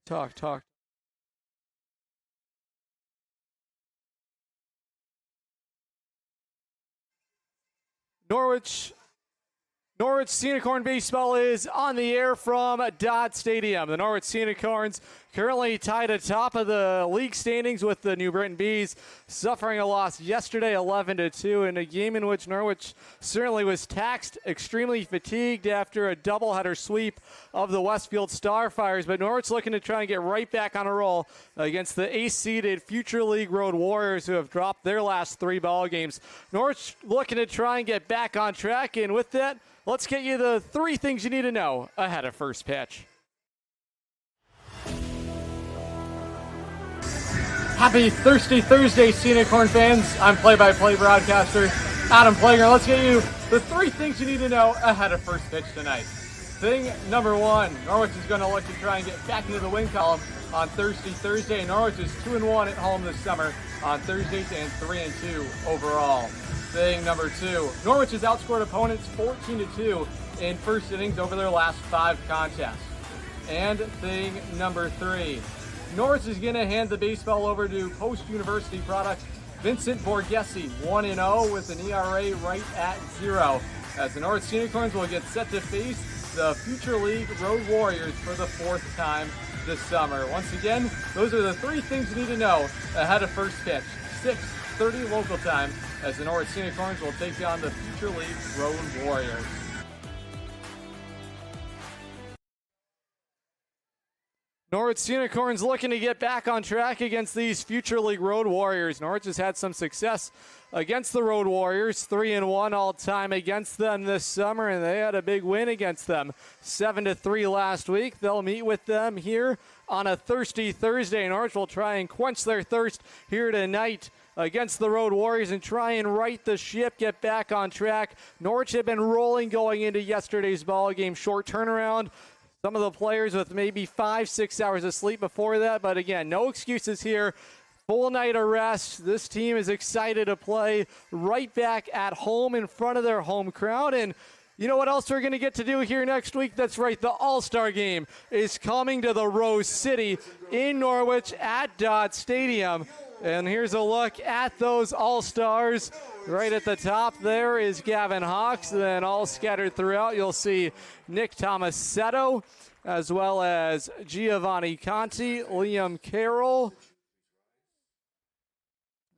Talk. Norwich Unicorn Baseball is on the air from Dodd Stadium. The Norwich Unicorns currently tied atop of the league standings with the New Britain Bees, suffering a loss yesterday 11-2 in a game in which Norwich certainly was taxed, extremely fatigued after a doubleheader sweep of the Westfield Starfires. But Norwich looking to try and get right back on a roll against the ace-seeded Future League Road Warriors, who have dropped their last 3 ball games. Norwich looking to try and get back on track, and with that, let's get you the 3 things you need to know ahead of first pitch. Happy Thirsty Thursday, Unicorn fans. I'm play-by-play broadcaster Adam Plager. Let's get you the 3 things you need to know ahead of first pitch tonight. Thing number 1, Norwich is going to look to try and get back into the win column on Thirsty Thursday. Norwich is 2-1 at home this summer on Thursdays and 3-2 overall. Thing number 2, Norwich has outscored opponents 14-2 in first innings over their last 5 contests. And thing number 3, Norwich is going to hand the baseball over to post-university product Vincent Borghese, 1-0 with an ERA right at 0, as the Norwich Unicorns will get set to face the Future League Road Warriors for the 4th time this summer. Once again, those are the 3 things you need to know ahead of first pitch. 6:30 local time, as the Norwich Unicorns will take on the Future League Road Warriors. Norwich Unicorns looking to get back on track against these Future League Road Warriors. Norwich has had some success against the Road Warriors, 3-1 all-time against them this summer, and they had a big win against them, 7-3 last week. They'll meet with them here on a Thirsty Thursday. Norwich will try and quench their thirst here tonight against the Road Warriors and try and right the ship, get back on track. Norwich had been rolling going into yesterday's ball game. Short turnaround. Some of the players with maybe 5-6 hours of sleep before that, but again, no excuses here. Full night of rest. This team is excited to play right back at home in front of their home crowd. And you know what else we're going to get to do here next week? That's right, the All-Star Game is coming to the Rose City in Norwich at Dodd Stadium. And here's a look at those All-Stars. Right at the top there is Gavin Hawks. Then all scattered throughout, you'll see Nick Tomasetto, as well as Giovanni Conti, Liam Carroll,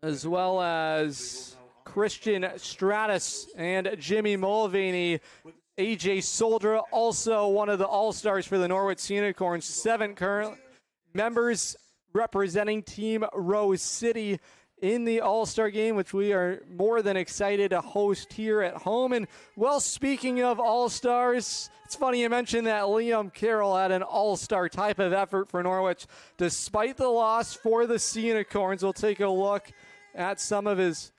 as well as Christian Stratus and Jimmy Mulvaney. AJ Soldra, also one of the All-Stars for the Norwich Unicorns. 7 current members representing Team Rose City in the All-Star Game, which we are more than excited to host here at home. And, well, speaking of All-Stars, it's funny you mentioned that Liam Carroll had an All-Star type of effort for Norwich. Despite the loss for the Unicorns, we'll take a look at some of his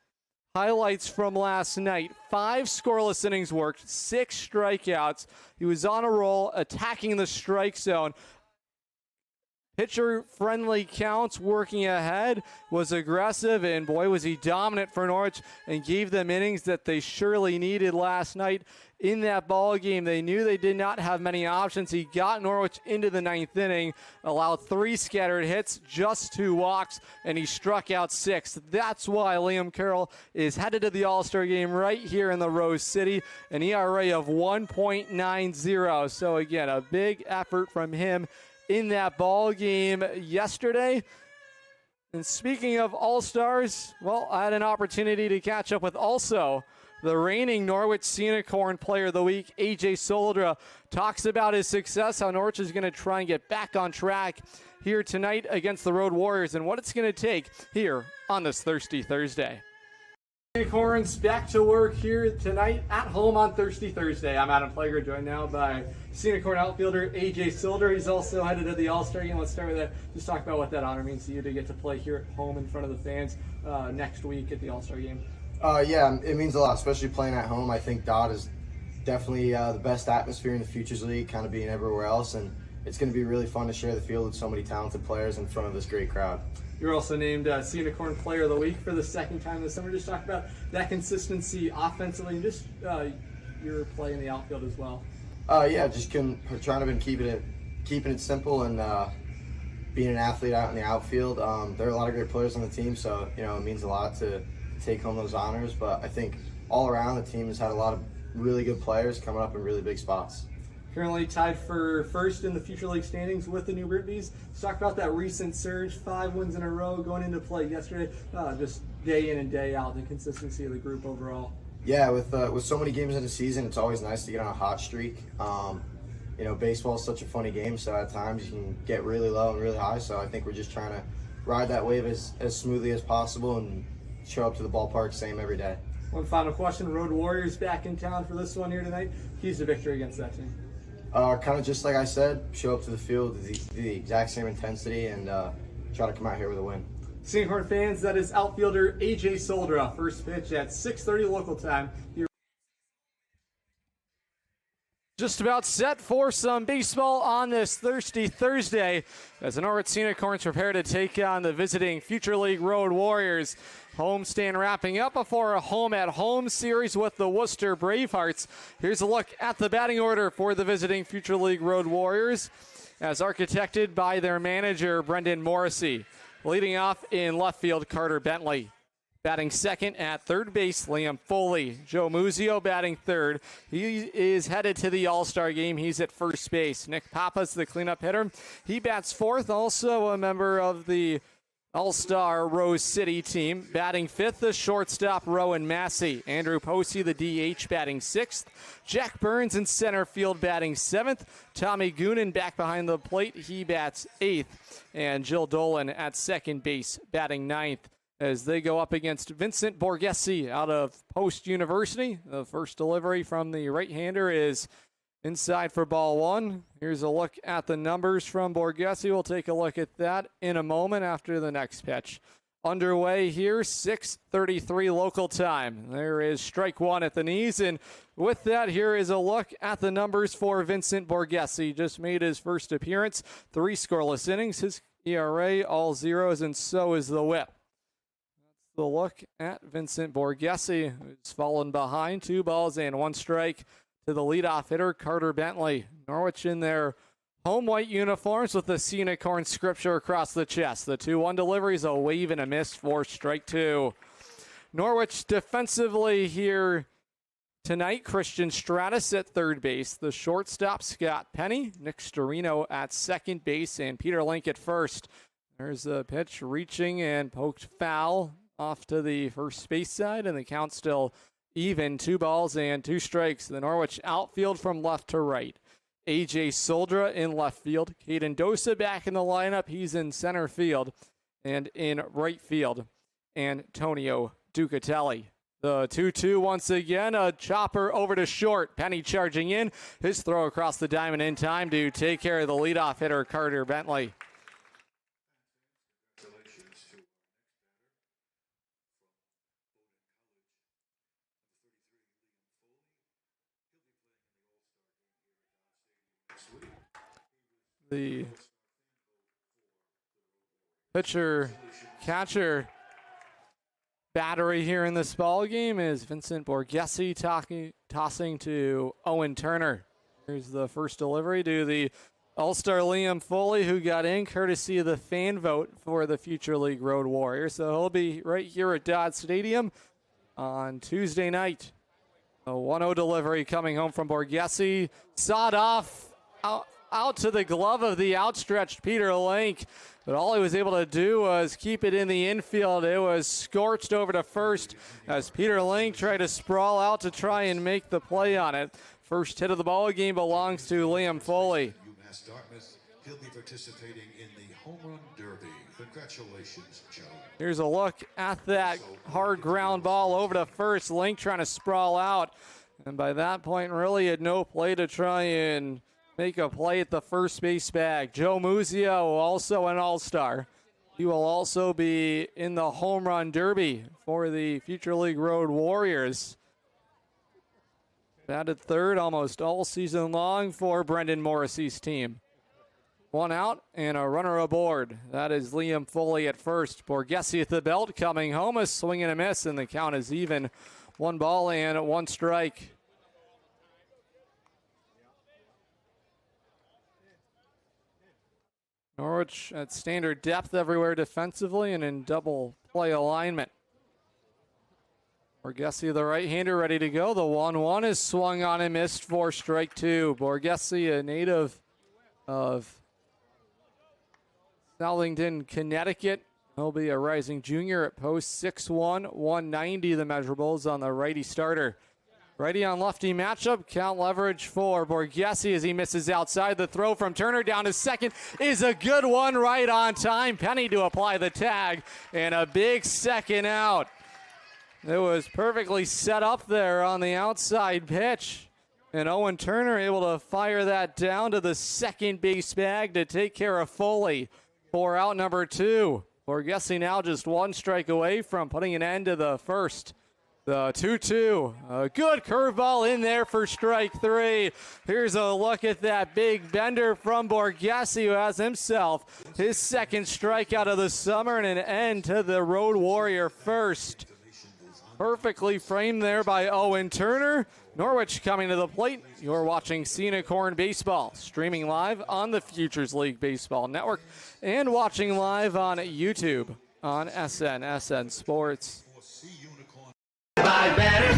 highlights from last night. 5 scoreless innings worked, 6 strikeouts. He was on a roll, attacking the strike zone. Pitcher-friendly counts, working ahead, was aggressive, and boy, was he dominant for Norwich and gave them innings that they surely needed last night in that ball game. They knew they did not have many options. He got Norwich into the 9th inning, allowed 3 scattered hits, just 2 walks, and he struck out 6. That's why Liam Carroll is headed to the All-Star Game right here in the Rose City, an ERA of 1.90. So again, a big effort from him in that ball game yesterday. And speaking of All-Stars, well, I had an opportunity to catch up with also the reigning Norwich Unicorn Player of the Week, AJ Soldra. Talks about his success, how Norwich is going to try and get back on track here tonight against the Road Warriors, and what it's going to take here on this Thirsty Thursday. Unicorns back to work here tonight at home on Thirsty Thursday. I'm Adam Plager, joined now by Unicorn outfielder AJ Soldra. He's also headed to the All-Star Game. Let's start with that. Just talk about what that honor means to you to get to play here at home in front of the fans next week at the All-Star Game. Yeah, it means a lot, especially playing at home. I think Dodd is definitely the best atmosphere in the Futures League, kind of being everywhere else, and it's going to be really fun to share the field with so many talented players in front of this great crowd. You're also named Unicorn Player of the Week for the 2nd time this summer. Just talk about that consistency offensively and just your play in the outfield as well. Yeah, just trying to keeping it simple and being an athlete out in the outfield. There are a lot of great players on the team, so it means a lot to take home those honors. But I think all around the team has had a lot of really good players coming up in really big spots. Currently tied for first in the Future League standings with the New Britneys. Let's talk about that recent surge, 5 wins in a row going into play yesterday. Just day in and day out, the consistency of the group overall. Yeah, with so many games in the season, it's always nice to get on a hot streak. Baseball is such a funny game, so at times you can get really low and really high. So I think we're just trying to ride that wave as smoothly as possible and show up to the ballpark same every day. One final question. Road Warriors back in town for this one here tonight. Keys to victory against that team. Kind of just like I said, show up to the field with the exact same intensity and try to come out here with a win. Seahorn fans, that is outfielder AJ Soldra. First pitch at 6:30 local time. Just about set for some baseball on this thirsty Thursday as the Norwich Unicorns prepare to take on the visiting Future League Road Warriors. Homestand wrapping up before a home-at-home series with the Worcester Bravehearts. Here's a look at the batting order for the visiting Future League Road Warriors as architected by their manager, Brendan Morrissey. Leading off in left field, Carter Bentley. Batting second at third base, Liam Foley. Joe Muzio batting third. He is headed to the All-Star game. He's at first base. Nick Papa's the cleanup hitter. He bats fourth, also a member of the All-Star Rose City team. Batting fifth, the shortstop, Rowan Massey. Andrew Posey, the DH, batting sixth. Jack Burns in center field, batting seventh. Tommy Goonan back behind the plate. He bats eighth. And Jill Dolan at second base, batting ninth, as they go up against Vincent Borghese out of Post University. The first delivery from the right-hander is inside for ball one. Here's a look at the numbers from Borghese. We'll take a look at that in a moment after the next pitch. Underway here, 6:33 local time. There is strike one at the knees, and with that, here is a look at the numbers for Vincent Borghese. Just made his first appearance, 3 scoreless innings. His ERA, all zeros, and so is the whip. The look at Vincent Borghese, who's fallen behind 2 balls and 1 strike to the leadoff hitter, Carter Bentley. Norwich in their home white uniforms with the Unicorn scripture across the chest. The 2-1 deliveries, a wave and a miss for strike 2. Norwich defensively here tonight, Christian Stratus at third base. The shortstop, Scott Penny. Nick Storino at second base, and Peter Link at first. There's a pitch reaching and poked foul off to the first base side, and the count still even, 2 balls and 2 strikes. The Norwich outfield from left to right. AJ Soldra in left field. Caden Dosa back in the lineup. He's in center field. And in right field, Antonio Ducatelli. The 2-2 once again, a chopper over to short. Penny charging in. His throw across the diamond in time to take care of the leadoff hitter, Carter Bentley. The pitcher-catcher battery here in this ball game is Vincent Borghese tossing to Owen Turner. Here's the first delivery to the All-Star Liam Foley, who got in courtesy of the fan vote for the Future League Road Warriors. So he'll be right here at Dodd Stadium on Tuesday night. A 1-0 delivery coming home from Borghese. Sawed off out to the glove of the outstretched Peter Link, but all he was able to do was keep it in the infield. It was scorched over to first as Peter Link tried to sprawl out to try and make the play on it. First hit of the ball game belongs to Liam Foley. UMass Dartmouth, he'll be participating in the Home Run Derby. Congratulations, Joe. Here's a look at that hard ground ball over to first. Link trying to sprawl out, and by that point really had no play to try and make a play at the first base bag. Joe Muzio, also an all-star. He will also be in the home run derby for the Future League Road Warriors. Batted third almost all season long for Brendan Morrissey's team. 1 out and a runner aboard. That is Liam Foley at first. Borghese at the belt, coming home, a swing and a miss, and the count is even. 1 ball and 1 strike. Norwich at standard depth everywhere defensively and in double play alignment. Borghese, the right-hander, ready to go. The 1-1 is swung on and missed for strike two. Borghese, a native of Southington, Connecticut. He'll be a rising junior at post 6'1", 190 the measurables on the righty starter. Righty on lefty matchup, count leverage for Borghese as he misses outside. The throw from Turner down to second is a good one, right on time. Penny to apply the tag, and a big second out. It was perfectly set up there on the outside pitch, and Owen Turner able to fire that down to the second base bag to take care of Foley for out number two. Borghese now just one strike away from putting an end to the first. The 2-2, a good curveball in there for strike three. Here's a look at that big bender from Borghese, who has himself his second strikeout of the summer and an end to the Road Warrior first. Perfectly framed there by Owen Turner. Norwich coming to the plate. You're watching Scenic-Horn Baseball, streaming live on the Futures League Baseball Network and watching live on YouTube on SN Sports. Buy better.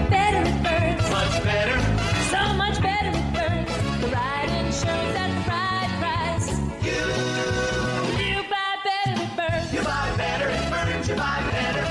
Better it burns. Much better. So much better it burns. The right insurance at the right price. You buy better it burns. You buy better it burns. You buy better.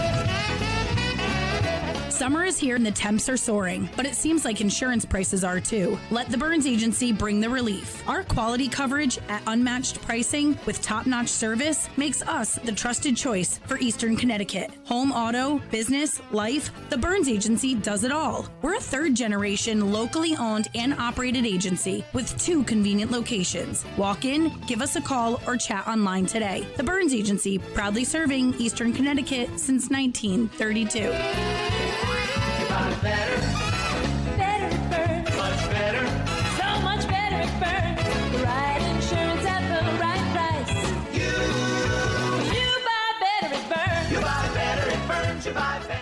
Summer is here and the temps are soaring, but it seems like insurance prices are too. Let the Burns Agency bring the relief. Our quality coverage at unmatched pricing with top-notch service makes us the trusted choice for Eastern Connecticut. Home, auto, business, life, the Burns Agency does it all. We're a third-generation, locally owned and operated agency with 2 convenient locations. Walk in, give us a call, or chat online today. The Burns Agency, proudly serving Eastern Connecticut since 1932. Better. Better it burns. Much better. So much better it burns. The right insurance at the right price. You buy better it burns. You buy better it burns. You buy better.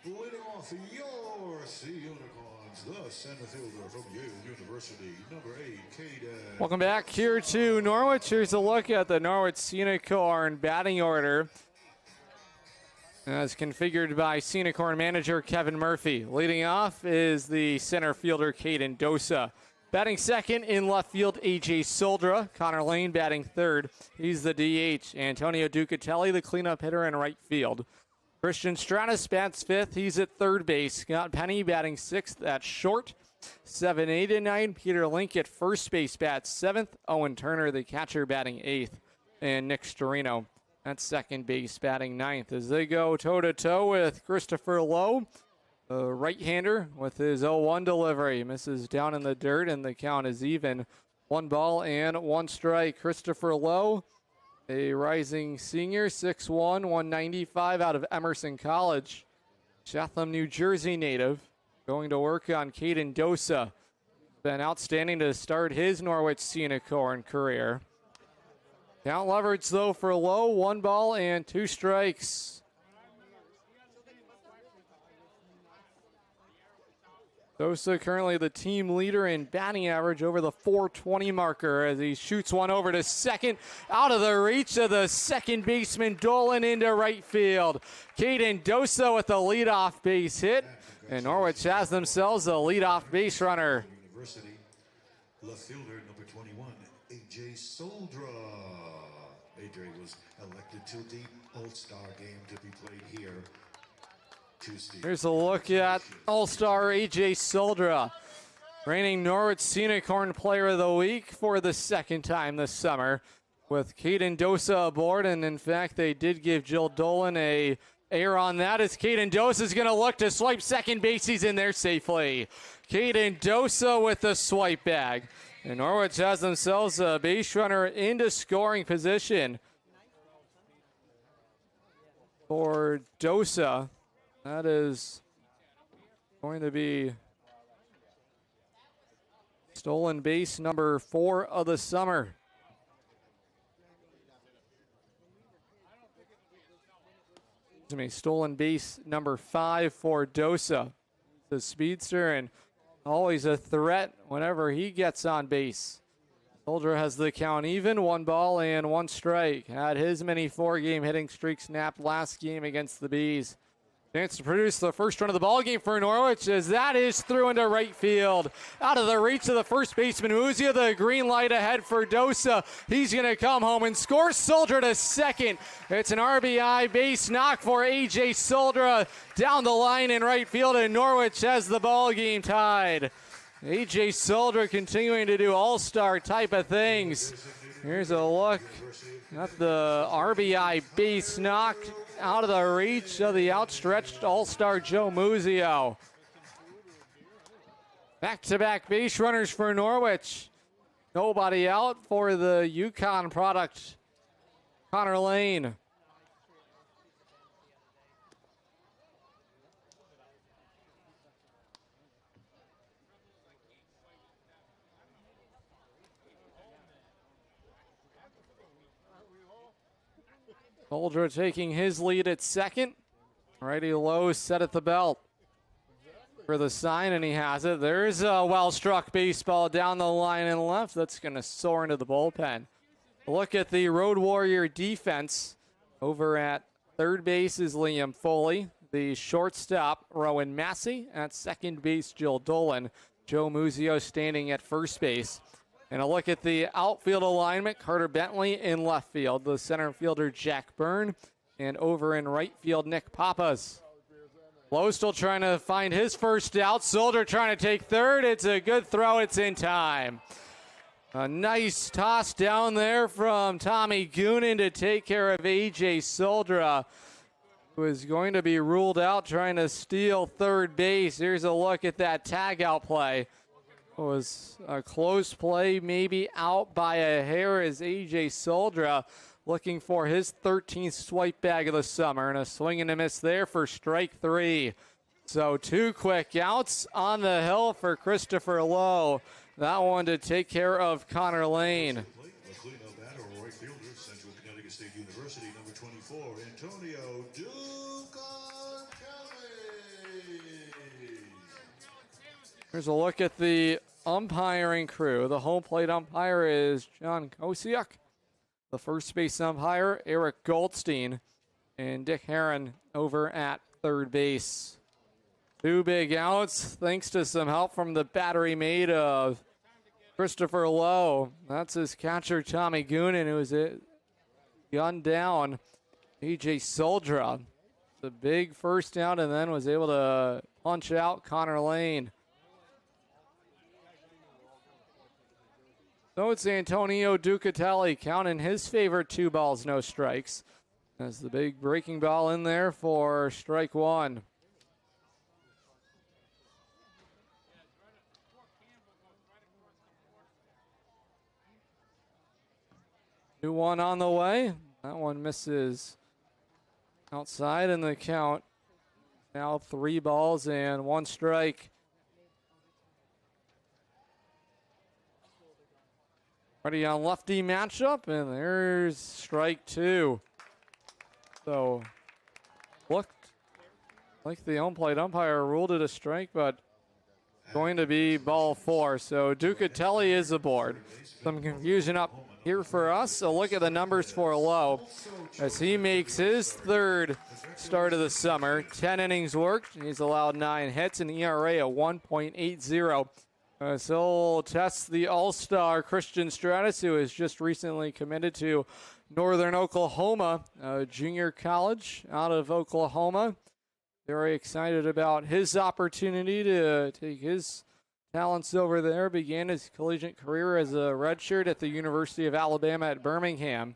Leading off your Sea Unicorns, the center fielder from Yale University, number 8, Caden. Welcome back here to Norwich. Here's a look at the Norwich Scenic-Horn batting order as configured by Scenic-Horn manager Kevin Murphy. Leading off is the center fielder Caden Dosa. Batting second in left field, A.J. Soldra. Connor Lane batting third. He's the DH. Antonio Ducatelli, the cleanup hitter in right field. Christian Stratus bats fifth. He's at third base. Scott Penny batting sixth at short. 7, 8, and 9. Peter Link at first base bats seventh. Owen Turner, the catcher, batting eighth. And Nick Storino at second base batting ninth. As they go toe-to-toe with Christopher Lowe, the right-hander, with his 0-1 delivery. Misses down in the dirt, and the count is even. 1 ball and 1 strike. Christopher Lowe, a rising senior, 6'1", 195 out of Emerson College. Chatham, New Jersey native, going to work on Caden Dosa. Been outstanding to start his Norwich Scenic-Horn career. Count leverage, though, for Lowe. 1 ball and 2 strikes. Dosa currently the team leader in batting average over the 420 marker as he shoots one over to second, out of the reach of the second baseman Dolan into right field. Caden Dosa with the leadoff base hit, and Norwich has themselves a leadoff base runner. University, left fielder number 21, A.J. Soldra. A.J. was elected to the All-Star game to be played here. Here's a look at All-Star A.J. Soldra, reigning Norwich Scenic-Horn Player of the Week for the second time this summer, with Caden Dosa aboard. And in fact, they did give Jill Dolan a error on that as Caden Dosa is going to look to swipe second base. He's in there safely. Caden Dosa with the swipe bag. And Norwich has themselves a base runner into scoring position for Dosa. That is going to be stolen base number 4 of the summer. Stolen base number 5 for Dosa. The speedster and always a threat whenever he gets on base. Soldier has the count even, 1 ball and 1 strike. Had his mini 4-game hitting streak snapped last game against the Bees. Chance to produce the first run of the ball game for Norwich as that is through into right field. Out of the reach of the first baseman, Muzia, the green light ahead for Dosa. He's going to come home and score. Soldier to second. It's an RBI base knock for A.J. Soldra down the line in right field, and Norwich has the ball game tied. A.J. Soldra continuing to do all-star type of things. Here's a look at the RBI base knock out of the reach of the outstretched all-star Joe Muzio. Back-to-back base runners for Norwich. Nobody out for the Yukon product, Connor Lane. Soldier taking his lead at second. Righty low set at the belt for the sign, and he has it. There's a well-struck baseball down the line and left. That's going to soar into the bullpen. Look at the Road Warrior defense. Over at third base is Liam Foley. The shortstop, Rowan Massey. At second base, Jill Dolan. Joe Muzio standing at first base. And a look at the outfield alignment, Carter Bentley in left field, the center fielder Jack Byrne, and over in right field, Nick Papas. Lowe still trying to find his first out. Soldier trying to take third. It's a good throw. It's in time. A nice toss down there from Tommy Goonan to take care of A.J. Soldra, who is going to be ruled out trying to steal third base. Here's a look at that tag out play. It was a close play, maybe out by a hair as A.J. Soldra looking for his 13th swipe bag of the summer, and a swing and a miss there for strike 3. So 2 quick outs on the hill for Christopher Lowe. That one to take care of Connor Lane. A cleanup batter, right fielder, Central Connecticut State University, number 24, Antonio Ducantelli. Here's a look at the umpiring crew. The home plate umpire is John Kosiak. The first base umpire, Eric Goldstein. And Dick Heron over at third base. 2 big outs thanks to some help from the battery made of Christopher Lowe. That's his catcher, Tommy Goonan, who was gunned down A.J. Soldra. The big first out, and then was able to punch out Connor Lane. So it's Antonio Ducatelli counting his favorite 2 balls, no strikes. That's the big breaking ball in there for strike 1. New one on the way. That one misses outside in the count. Now 3 balls and 1 strike. Ready on lefty matchup, and there's strike 2. So looked like the home plate umpire ruled it a strike, but going to be ball 4. So Ducatelli is aboard. Some confusion up here for us. A look at the numbers for Lowe as he makes his 3rd start of the summer. 10 innings worked. He's allowed 9 hits, an ERA of 1.80. So he'll test the all-star Christian Stratus, who has just recently committed to Northern Oklahoma, junior college out of Oklahoma. Very excited about his opportunity to take his talents over there. Began his collegiate career as a redshirt at the University of Alabama at Birmingham.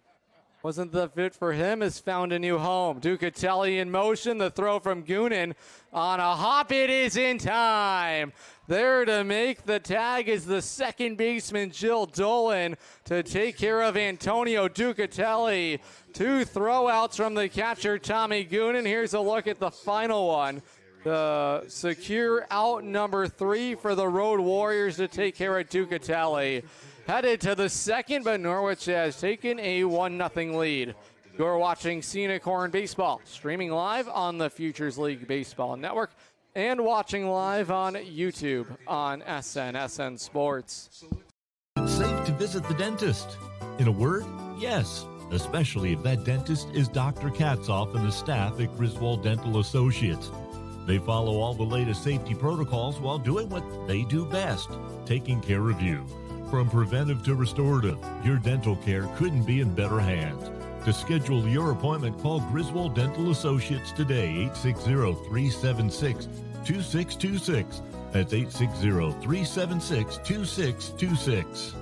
wasn't the fit for him, has found a new home. Ducatelli in motion, the throw from Goonan on a hop, it is in time. There to make the tag is the second baseman, Jill Dolan, to take care of Antonio Ducatelli. 2 throwouts from the catcher, Tommy Goonan. Here's a look at the final one. The secure out number 3 for the Road Warriors to take care of Ducatelli. Headed to the second, but Norwich has taken a 1-0 lead. You're watching Unicorn Baseball, streaming live on the Futures League Baseball Network and watching live on YouTube on SN Sports. It's safe to visit the dentist. In a word, yes, especially if that dentist is Dr. Katzoff and the staff at Griswold Dental Associates. They follow all the latest safety protocols while doing what they do best, taking care of you. From preventive to restorative, your dental care couldn't be in better hands. To schedule your appointment, call Griswold Dental Associates today, 860-376-2626. That's 860-376-2626.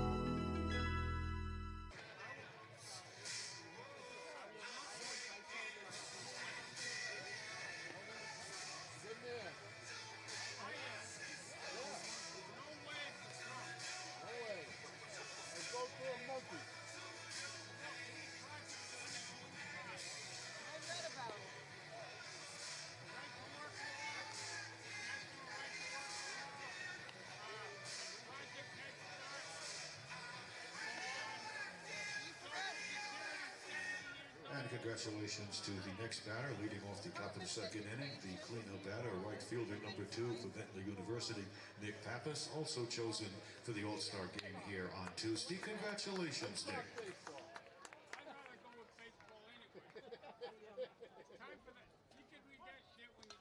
And congratulations to the next batter, leading off the top of the second inning, the cleanup batter, right fielder number 2 for Bentley University, Nick Pappas, also chosen for the All-Star game here on Tuesday. Congratulations, Nick.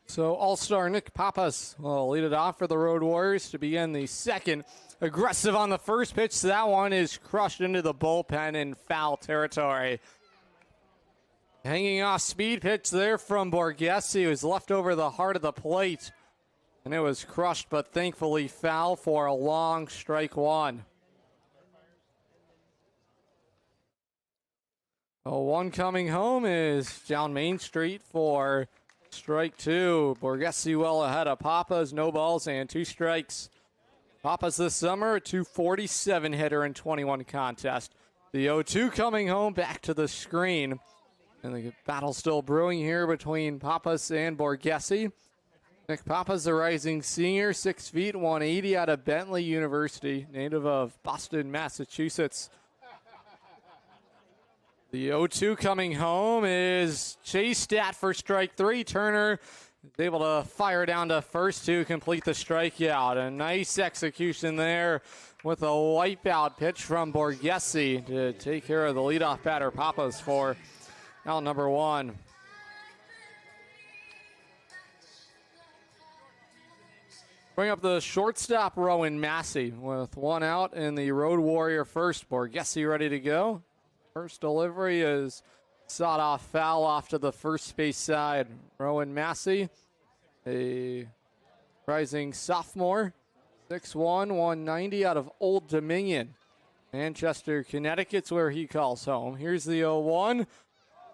So All-Star Nick Pappas will lead it off for the Road Warriors to begin the second. Aggressive on the first pitch, so that one is crushed into the bullpen in foul territory. Hanging off speed pitch there from Borghese, who was left over the heart of the plate. And it was crushed, but thankfully foul for a long strike 1. One coming home is down Main Street for strike 2. Borghese well ahead of Pappas, no balls and 2 strikes. Pappas this summer, a .247 hitter in 21 contests. The 0-2 coming home back to the screen. And the battle still brewing here between Pappas and Borghese. Nick Pappas, the rising senior, 6 feet, 180 out of Bentley University, native of Boston, Massachusetts. The 0-2 coming home is Chase Stat for strike 3. Turner is able to fire down to first to complete the strikeout. A nice execution there with a wipeout pitch from Borghese to take care of the leadoff batter, Pappas, for out number 1. Bring up the shortstop, Rowan Massey, with 1 out in the Road Warrior first. Borghese ready to go. First delivery is sawed off foul off to the first base side. Rowan Massey, a rising sophomore, 6'1", 190 out of Old Dominion, Manchester, Connecticut's where he calls home. Here's the 0-1.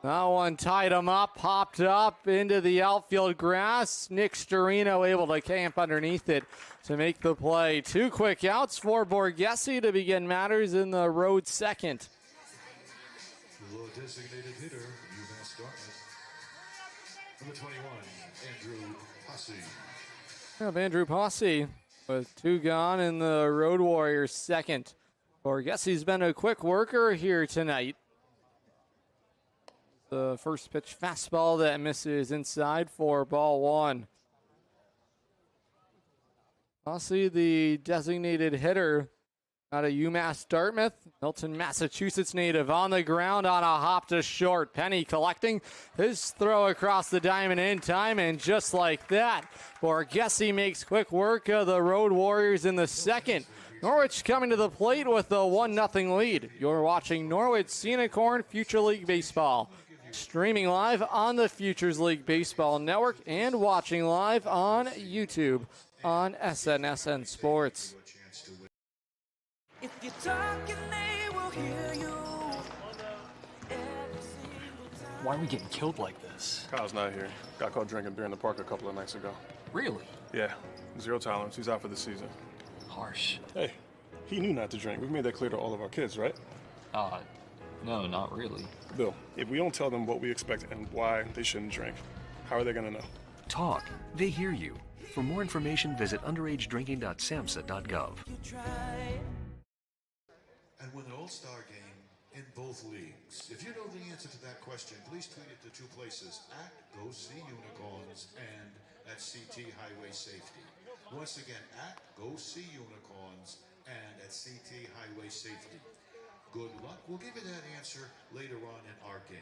That one tied him up, popped up into the outfield grass. Nick Storino able to camp underneath it to make the play. 2 quick outs for Borghese to begin matters in the Road second. The designated hitter, UMass Dartmouth, number 21, Andrew Posse. Andrew Posse with 2 gone in the Road Warriors second. Borghese's been a quick worker here tonight. The first pitch fastball that misses inside for ball 1. Posse, the designated hitter out of UMass Dartmouth, Milton, Massachusetts native, on the ground on a hop to short. Penny collecting his throw across the diamond in time, and just like that, Borghese makes quick work of the Road Warriors in the second. Norwich coming to the plate with a 1-0 lead. You're watching Norwich Unicorn Future League Baseball. Streaming live on the Futures League Baseball Network and watching live on YouTube on SN Sports. If you're talking, they will hear you. Why are we getting killed like this? Kyle's not here. Got caught drinking beer in the park a couple of nights ago. Really? Yeah, 0 tolerance. He's out for the season. Harsh. Hey, he knew not to drink. We've made that clear to all of our kids, right? No, not really. Bill, if we don't tell them what we expect and why they shouldn't drink, how are they going to know? Talk. They hear you. For more information, visit underagedrinking.samhsa.gov. And win an all-star game in both leagues. If you know the answer to that question, please tweet it to 2 places, at Go See Unicorns and at CT Highway Safety. Once again, at Go See Unicorns and at CT Highway Safety. Good luck. We'll give you that answer later on in our game.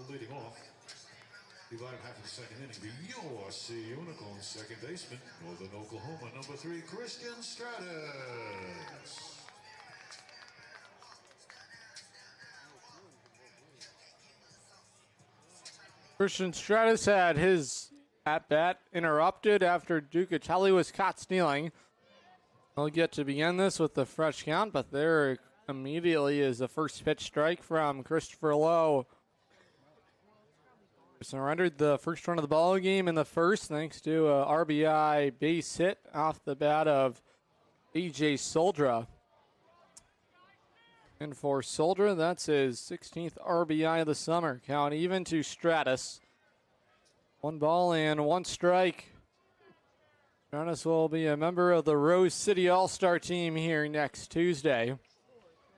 Leading off, the bottom half of the second inning, the URC Unicorns second baseman, Northern Oklahoma, number 3, Christian Stratus. Christian Stratus had his at-bat interrupted after Ducatelli was caught stealing. He'll get to begin this with the fresh count, but there immediately is the first pitch strike from Christopher Lowe. Surrendered the first run of the ball game in the first, thanks to a RBI base hit off the bat of AJ Soldra. And for Soldra, that's his 16th RBI of the summer. Count even to Stratus. 1 ball and 1 strike. Stratus will be a member of the Rose City All-Star team here next Tuesday.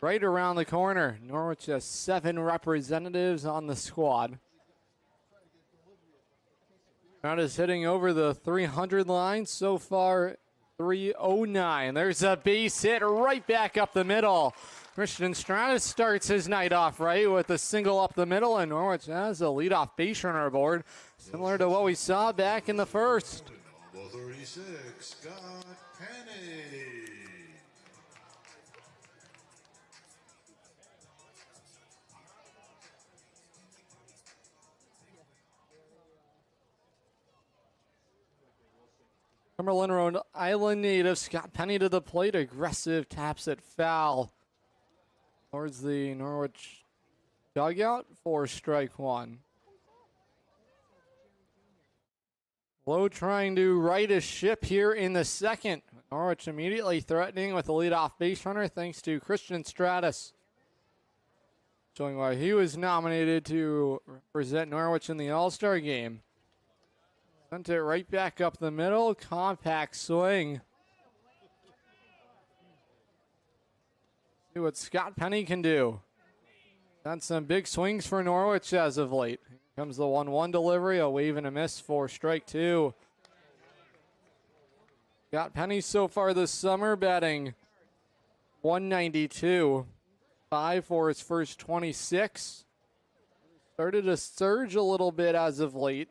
Right around the corner, Norwich has 7 representatives on the squad. Stratus hitting over the 300 line so far, 309. There's a base hit right back up the middle. Christian Stratus starts his night off right with a single up the middle, and Norwich has a leadoff base runner aboard, similar to what we saw back in the first. Number 36, Scott Penny. Cumberland, Rhode Island native Scott Penny to the plate. Aggressive taps it foul towards the Norwich dugout for strike 1. Lowe trying to right a ship here in the second. Norwich immediately threatening with the leadoff base runner thanks to Christian Stratus. Showing why he was nominated to represent Norwich in the All-Star game. Sent it right back up the middle. Compact swing. See what Scott Penny can do. Done some big swings for Norwich as of late. Here comes the 1-1 delivery. A wave and a miss for strike 2. Scott Penny so far this summer batting .192. 5 for his first 26. Started to surge a little bit as of late.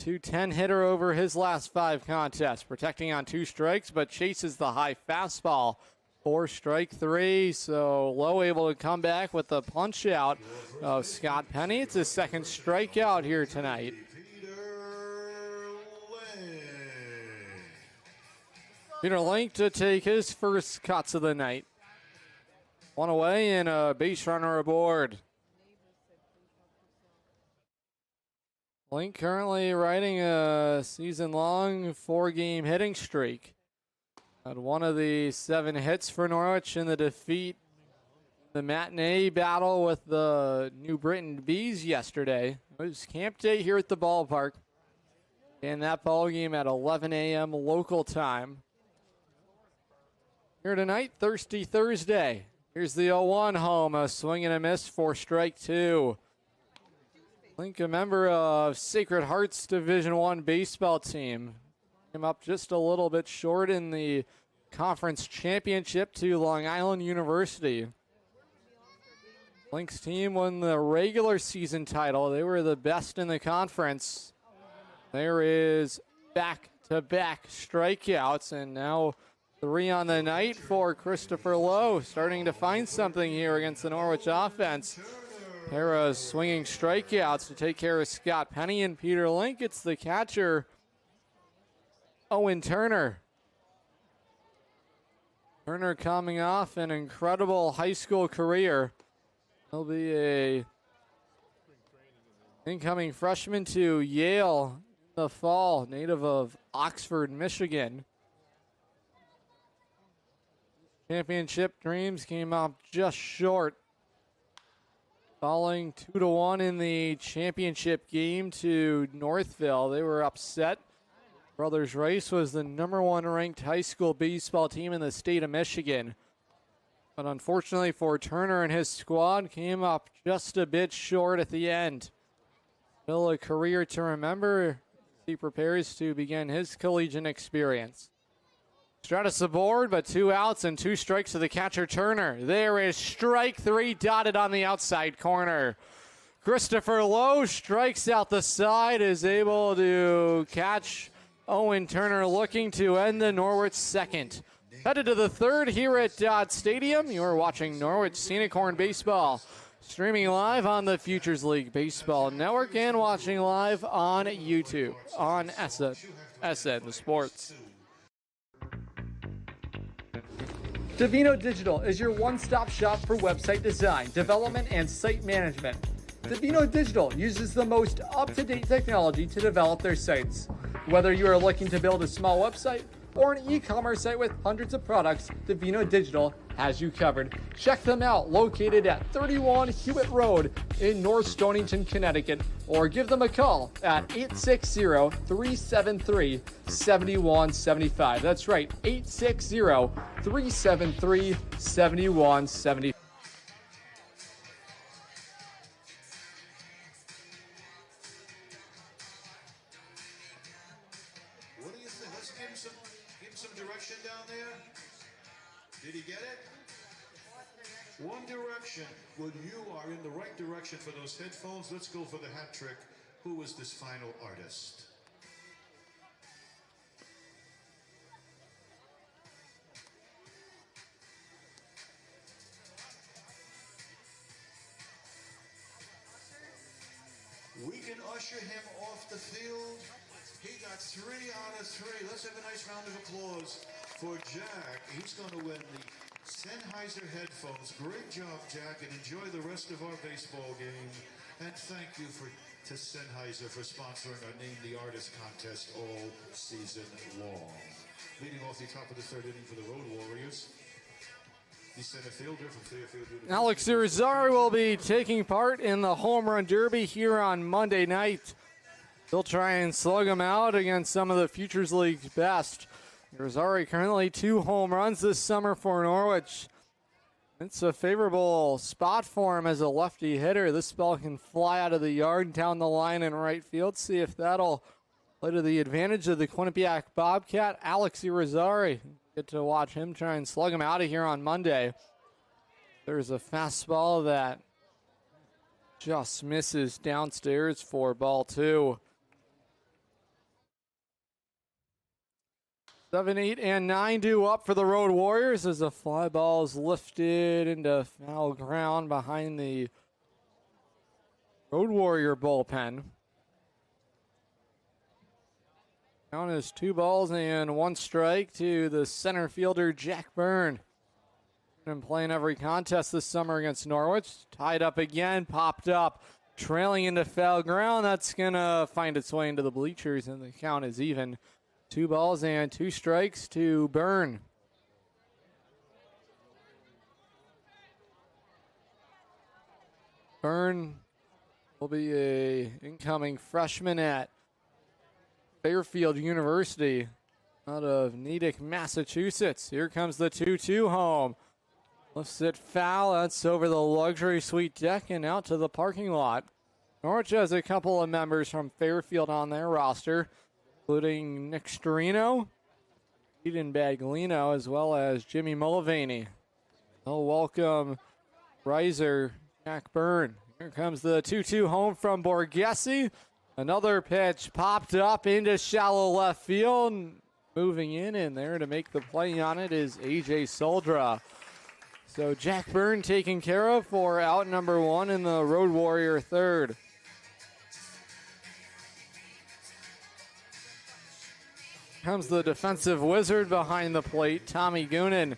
.210 hitter over his last 5 contests. Protecting on 2 strikes, but chases the high fastball for strike 3. So Lowe able to come back with the punch out of Scott Penny. It's his second strikeout here tonight. Peter Link to take his first cuts of the night. 1 away and a base runner aboard. Link currently riding a season-long 4-game hitting streak. Had one of the 7 hits for Norwich in the defeat, the matinee battle with the New Britain Bees yesterday. It was camp day here at the ballpark. And that ball game at 11 a.m. local time. Here tonight, Thirsty Thursday. Here's the 0-1 home, a swing and a miss for strike 2. Link, a member of Sacred Heart's Division I baseball team. Came up just a little bit short in the conference championship to Long Island University. Link's team won the regular season title. They were the best in the conference. There is back-to-back strikeouts, and now 3 on the night for Christopher Lowe, starting to find something here against the Norwich offense. Pair of swinging strikeouts to take care of Scott Penny and Peter Link. It's the catcher, Owen Turner. Turner coming off an incredible high school career. He'll be a incoming freshman to Yale in the fall, native of Oxford, Michigan. Championship dreams came up just short, falling 2-1 in the championship game to Northville. They were upset. Brothers Rice was the #1 ranked high school baseball team in the state of Michigan. But unfortunately for Turner and his squad, came up just a bit short at the end. Still a career to remember. He prepares to begin his collegiate experience. Stratus aboard, but 2 outs and 2 strikes to the catcher, Turner. There is strike 3 dotted on the outside corner. Christopher Lowe strikes out the side, is able to catch Owen Turner, looking to end the Norwich second. Headed to the third here at Dodd Stadium. You're watching Norwich Scenic Horn Baseball, streaming live on the Futures League Baseball Network and watching live on YouTube on SN Sports. Divino Digital is your one-stop shop for website design, development, and site management. Divino Digital uses the most up-to-date technology to develop their sites. Whether you are looking to build a small website or an e-commerce site with hundreds of products, Divino Digital has you covered. Check them out, located at 31 Hewitt Road in North Stonington, Connecticut, or give them a call at 860-373-7175. That's right, 860-373-7175. What do you think? Let's give him some direction down there. Did he get it? One direction. Well, you are in the right direction for those headphones. Let's go for the hat trick. Who is this final artist? We can usher him off the field. He got 3 out of 3. Let's have a nice round of applause for Jack. He's going to win the Sennheiser headphones. Great job, Jack, and enjoy the rest of our baseball game. And thank you to Sennheiser for sponsoring our Name the Artist contest all season long. Leading off the top of the 3rd inning for the Road Warriors, the center fielder from Fairfield University. Alex Irizarry will be taking part in the home run derby here on Monday night. They'll try and slug him out against some of the Futures League's best. Irizarry currently 2 home runs this summer for Norwich. It's a favorable spot for him as a lefty hitter. This ball can fly out of the yard, down the line in right field. See if that'll play to the advantage of the Quinnipiac Bobcat. Alex Irizarry. Get to watch him try and slug him out of here on Monday. There's a fastball that just misses downstairs for ball 2. 7, 8, and 9 due up for the Road Warriors as the fly ball is lifted into foul ground behind the Road Warrior bullpen. Count is 2 balls and 1 strike to the center fielder, Jack Byrne. Been playing every contest this summer against Norwich. Tied up again, popped up, trailing into foul ground. That's going to find its way into the bleachers, and the count is even. 2 balls and 2 strikes to Byrne. Byrne will be a incoming freshman at Fairfield University out of Natick, Massachusetts. Here comes the 2-2 home. Lifts it foul. That's over the luxury suite deck and out to the parking lot. Norwich has a couple of members from Fairfield on their roster, including Nick Storino, Eden Baglino, as well as Jimmy Mulvaney. They'll welcome riser Jack Byrne. Here comes the 2-2 home from Borghese. Another pitch popped up into shallow left field. moving in there to make the play on it is AJ Soldra. So Jack Byrne taken care of for out number 1 in the Road Warrior third. Comes the defensive wizard behind the plate, Tommy Goonan.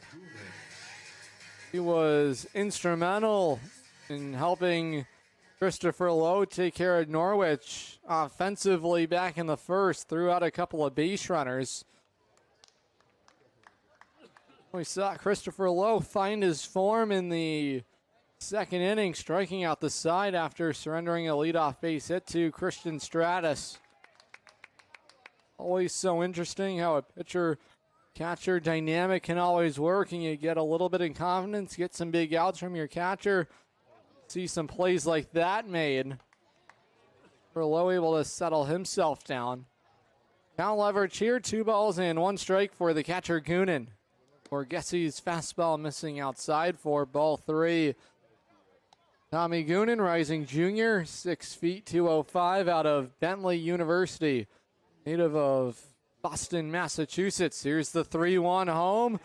He was instrumental in helping Christopher Lowe take care of Norwich offensively back in the first, threw out a couple of base runners. We saw Christopher Lowe find his form in the second inning, striking out the side after surrendering a leadoff base hit to Christian Stratus. Always so interesting how a pitcher-catcher dynamic can always work, and you get a little bit of confidence, get some big outs from your catcher, see some plays like that made. For Lowe able to settle himself down. Count leverage here, 2 balls and 1 strike for the catcher Goonan. Borghesi's fastball missing outside for ball 3. Tommy Goonan, rising junior, 6 feet 205 out of Bentley University, native of Boston, Massachusetts. Here's the 3-1 home.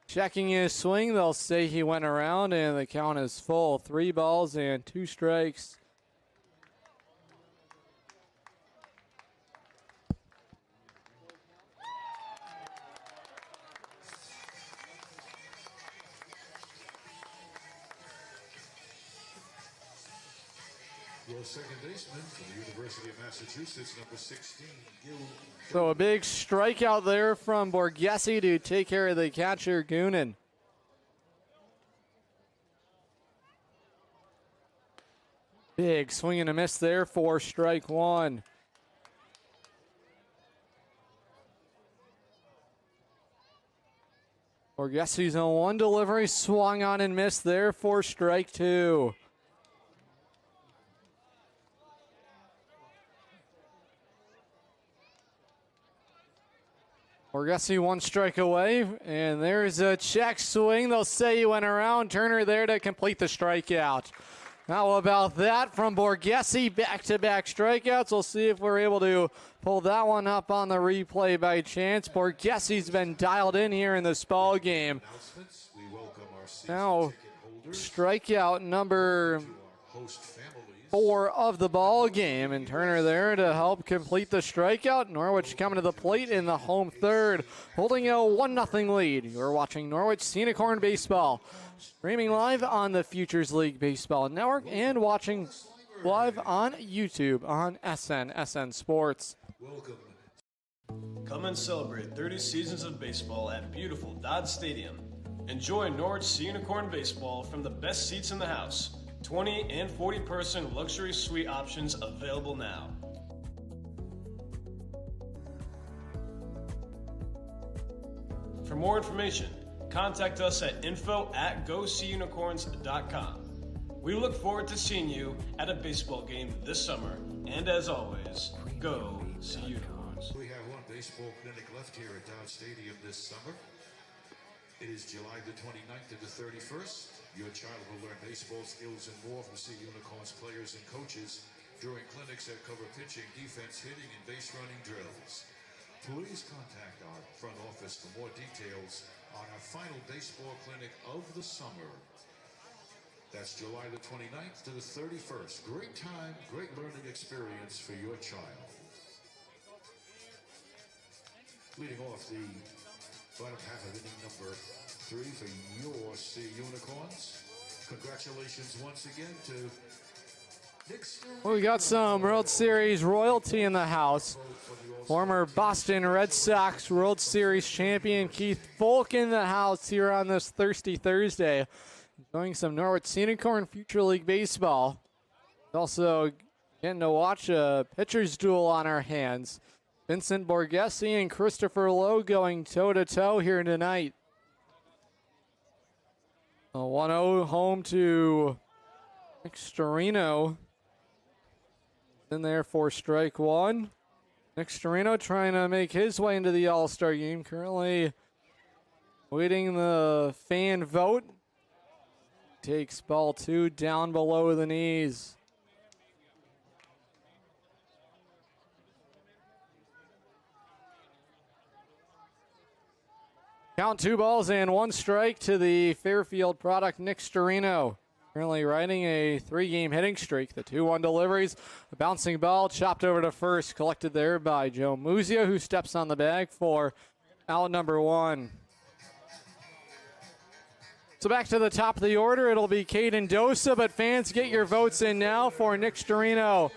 Checking his swing, they'll say he went around, and the count is full. 3 balls and 2 strikes. Your second baseman from the University of Massachusetts, number 16, Gil. So a big strikeout there from Borghesi to take care of the catcher Goonan. Big swing and a miss there for strike 1. Borghesi's on 1 delivery, swung on and missed there for strike 2. Borghesi 1 strike away, and there's a check swing. They'll say he went around. Turner there to complete the strikeout. How about that from Borghesi? Back-to-back strikeouts. We'll see if we're able to pull that one up on the replay by chance. Borghesi's been dialed in here in this ball game. Now, strikeout number 4 of the ball game, and Turner there to help complete the strikeout. Norwich coming to the plate in the home third, holding a 1-0 lead. You're watching Norwich Scenic Horn Baseball, streaming live on the Futures League Baseball Network and watching live on YouTube on SN Sports. Come and celebrate 30 seasons of baseball at beautiful Dodd Stadium. Enjoy Norwich Scenic Horn Baseball from the best seats in the house. 20 and 40-person luxury suite options available now. For more information, contact us at info@goseeunicorns.com. We look forward to seeing you at a baseball game this summer. And as always, go see Unicorns. We have 1 baseball clinic left here at Dodd Stadium this summer. It is July the 29th to the 31st. Your child will learn baseball skills and more from Sea Unicorns players and coaches during clinics that cover pitching, defense, hitting, and base running drills. Please contact our front office for more details on our final baseball clinic of the summer. That's July the 29th to the 31st. Great time, great learning experience for your child. Leading off the bottom half of inning number 3 for your Sea Unicorns. Congratulations once again to Nick. Well, we got some World Series royalty in the house. Former Boston Red Sox World Series champion Keith Folk in the house here on this Thirsty Thursday. Enjoying some Norwich Scenic Horn Future League Baseball. Also getting to watch a pitcher's duel on our hands. Vincent Borghesi and Christopher Lowe going toe-to-toe here tonight. A 1-0 home to Nick Storino. In there for strike 1. Nick Storino trying to make his way into the All-Star game. Currently waiting the fan vote. Takes ball 2 down below the knees. Count 2 balls and 1 strike to the Fairfield product, Nick Storino. Currently riding a 3-game hitting streak. The 2-1 deliveries, a bouncing ball chopped over to first, collected there by Joe Muzio, who steps on the bag for out number 1. So back to the top of the order, it'll be Caden Dosa, but fans, get your votes in now for Nick Storino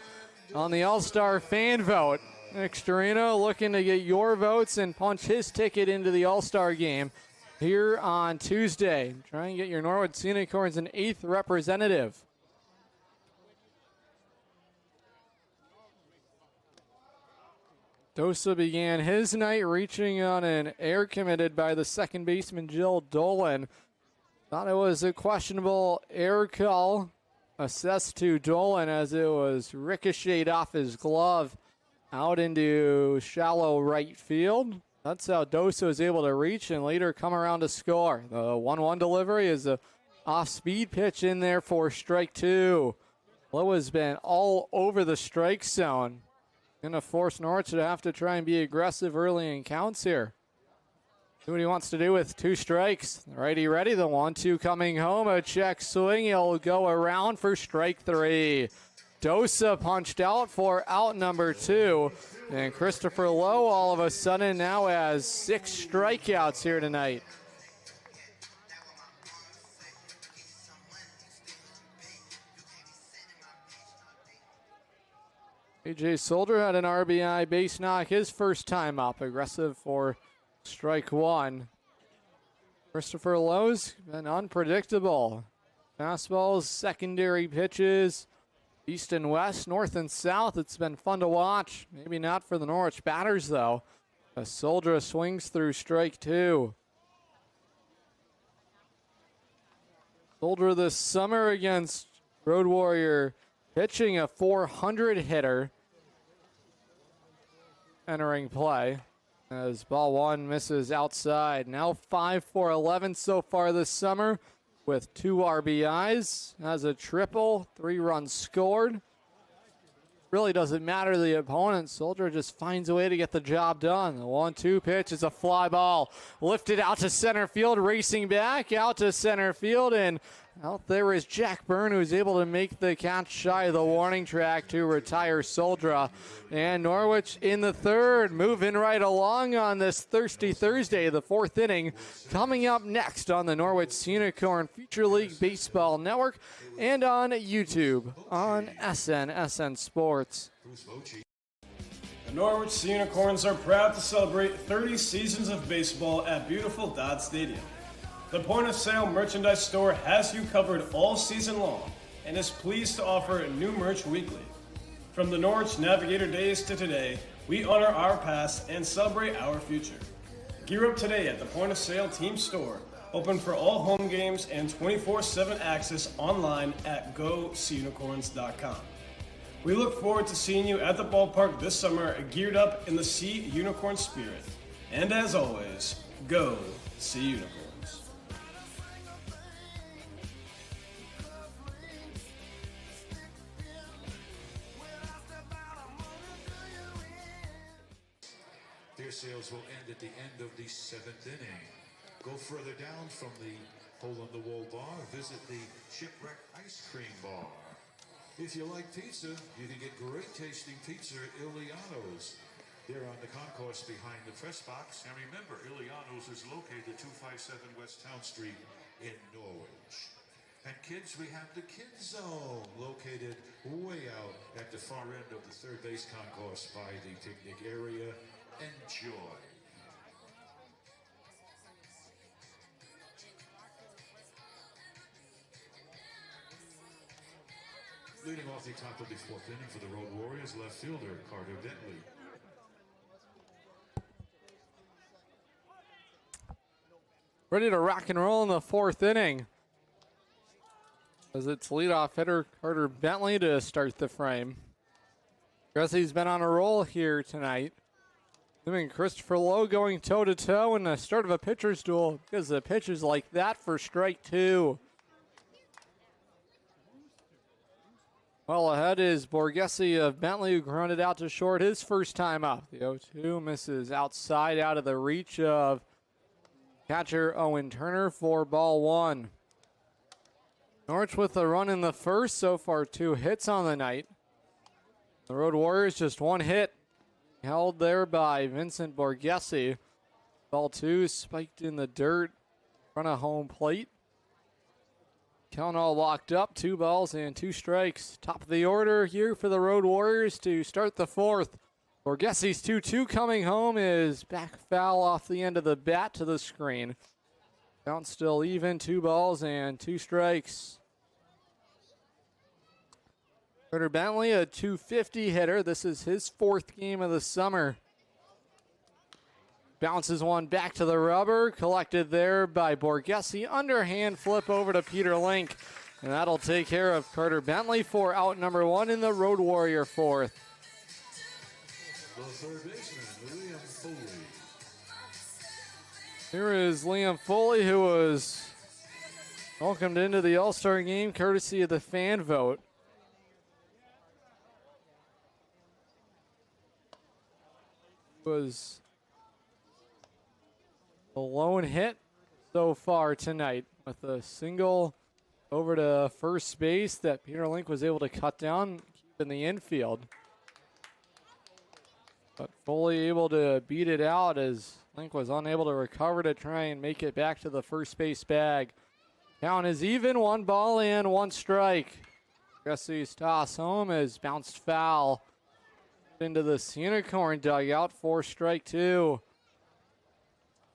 on the All-Star fan vote. Nick Storino looking to get your votes and punch his ticket into the All-Star game here on Tuesday. Try and get your Norwich Unicorns an 8th representative. Dosa began his night reaching on an air committed by the second baseman Jill Dolan. Thought it was a questionable air call assessed to Dolan as it was ricocheted off his glove out into shallow right field. That's how Dosa was able to reach and later come around to score. The 1-1 delivery is a off-speed pitch in there for strike 2. Lowe has been all over the strike zone. Going to force Norwich to have to try and be aggressive early in counts here. See what he wants to do with 2 strikes. Righty ready, the 1-2 coming home. A check swing, he'll go around for strike 3. Dosa punched out for out number 2. And Christopher Lowe all of a sudden now has 6 strikeouts here tonight. AJ Soldier had an RBI base knock his first time up. Aggressive for strike 1. Christopher Lowe's been unpredictable. Fastballs, secondary pitches, east and west, north and south. It's been fun to watch. Maybe not for the Norwich batters, though. As Soldier swings through strike 2. Soldier this summer against Road Warrior pitching a 400 hitter. Entering play as ball 1 misses outside. Now 5 for 11 so far this summer, with 2 RBIs, has a triple, 3 runs scored. Really doesn't matter the opponent. Soldier just finds a way to get the job done. The 1-2 pitch is a fly ball. Lifted out to center field, racing back out to center field, and out there is Jack Byrne, who's able to make the catch shy of the warning track to retire Soldier. And Norwich in the 3rd, moving right along on this Thirsty Thursday, the 4th inning, coming up next on the Norwich Unicorn Future League Baseball Network and on YouTube on SN Sports. The Norwich Unicorns are proud to celebrate 30 seasons of baseball at beautiful Dodd Stadium. The point-of-sale merchandise store has you covered all season long and is pleased to offer new merch weekly. From the Norwich Navigator days to today, we honor our past and celebrate our future. Gear up today at the point-of-sale team store, open for all home games and 24/7 access online at GoSeeUnicorns.com. We look forward to seeing you at the ballpark this summer, geared up in the Sea Unicorn spirit. And as always, go Sea Unicorns. Their sales will end at the end of the 7th inning. Go further down from the hole-in-the-wall bar, visit the Shipwreck Ice Cream Bar. If you like pizza, you can get great tasting pizza at Iliano's. They're on the concourse behind the press box. And remember, Iliano's is located at 257 West Town Street in Norwich. And kids, we have the Kids Zone located way out at the far end of the third base concourse by the picnic area. Enjoy. Leading off the top of the 4th inning for the Road Warriors, left fielder Carter Bentley. Ready to rock and roll in the 4th inning. As it's leadoff hitter Carter Bentley to start the frame. Gressy's been on a roll here tonight. Him and Christopher Lowe going toe-to-toe in the start of a pitcher's duel because the pitch is like that for strike 2. Well, ahead is Borghese of Bentley, who grounded out to short his first time up. The 0-2 misses outside out of the reach of catcher Owen Turner for ball 1. Norwich with a run in the first, so far 2 hits on the night. The Road Warriors just 1 hit, held there by Vincent Borghese. Ball 2 spiked in the dirt, front of home plate. Count all locked up, 2 balls and 2 strikes. Top of the order here for the Road Warriors to start the 4th. Borghese's 2-2 coming home is back foul off the end of the bat to the screen. Count still even, 2 balls and 2 strikes. Carter Bentley, a .250 hitter. This is his 4th game of the summer. Bounces one back to the rubber, collected there by Borghese. Underhand flip over to Peter Link, and that'll take care of Carter Bentley for out number 1 in the Road Warrior 4th. The third baseman, Liam Foley. Here is Liam Foley, who was welcomed into the All-Star game courtesy of the fan vote. Was a lone hit so far tonight with a single over to first base that Peter Link was able to cut down, keep in the infield. But Foley able to beat it out as Link was unable to recover to try and make it back to the first base bag. Count is even, 1 ball and 1 strike. Gressy's toss home is bounced foul into the Unicorn dugout for strike 2.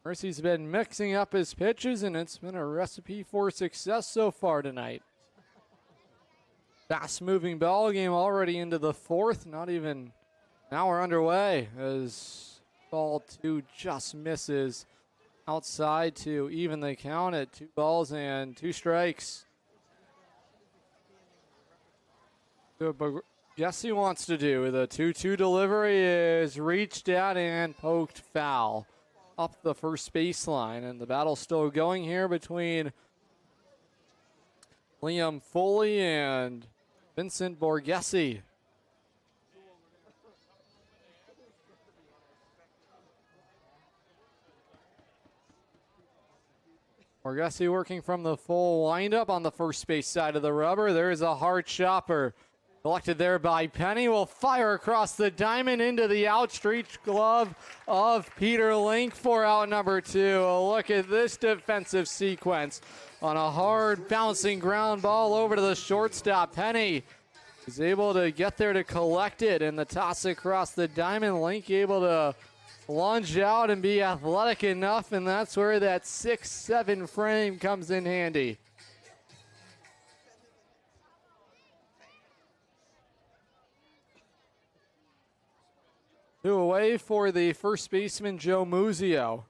Mercy's been mixing up his pitches, and it's been a recipe for success so far tonight. Fast-moving ball game already into the 4th. Not even now we're underway as ball 2 just misses outside to even the count at 2 balls and 2 strikes. Yes, he wants to do. The 2-2 delivery is reached at and poked foul up the first baseline. And the battle's still going here between Liam Foley and Vincent Borghese. Borghese working from the full windup on the first base side of the rubber. There is a hard chopper. Collected there by Penny, will fire across the diamond into the outstretched glove of Peter Link for out number 2. Look at this defensive sequence on a hard bouncing ground ball over to the shortstop. Penny is able to get there to collect it, and the toss across the diamond. Link able to lunge out and be athletic enough, and that's where that 6'7" frame comes in handy. Two away for the first baseman, Joe Muzio.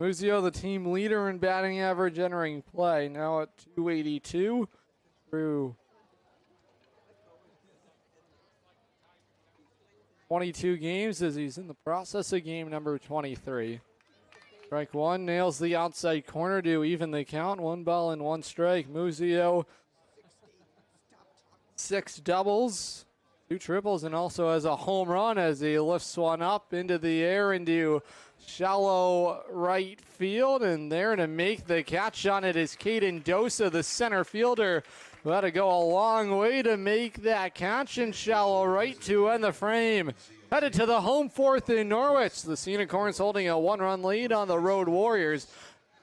Muzio, the team leader in batting average entering play, now at .282 through 22 games as he's in the process of game number 23. Strike 1 nails the outside corner to even the count. 1 ball and 1 strike. Muzio, 6 doubles, 2 triples, and also has a home run as he lifts one up into the air into shallow right field. And there to make the catch on it is Caden Dosa, the center fielder, who had to go a long way to make that catch in shallow right to end the frame. Headed to the home 4th in Norwich. The Unicorns holding a 1-run lead on the Road Warriors.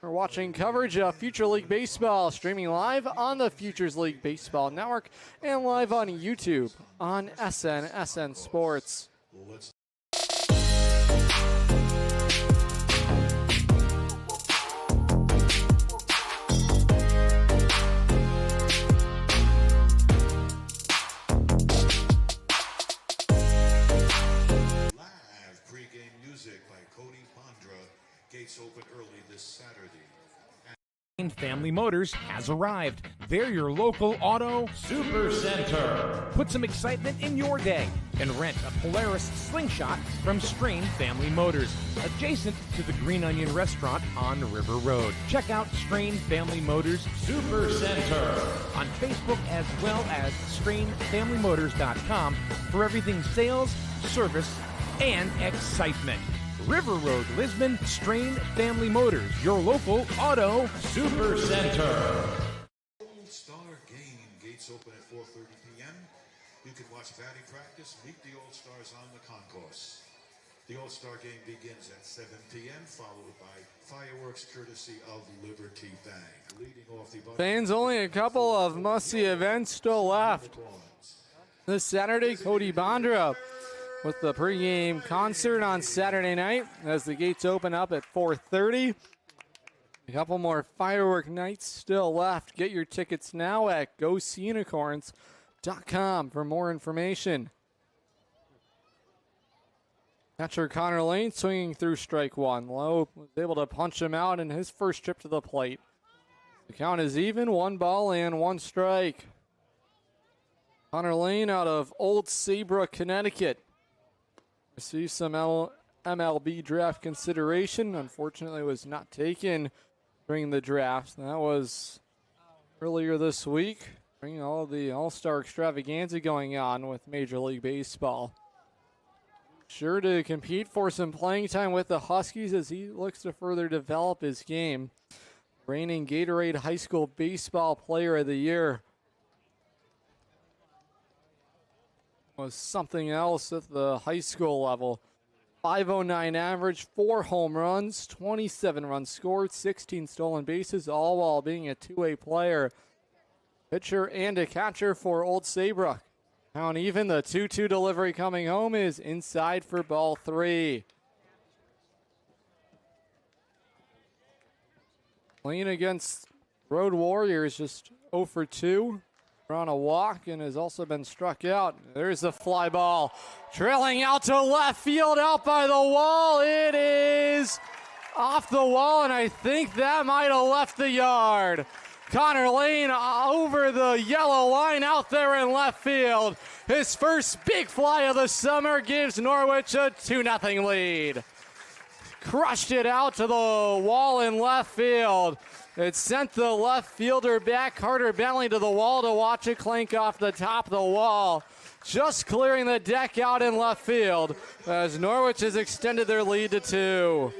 We're watching coverage of Future League Baseball, streaming live on the Futures League Baseball Network and live on YouTube on SN Sports. Gates open early this Saturday. Family Motors has arrived. They're your local auto super center. Put some excitement in your day and rent a Polaris Slingshot from Strain Family Motors, adjacent to the Green Onion Restaurant on River Road. Check out Strain Family Motors Super Center on Facebook as well as strainfamilymotors.com for everything sales, service, and excitement. River Road, Lisbon, Strain Family Motors, your local auto super center. All-Star Game. Gates open at 4:30 p.m. You can watch batting practice, meet the All-Stars on the concourse. The All-Star Game begins at 7 p.m., followed by fireworks courtesy of Liberty Bank. Leading off the Fans, only a couple of must-see events still left. This Saturday, Cody Bondra with the pregame concert on Saturday night as the gates open up at 4:30. A couple more firework nights still left. Get your tickets now at GoSeeUnicorns.com for more information. Catcher Connor Lane swinging through strike one. Lowe was able to punch him out in his first trip to the plate. The count is even, 1 ball and 1 strike. Connor Lane out of Old Saybrook, Connecticut. Received some MLB draft consideration. Unfortunately, was not taken during the draft. That was earlier this week, bringing all the All-Star extravaganza going on with Major League Baseball. Sure to compete for some playing time with the Huskies as he looks to further develop his game. Reigning Gatorade High School Baseball Player of the Year. Was something else at the high school level. 509 average, 4 home runs, 27 runs scored, 16 stolen bases, all while being a two-way player. Pitcher and a catcher for Old Saybrook. Count even, the 2-2 delivery coming home is inside for ball 3. Clean against Road Warriors, just 0 for 2. On a walk and has also been struck out. There's the fly ball. Trailing out to left field, out by the wall. It is off the wall, and I think that might have left the yard. Connor Lane over the yellow line out there in left field. His first big fly of the summer gives Norwich a 2-0 lead. Crushed it out to the wall in left field. It sent the left fielder back, Carter Bentley, to the wall to watch it clank off the top of the wall. Just clearing the deck out in left field as Norwich has extended their lead to 2.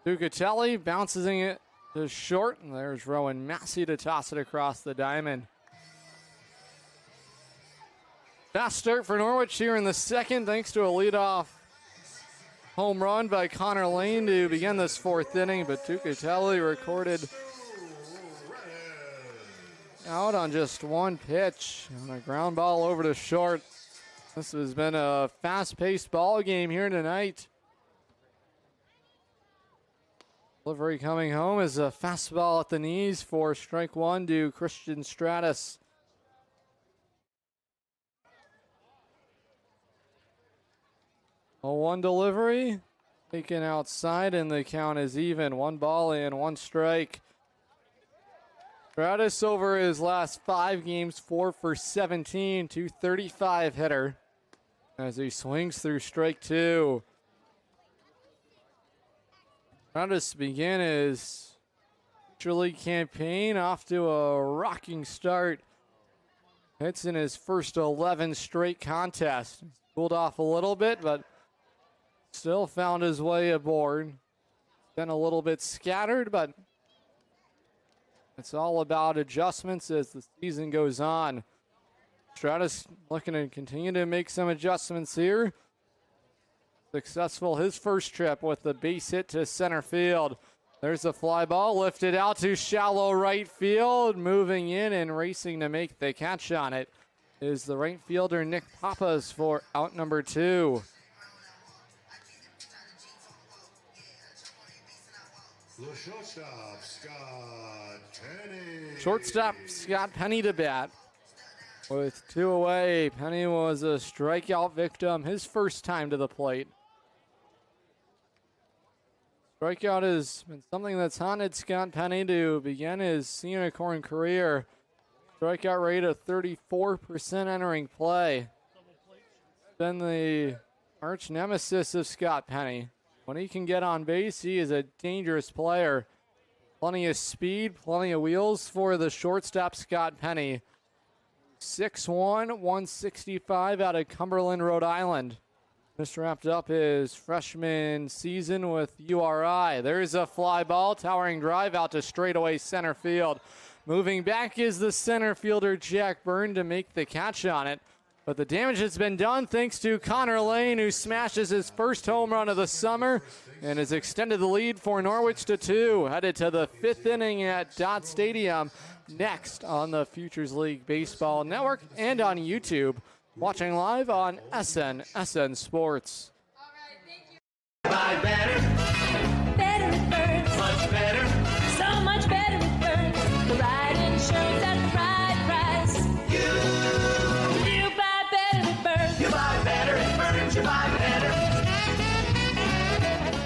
Ducatelli bounces it to short, and there's Rowan Massey to toss it across the diamond. Fast start for Norwich here in the second, thanks to a leadoff home run by Connor Lane to begin this 4th inning, but Ducatelli recorded out on just 1 pitch on a ground ball over to short. This has been a fast-paced ball game here tonight. Delivery coming home is a fastball at the knees for strike 1 to Christian Stratus. A 1 delivery, taken outside, and the count is even. 1 ball and 1 strike. Stratus over his last 5 games, 4 for 17, 235 hitter as he swings through strike 2. Stratus began his Major League campaign off to a rocking start. Hits in his first 11 straight contests. Cooled off a little bit, but still found his way aboard. Been a little bit scattered, but it's all about adjustments as the season goes on. Stratus looking to continue to make some adjustments here. Successful his first trip with the base hit to center field. There's a fly ball lifted out to shallow right field. Moving in and racing to make the catch on it is the right fielder Nick Pappas for out number 2. The shortstop, Scott Penny. Shortstop Scott Penny to bat. With 2 away, Penny was a strikeout victim his first time to the plate. Strikeout has been something that's haunted Scott Penny to begin his unicorn career. Strikeout rate of 34% entering play. Been the arch nemesis of Scott Penny. When he can get on base, he is a dangerous player. Plenty of speed, plenty of wheels for the shortstop Scott Penny. 6'1", 165 out of Cumberland, Rhode Island. Just wrapped up his freshman season with URI. There's a fly ball, towering drive out to straightaway center field. Moving back is the center fielder, Jack Byrne, to make the catch on it. But the damage has been done thanks to Connor Lane, who smashes his first home run of the summer and has extended the lead for Norwich to 2. Headed to the 5th inning at Dodd Stadium. Next on the Futures League Baseball Network and on YouTube. Watching live on SN Sports. All right, thank you. Buy better. Better it burns. Much better. So much better it burns. The right insurance at the right price. You buy better it burns. You buy better it burns. You buy better.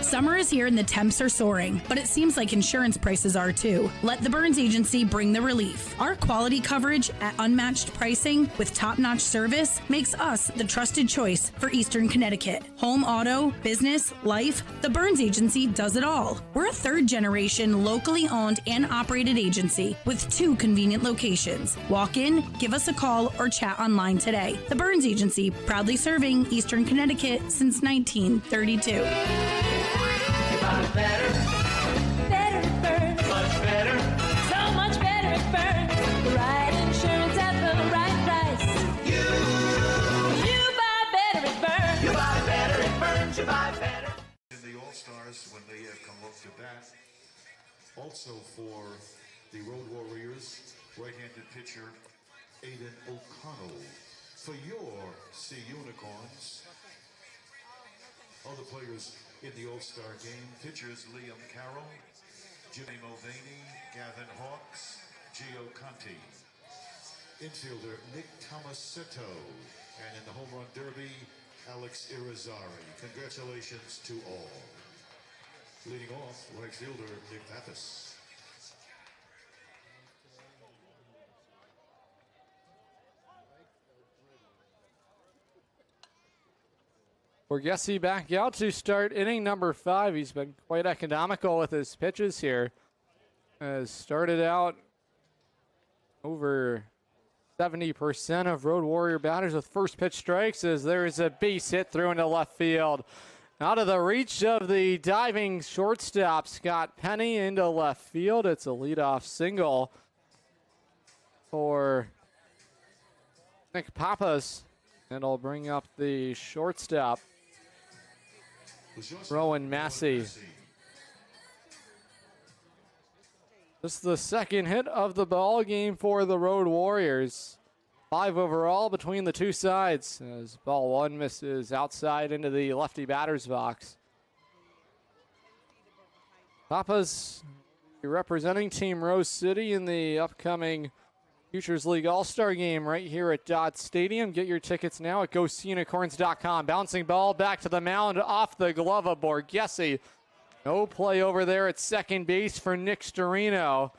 Summer is here and the temps are soaring, but it seems like insurance prices are too. Let the Burns Agency bring the relief. Our quality coverage at unmatched pricing with top-notch service makes us the trusted choice for Eastern Connecticut. Home, auto, business, life, the Burns Agency does it all. We're a third-generation, locally owned and operated agency with 2 convenient locations. Walk in, give us a call, or chat online today. The Burns Agency, proudly serving Eastern Connecticut since 1932. Better, better it burns. Much better, so much better it burns. The right insurance at the right price. You buy better it burns. You buy better it burns. You buy better. In the All-Stars when they have come up to bat. Also for the Road Warriors, right-handed pitcher Aiden O'Connell. For your Sea Unicorns, other players in the All-Star game, pitchers Liam Carroll, Jimmy Mulvaney, Gavin Hawks, Gio Conti. Infielder Nick Tomasetto, and in the home run derby, Alex Irizarry. Congratulations to all. Leading off, right fielder Nick Pappas. Borghese back out to start inning number 5. He's been quite economical with his pitches here. Has started out over 70% of Road Warrior batters with first pitch strikes as there is a base hit through into left field. Out of the reach of the diving shortstop, Scott Penny, into left field. It's a leadoff single for Nick Pappas, and it'll bring up the shortstop, Rowan Massey. This is the second hit of the ball game for the Road Warriors. 5 overall between the two sides as ball 1 misses outside into the lefty batter's box. Pappas representing Team Rose City in the upcoming Futures League All-Star game right here at Dodd Stadium. Get your tickets now at GoSeaUnicorns.com. Bouncing ball back to the mound off the glove of Borghese. No play over there at second base for Nick Storino.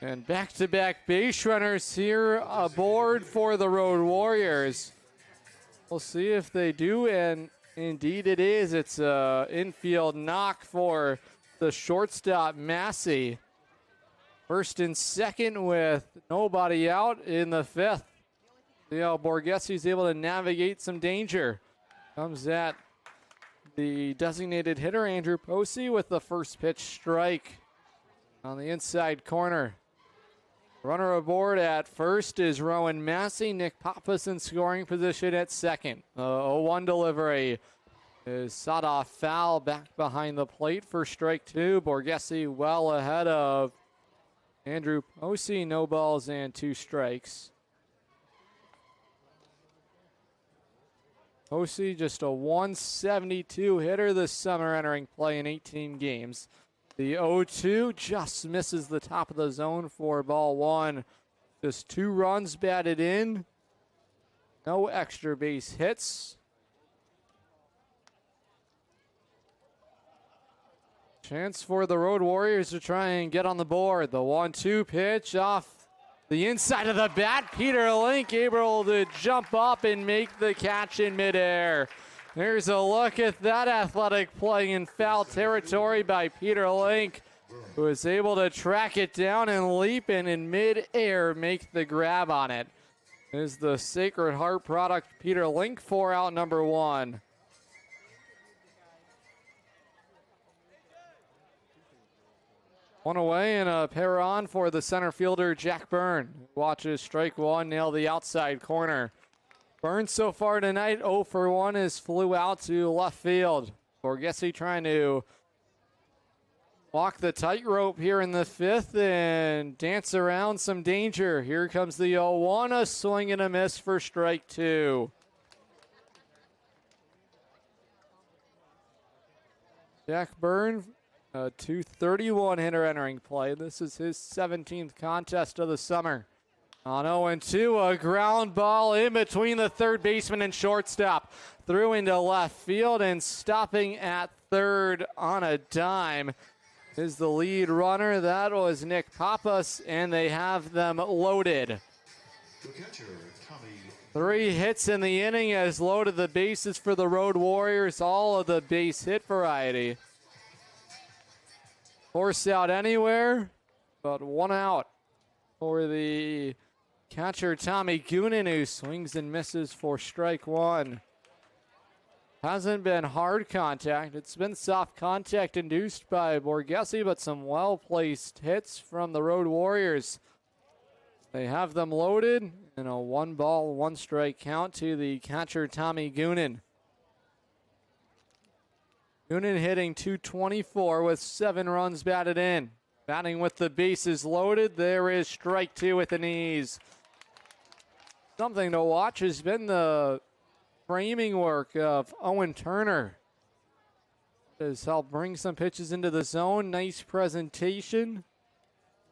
And back-to-back base runners here aboard for the Road Warriors. We'll see if they do, and indeed it is. It's an infield knock for the shortstop, Massey. First and second with nobody out in the 5th. See how Borghese's able to navigate some danger. Comes at the designated hitter, Andrew Posey, with the first pitch strike on the inside corner. Runner aboard at first is Rowan Massey. Nick Pappas in scoring position at second. 0-1 delivery is sawed off foul back behind the plate for strike 2. Borghese well ahead of Andrew Posey. No balls and 2 strikes. Posey just a 172 hitter this summer, entering play in 18 games. The 0-2 just misses the top of the zone for ball 1. Just 2 runs batted in. No extra base hits. Chance for the Road Warriors to try and get on the board. The 1-2 pitch off the inside of the bat. Peter Link able to jump up and make the catch in midair. There's a look at that athletic play in foul territory by Peter Link, who is able to track it down and leap and in midair make the grab on it. is the Sacred Heart product, Peter Link, for out number 1. One away and a pair on for the center fielder, Jack Byrne. Watches strike 1, nail the outside corner. Byrne so far tonight, 0 for 1, is flew out to left field. Borghese trying to walk the tightrope here in the 5th and dance around some danger. Here comes the 0-1, a swing and a miss for strike 2. Jack Byrne, a .231 hitter entering play. This is his 17th contest of the summer. On 0-2, a ground ball in between the third baseman and shortstop. Through into left field and stopping at third on a dime is the lead runner. That was Nick Pappas, and they have them loaded. The catcher, Tommy. 3 hits in the inning has loaded the bases for the Road Warriors, all of the base hit variety. Force out anywhere, but 1 out for the catcher, Tommy Goonan, who swings and misses for strike 1. Hasn't been hard contact. It's been soft contact induced by Borghese, but some well-placed hits from the Road Warriors. They have them loaded in a 1-ball, 1-strike count to the catcher, Tommy Goonan. Goonan hitting .224 with 7 runs batted in. Batting with the bases loaded, there is strike 2 with the knees. Something to watch has been the framing work of Owen Turner. Has helped bring some pitches into the zone. Nice presentation.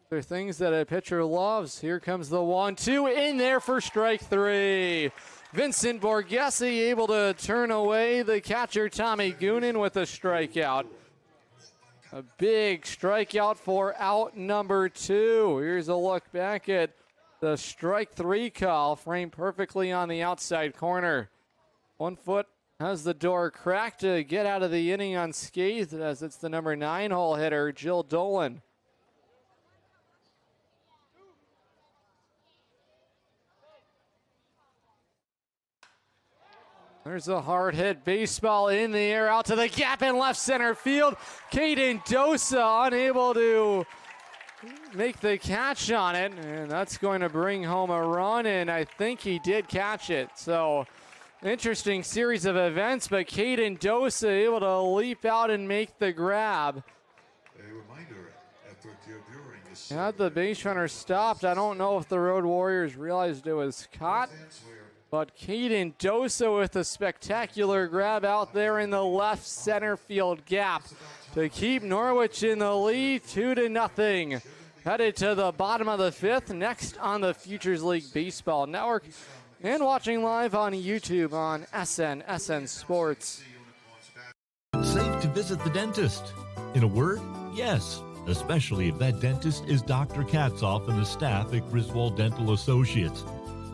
They're things that a pitcher loves. Here comes the 1-2 in there for strike 3. Vincent Borghese able to turn away the catcher, Tommy Goonan, with a strikeout. A big strikeout for out number 2. Here's a look back at the strike 3 call, framed perfectly on the outside corner. 1 foot has the door cracked to get out of the inning unscathed, as it's the number 9 hole hitter, Jill Dolan. There's a hard hit baseball in the air out to the gap in left center field. Caden Dosa unable to make the catch on it, and that's going to bring home a run, and I think he did catch it. So interesting series of events, but Caden Dosa able to leap out and make the grab. A reminder, effort viewing is Had the base runner stopped, I don't know if the Road Warriors realized it was caught. But Caden Dosa with a spectacular grab out there in the left center field gap to keep Norwich in the lead, 2-0. Headed to the bottom of the 5th, next on the Futures League Baseball Network, and watching live on YouTube on SN Sports. Safe to visit the dentist. In a word, yes, especially if that dentist is Dr. Katzoff and the staff at Griswold Dental Associates.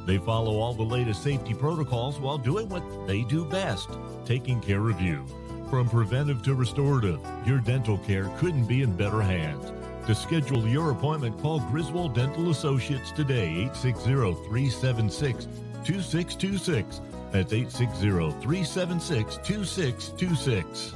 They follow all the latest safety protocols while doing what they do best, taking care of you. From preventive to restorative, your dental care couldn't be in better hands. To schedule your appointment, call Griswold Dental Associates today, 860-376-2626. That's 860-376-2626.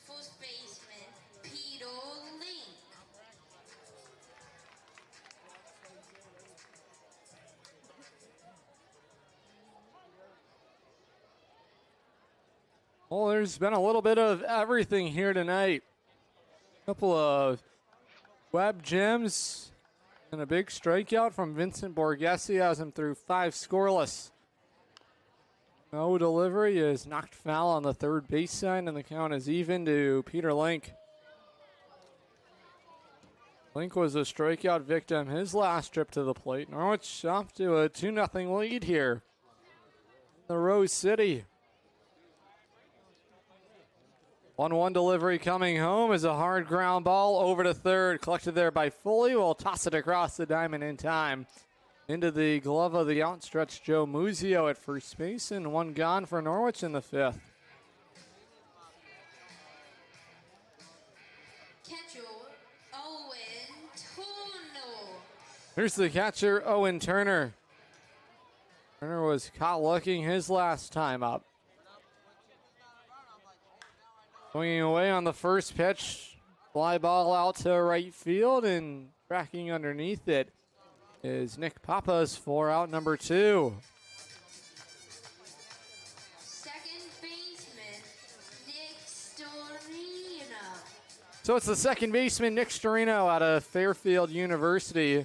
First baseman, Peter Link. Well, there's been a little bit of everything here tonight. A couple of web gems and a big strikeout from Vincent Borghese has him through 5 scoreless. No delivery is knocked foul on the third base side, and the count is even to Peter Link. Link was a strikeout victim his last trip to the plate. Norwich off to a 2-0 lead here. The Rose City. 1-1 delivery coming home is a hard ground ball over to third. Collected there by Foley. Will toss it across the diamond in time. Into the glove of the outstretched Joe Muzio at first base, and one gone for Norwich in the fifth. Here's the catcher, Owen Turner. Turner was caught looking his last time up. Swinging away on the first pitch. Fly ball out to right field, and tracking underneath it is Nick Pappas for out number 2. Second baseman, Nick Storino. So it's the second baseman, Nick Storino, out of Fairfield University.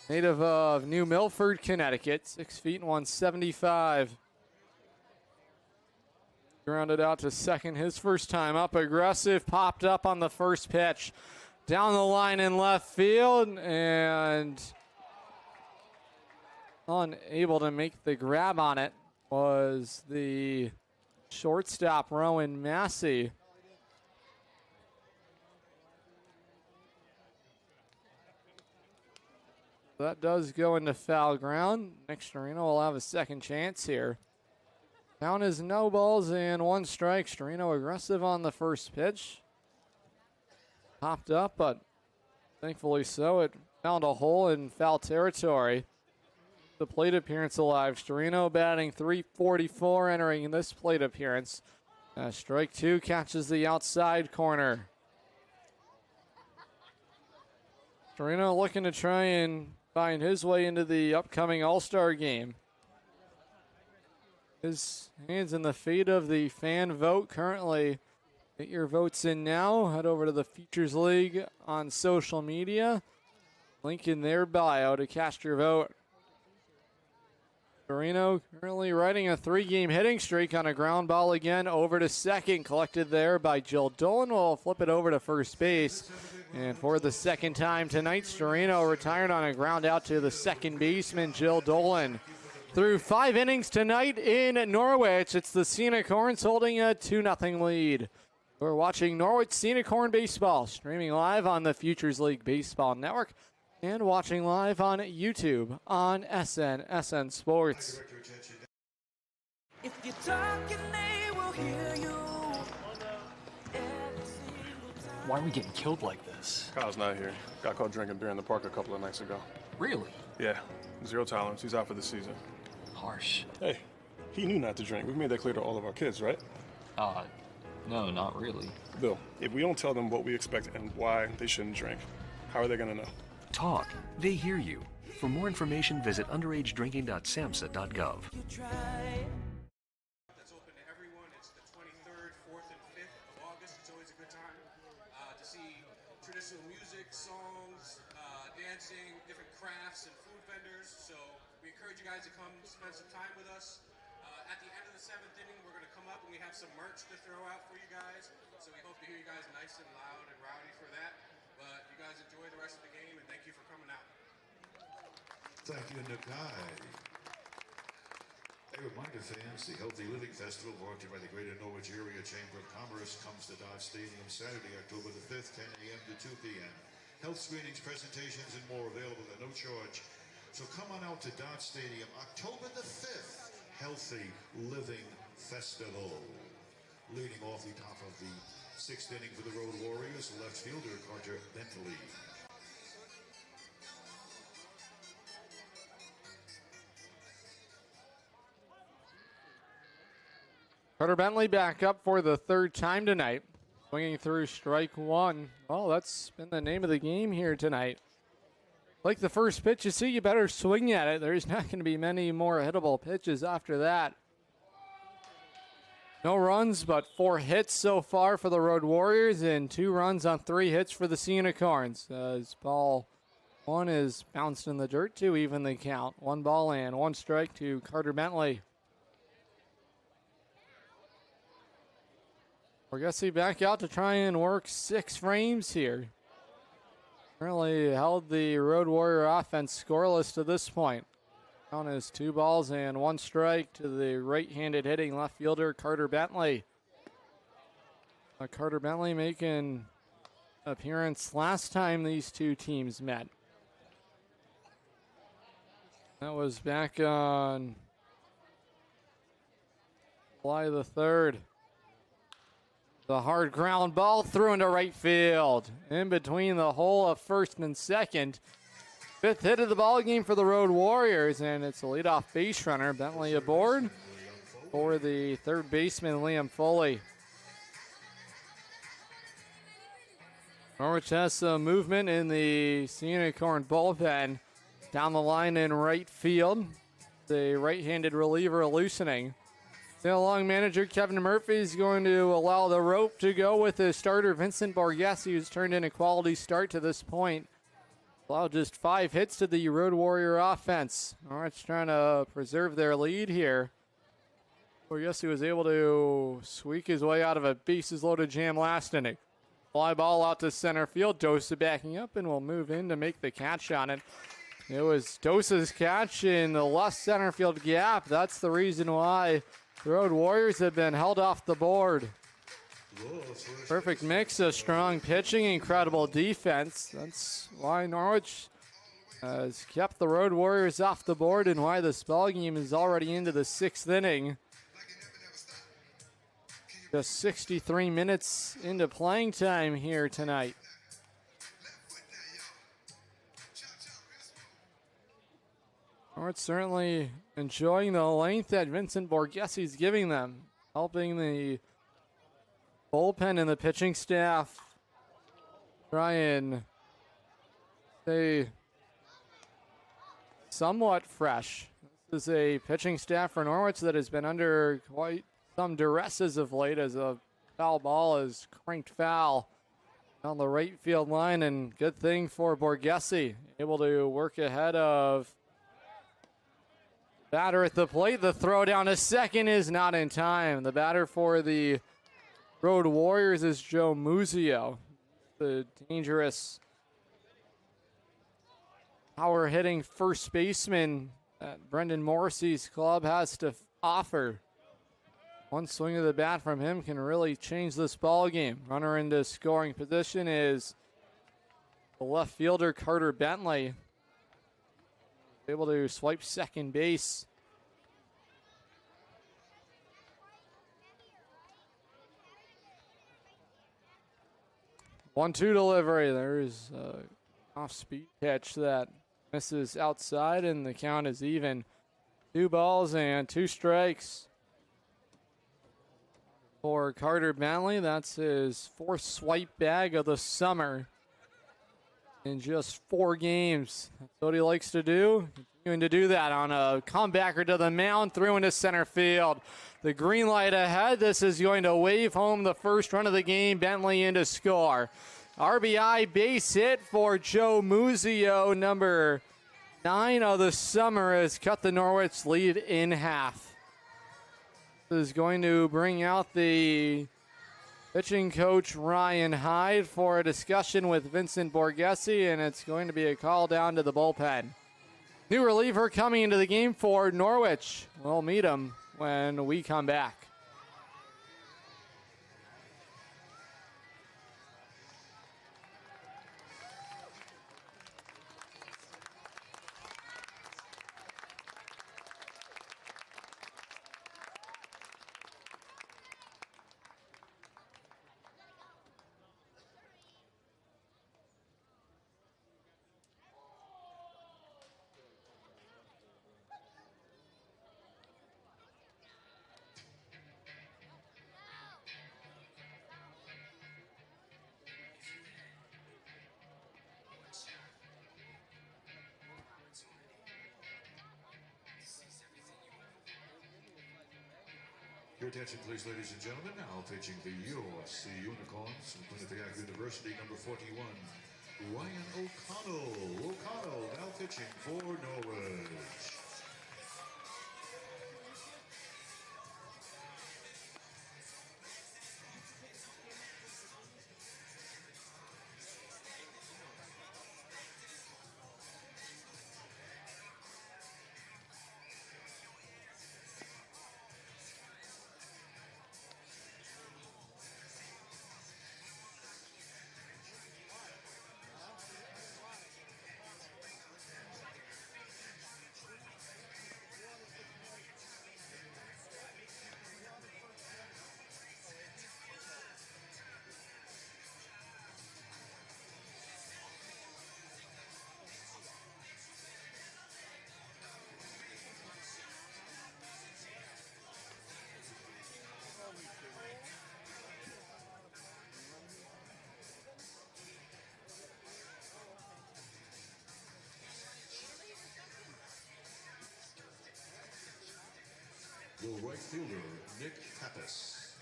Native of New Milford, Connecticut, 6 feet and 175. Grounded out to second his first time up. Aggressive, popped up on the first pitch. Down the line in left field, and unable to make the grab on it was the shortstop, Rowan Massey. That does go into foul ground. Nick Storino will have a second chance here. Count is no balls and 1 strike. Storino aggressive on the first pitch. Popped up, but thankfully so. It found a hole in foul territory. The plate appearance alive. Storino batting .344 entering this plate appearance. Strike 2 catches the outside corner. Storino looking to try and find his way into the upcoming All-Star game. His hands in the fate of the fan vote currently. Get your votes in now. Head over to the Futures League on social media. Link in their bio to cast your vote. Storino currently riding a 3-game hitting streak on a ground ball again over to second. Collected there by Jill Dolan. Will flip it over to first base. And for the second time tonight, Storino retired on a ground out to the second baseman, Jill Dolan. Through 5 innings tonight in Norwich, it's the Scenic Horns holding a 2-0 lead. We're watching Norwich Scenic Horn Baseball, streaming live on the Futures League Baseball Network and watching live on YouTube on SN Sports. If you're talking, they will hear you. Why are we getting killed like this? Kyle's not here. Got caught drinking beer in the park a couple of nights ago. Really? Yeah, 0 tolerance. He's out for the season. Harsh. Hey, he knew not to drink. We've made that clear to all of our kids, right? No, not really. Bill, if we don't tell them what we expect and why they shouldn't drink, how are they going to know? Talk. They hear you. For more information, visit underagedrinking.samhsa.gov. That's open to everyone. It's the 23rd, 4th, and 5th of August. It's always a good time to see traditional music, songs, dancing, different crafts, and food vendors. So we encourage you guys to come spend some time with us. At the end of the 7th inning, we're going to come up and we have some merch to throw out for you guys. So we hope to hear you guys nice and loud and rowdy for that. But you guys enjoy the rest of the game, and thank you for coming out. Thank you, Nakai. A reminder, fans, the Healthy Living Festival, brought to you by the Greater Norwich Area Chamber of Commerce, comes to Dodd Stadium Saturday, October the 5th, 10 a.m. to 2 p.m. Health screenings, presentations, and more available at no charge. So come on out to Dodd Stadium, October the 5th. Healthy Living Festival. Leading off the top of the 6th inning for the Road Warriors, left fielder Carter Bentley. Carter Bentley back up for the 3rd time tonight. Swinging through strike 1. Well, that's been the name of the game here tonight. Like the first pitch you see, you better swing at it. There's not going to be many more hittable pitches after that. No runs, but 4 hits so far for the Road Warriors and 2 runs on 3 hits for the Scenic Horns. As ball 1 is bounced in the dirt to even the count. 1 ball and 1 strike to Carter Bentley. Borghese back out to try and work 6 frames here. Currently held the Road Warrior offense scoreless to this point. Count is 2 balls and 1 strike to the right-handed hitting left fielder Carter Bentley. Carter Bentley making an appearance last time these two teams met. That was back on July the 3rd. The hard ground ball through into right field. In between the hole of first and second. 5th hit of the ball game for the Road Warriors, and it's a leadoff base runner. Bentley aboard for the third baseman, Liam Foley. Norwich has some movement in the Unicorn bullpen. Down the line in right field. The right-handed reliever loosening. The long manager Kevin Murphy is going to allow the rope to go with his starter Vincent Borghese, who's turned in a quality start to this point. Allowed just 5 hits to the Road Warrior offense. Norwich trying to preserve their lead here. Borghese was able to squeak his way out of a bases-loaded jam last inning. Fly ball out to center field. Dosa backing up and will move in to make the catch on it. It was Dosa's catch in the left center field gap. That's the reason why the Road Warriors have been held off the board. Perfect mix of strong pitching, incredible defense. That's why Norwich has kept the Road Warriors off the board and why this ball game is already into the 6th inning. Just 63 minutes into playing time here tonight. Norwich certainly enjoying the length that Vincent Borghese is giving them, helping the bullpen and the pitching staff try and stay somewhat fresh. This is a pitching staff for Norwich that has been under quite some duress as of late, as a foul ball is cranked foul on the right field line, and good thing for Borghese, able to work ahead of batter at the plate. The throw down to second is not in time. The batter for the Road Warriors is Joe Muzio, the dangerous power hitting first baseman that Brendan Morrissey's club has to offer. One swing of the bat from him can really change this ball game. Runner into scoring position is the left fielder Carter Bentley. Able to swipe second base. One-two delivery. There's an off-speed pitch that misses outside, and the count is even. 2 balls and 2 strikes for Carter Bentley. That's his 4th swipe bag of the summer in just 4 games. That's what he likes to do. Continuing to do that on a comebacker to the mound, through into center field. The green light ahead. This is going to wave home the first run of the game. Bentley in to score. RBI base hit for Joe Muzio, number 9 of the summer, has cut the Norwich lead in half. This is going to bring out the pitching coach Ryan Hyde for a discussion with Vincent Borghese, and it's going to be a call down to the bullpen. New reliever coming into the game for Norwich. We'll meet him when we come back. Your attention, please, ladies and gentlemen. Now pitching the USC Unicorns from Quinnipiac University, number 41, Ryan O'Connell. O'Connell now pitching for Norwich. fielder Nick Pappas.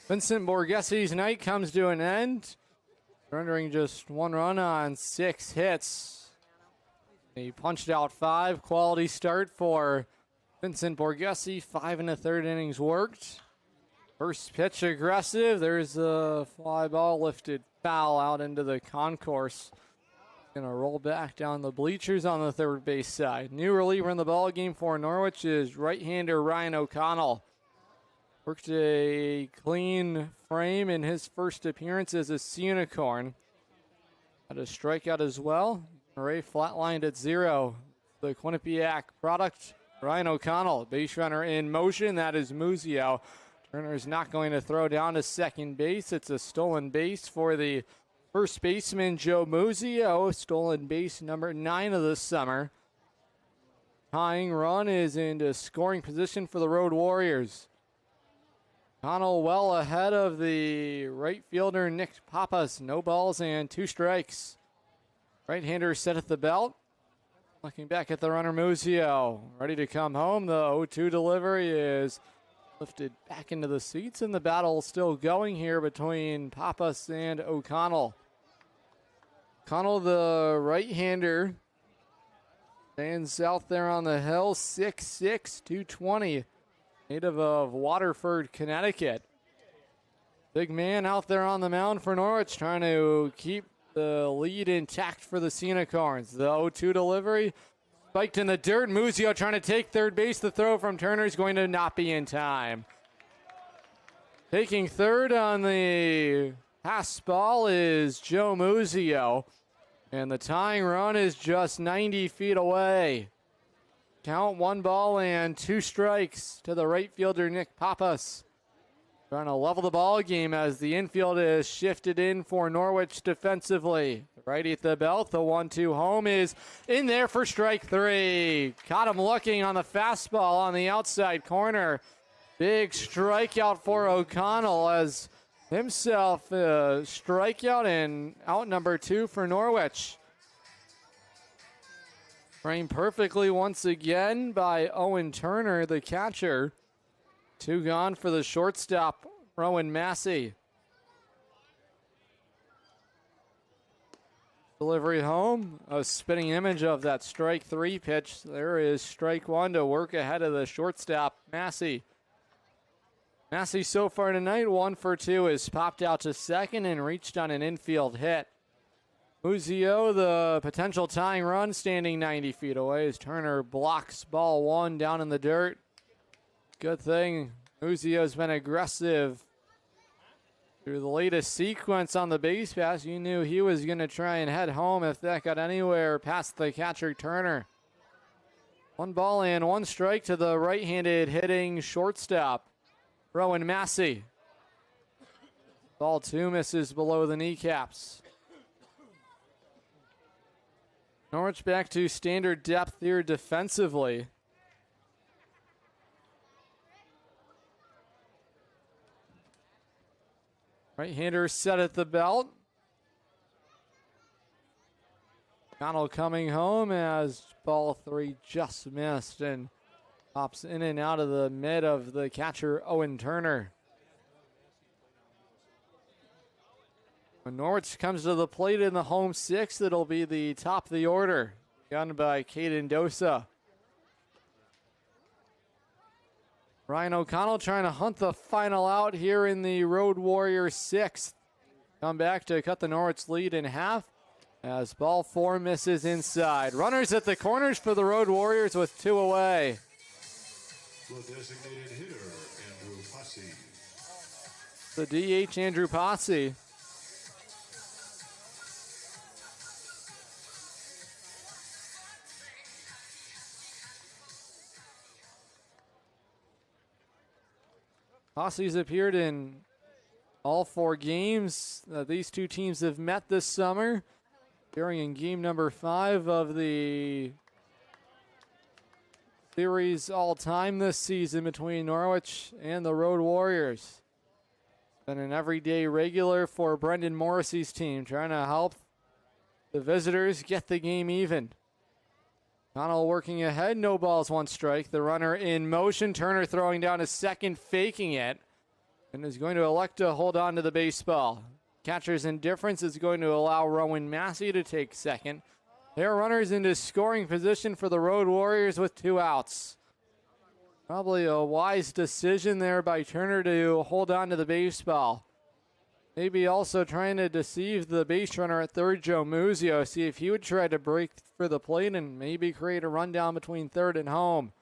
Vincent Borghesi's night comes to an end, surrendering just 1 run on 6 hits. He punched out 5. Quality start for Vincent Borghesi. 5 1/3 innings worked. First pitch aggressive. There's a fly ball lifted foul out into the concourse. Gonna roll back down the bleachers on the third base side. New reliever in the ball game for Norwich is right-hander Ryan O'Connell. Worked a clean frame in his first appearance as a unicorn. Had a strikeout as well. Ray flatlined at 0. The Quinnipiac product, Ryan O'Connell, base runner in motion. That is Muzio. Turner's not going to throw down to second base. It's a stolen base for the first baseman, Joe Muzio. Stolen base number 9 of the summer. Tying run is into scoring position for the Road Warriors. O'Connell well ahead of the right fielder, Nick Pappas. No balls and 2 strikes. Right-hander set at the belt. Looking back at the runner, Muzio. Ready to come home. The 0-2 delivery is lifted back into the seats, and the battle still going here between Pappas and O'Connell. O'Connell, the right-hander, stands out there on the hill, 6'6", 220, native of Waterford, Connecticut. Big man out there on the mound for Norwich, trying to keep the lead intact for the Unicorns. The 0-2 delivery spiked in the dirt. Muzio trying to take third base. The throw from Turner is going to not be in time. Taking third on the pass ball is Joe Muzio. And the tying run is just 90 feet away. Count 1 ball and 2 strikes to the right fielder, Nick Pappas. Trying to level the ball game as the infield is shifted in for Norwich defensively. Righty at the belt, the 1-2 home is in there for strike 3. Caught him looking on the fastball on the outside corner. Big strikeout for O'Connell as himself strikeout and out number 2 for Norwich. Framed perfectly once again by Owen Turner, the catcher. 2 gone for the shortstop, Rowan Massey. Delivery home, a spinning image of that strike 3 pitch. There is strike 1 to work ahead of the shortstop, Massey. Massey so far tonight, 1 for 2, has popped out to second and reached on an infield hit. Muzio, the potential tying run, standing 90 feet away as Turner blocks ball 1 down in the dirt. Good thing Muzio's been aggressive through the latest sequence on the base pass. You knew he was going to try and head home if that got anywhere past the catcher Turner. 1 ball and 1 strike to the right-handed hitting shortstop, Rowan Massey. Ball 2 misses below the kneecaps. Norwich back to standard depth here defensively. Right-hander set at the belt. O'Connell coming home as ball 3 just missed and pops in and out of the mid of the catcher, Owen Turner. When Norwich comes to the plate in the home 6, it'll be the top of the order, done by Caden Dosa. Ryan O'Connell trying to hunt the final out here in the Road Warriors 6th. Come back to cut the Norwich lead in half as ball 4 misses inside. Runners at the corners for the Road Warriors with 2 away. The designated hitter, Andrew Posse. The DH, Andrew Posse. Posse's appeared in all 4 games that these 2 teams have met this summer. Appearing in game number 5 of the series all-time this season between Norwich and the Road Warriors. Been an everyday regular for Brendan Morrissey's team, trying to help the visitors get the game even. Connell working ahead, no balls, one strike. The runner in motion. Turner throwing down a second, faking it, and is going to elect to hold on to the baseball. Catcher's indifference is going to allow Rowan Massey to take second. There are runners into scoring position for the Road Warriors with 2 outs. Probably a wise decision there by Turner to hold on to the baseball. Maybe also trying to deceive the base runner at third, Joe Muzio, see if he would try to break for the plate and maybe create a rundown between third and home.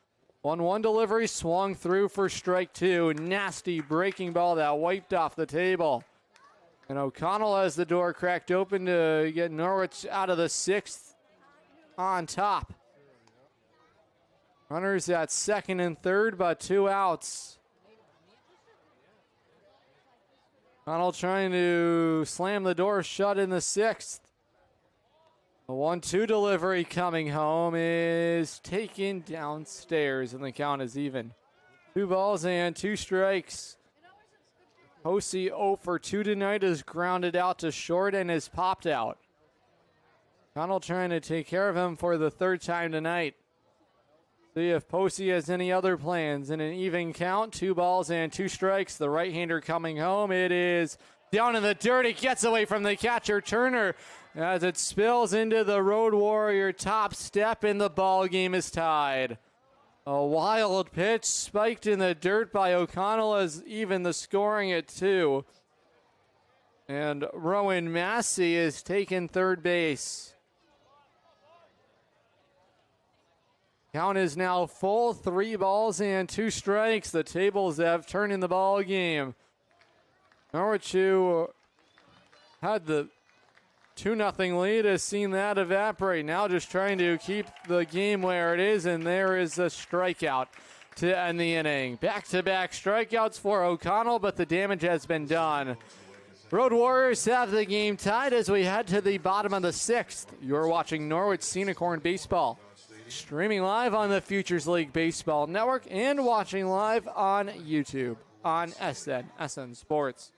1-1 delivery, swung through for strike 2. Nasty breaking ball that wiped off the table. And O'Connell has the door cracked open to get Norwich out of the 6th on top. Runners at second and third, but 2 outs. Connell trying to slam the door shut in the 6th. The 1-2 delivery coming home is taken downstairs, and the count is even. 2 balls and 2 strikes. Posey 0 for 2 tonight is grounded out to short and is popped out. Connell trying to take care of him for the 3rd time tonight. See if Posey has any other plans. In an even count, 2 balls and 2 strikes. The right-hander coming home. It is down in the dirt. It gets away from the catcher, Turner, as it spills into the Road Warrior top step, and the ball game is tied. A wild pitch spiked in the dirt by O'Connell as even the scoring at 2. And Rowan Massey is taking third base. Count is now full, 3 balls and 2 strikes. The tables have turned in the ball game. Norwich, who had the 2-0 lead, has seen that evaporate. Now just trying to keep the game where it is, and there is a strikeout to end the inning. Back-to-back strikeouts for O'Connell, but the damage has been done. Road Warriors have the game tied as we head to the bottom of the 6th. You're watching Norwich Scenicorn Baseball, streaming live on the Futures League Baseball Network and watching live on YouTube on SN Sports.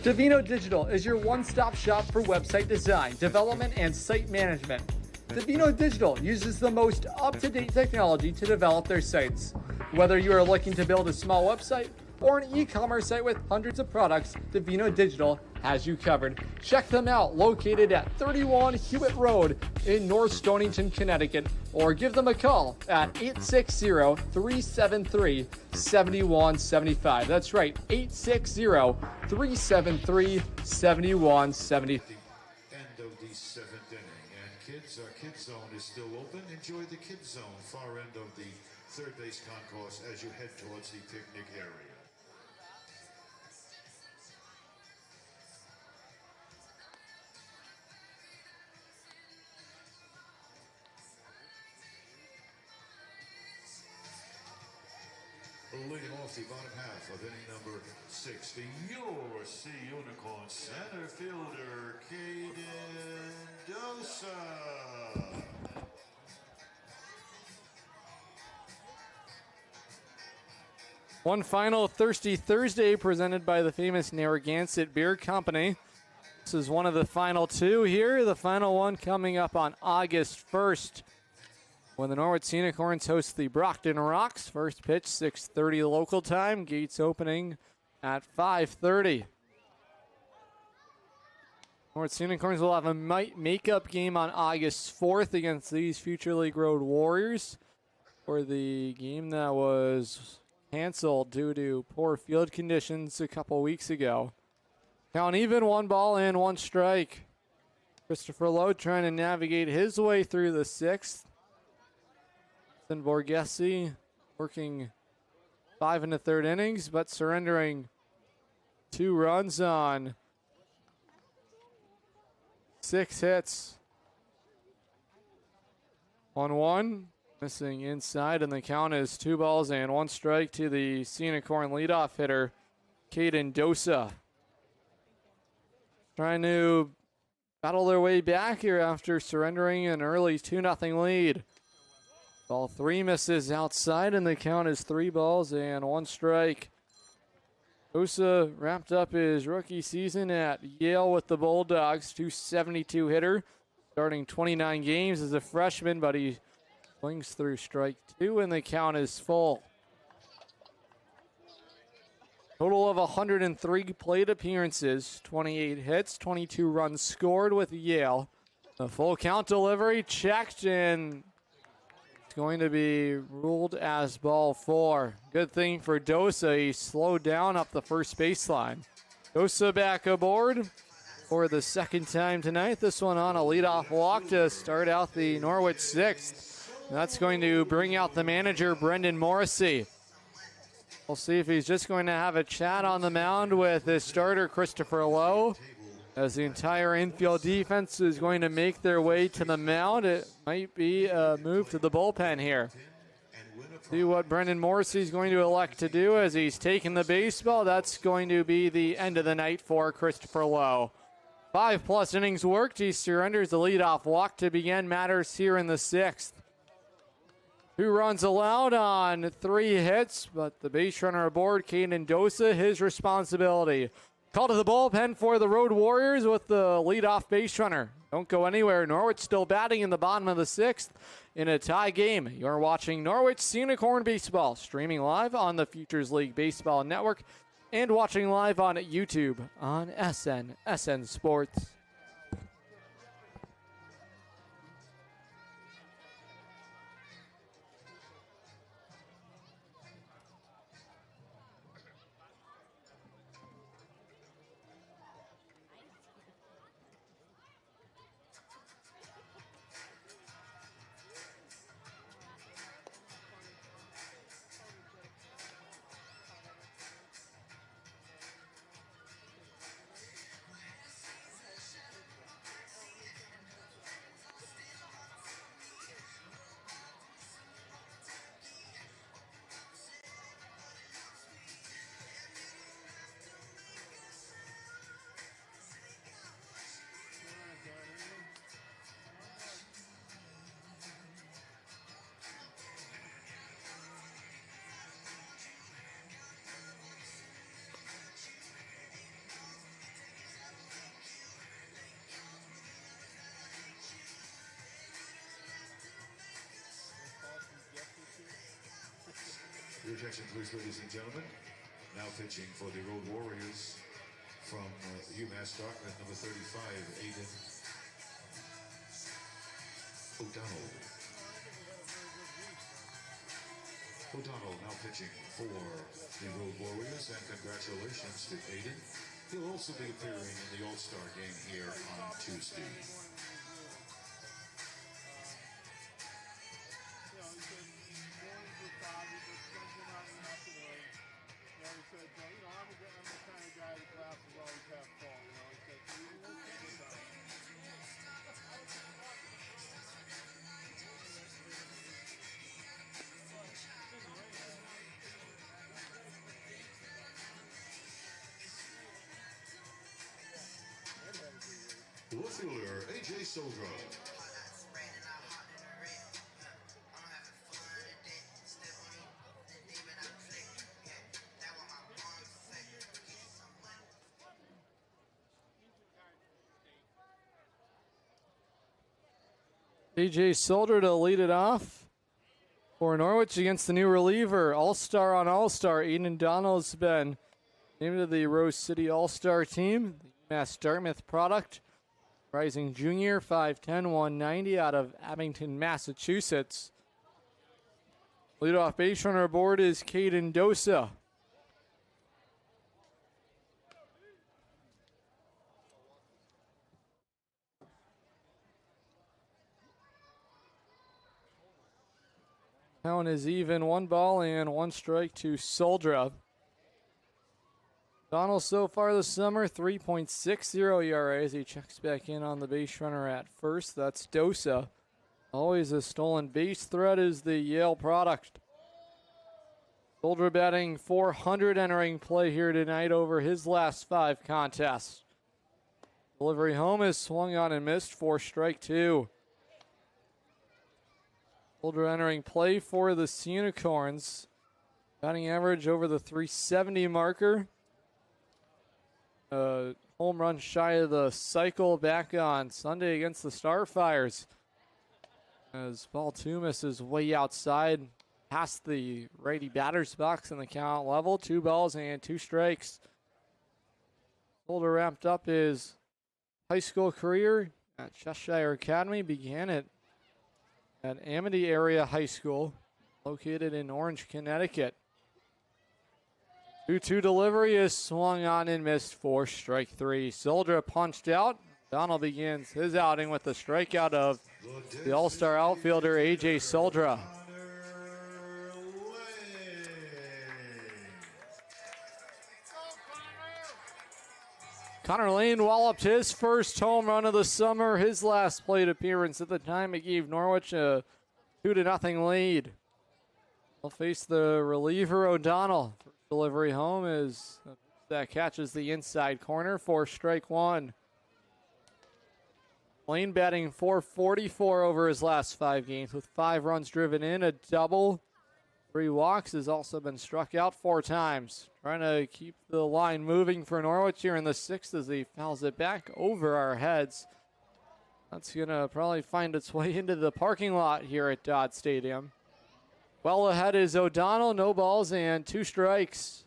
Divino Digital is your one-stop shop for website design, development, and site management. Divino Digital uses the most up-to-date technology to develop their sites. Whether you are looking to build a small website or an e-commerce site with hundreds of products, Divino Digital has you covered. Check them out, located at 31 Hewitt Road in North Stonington, Connecticut, or give them a call at 860-373-7175. That's right, 860-373-7175. End of the 7th inning, and kids, our kids zone is still open. Enjoy the kids zone, far end of the third base concourse as you head towards the picnic area. Leading off the bottom half of inning number 6, the USC Unicorn center fielder, Caden Dosa. One final Thirsty Thursday presented by the famous Narragansett Beer Company. This is one of the final 2 here. The final one coming up on August 1st. When the Norwich Scenicorns host the Brockton Rocks. First pitch, 6:30 local time. Gates opening at 5:30. Norwich Scenicorns will have a makeup game on August 4th against these Future League Road Warriors for the game that was canceled due to poor field conditions a couple weeks ago. Count even, 1 ball and 1 strike. Christopher Lowe trying to navigate his way through the 6th. Then Borghese working 5 1/3 innings, but surrendering 2 runs on 6 hits. 1-1, missing inside, and the count is 2 balls and 1 strike to the Scenicorn leadoff hitter, Caden Dosa. Trying to battle their way back here after surrendering an early 2-0 lead. Ball 3 misses outside, and the count is 3 balls and 1 strike. Dosa wrapped up his rookie season at Yale with the Bulldogs, 272 hitter, starting 29 games as a freshman, but he swings through strike 2 and the count is full. Total of 103 plate appearances, 28 hits, 22 runs scored with Yale. The full count delivery checked and it's going to be ruled as ball 4. Good thing for Dosa, he slowed down up the first baseline. Dosa back aboard for the second time tonight. This one on a leadoff walk to start out the Norwich 6th. That's going to bring out the manager, Brendan Morrissey. We'll see if he's just going to have a chat on the mound with his starter, Christopher Lowe. As the entire infield defense is going to make their way to the mound, it might be a move to the bullpen here. See what Brendan Morrissey is going to elect to do as he's taking the baseball. That's going to be the end of the night for Christopher Lowe. 5+ innings worked. He surrenders the leadoff walk to begin matters here in the 6th. 2 runs allowed on 3 hits, but the base runner aboard, Caden Dosa, his responsibility. Call to the bullpen for the Road Warriors with the leadoff base runner. Don't go anywhere. Norwich still batting in the bottom of the 6th in a tie game. You're watching Norwich Unicorn Baseball, streaming live on the Futures League Baseball Network and watching live on YouTube on SN Sports. Your attention, please, ladies and gentlemen. Now pitching for the Road Warriors from UMass Dartmouth, number 35, Aiden O'Donnell. O'Donnell now pitching for the Road Warriors, and congratulations to Aiden. He'll also be appearing in the All-Star game here on Tuesday. Left fielder, A.J. Soldra. A.J. Solder to lead it off for Norwich against the new reliever. All-Star on All-Star. Aiden Donald's been named to the Rose City All-Star team. The UMass Dartmouth product. Rising junior, 5'10", 190 out of Abington, Massachusetts. Leadoff base runner aboard is Caden Dosa. Count is even, 1 ball and 1 strike to Soldra. Donald so far this summer, 3.60 ERA as he checks back in on the base runner at first. That's Dosa. Always a stolen base threat is the Yale product. Soldra batting .400 entering play here tonight over his last 5 contests. Delivery home is swung on and missed for strike 2. Soldra entering play for the Unicorns. Batting average over the 370 marker. home run shy of the cycle back on Sunday against the Starfires. As ball 2 misses way outside past the righty batter's box in the count level. 2 balls and 2 strikes. Soldier wrapped up his high school career at Cheshire Academy, began it at Amity Area High School, located in Orange, Connecticut. 2-2 delivery is swung on and missed for strike 3. Soldier punched out. Donald begins his outing with the strikeout of the all-star outfielder A.J. Soldra. Connor Lane walloped his first home run of the summer, his last plate appearance. At the time, it gave Norwich a 2-0 lead. They'll face the reliever O'Donnell. First delivery home is that catches the inside corner for strike 1. Lane batting .444 over his last 5 games with 5 runs driven in, a double, 3 walks, has also been struck out 4 times. Trying to keep the line moving for Norwich here in the 6th as he fouls it back over our heads. That's going to probably find its way into the parking lot here at Dodd Stadium. Well ahead is O'Donnell, no balls and 2 strikes.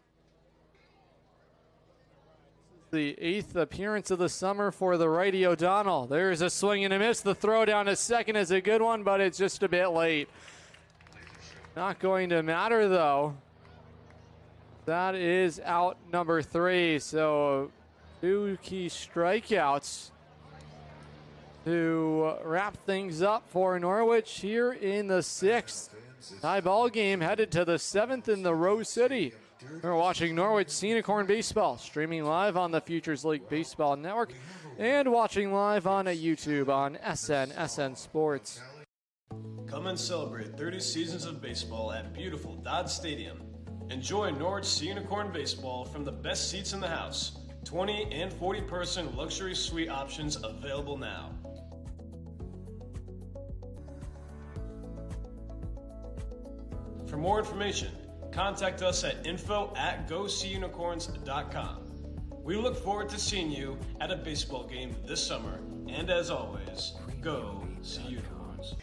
The 8th appearance of the summer for the righty O'Donnell. There's a swing and a miss. The throw down to second is a good one, but it's just a bit late. Not going to matter, though. That is out number 3. So 2 key strikeouts to wrap things up for Norwich here in the 6th. Tie ball game headed to the 7th in the Rose City. We're watching Norwich Scenicorn Baseball, streaming live on the Futures League Baseball Network and watching live on YouTube on SN Sports. Come and celebrate 30 seasons of baseball at beautiful Dodd Stadium. Enjoy Norwich Scenicorn Baseball from the best seats in the house. 20 and 40 person luxury suite options available now. For more information, contact us at info@goseeunicorns.com. We look forward to seeing you at a baseball game this summer. And as always, go see Unicorns.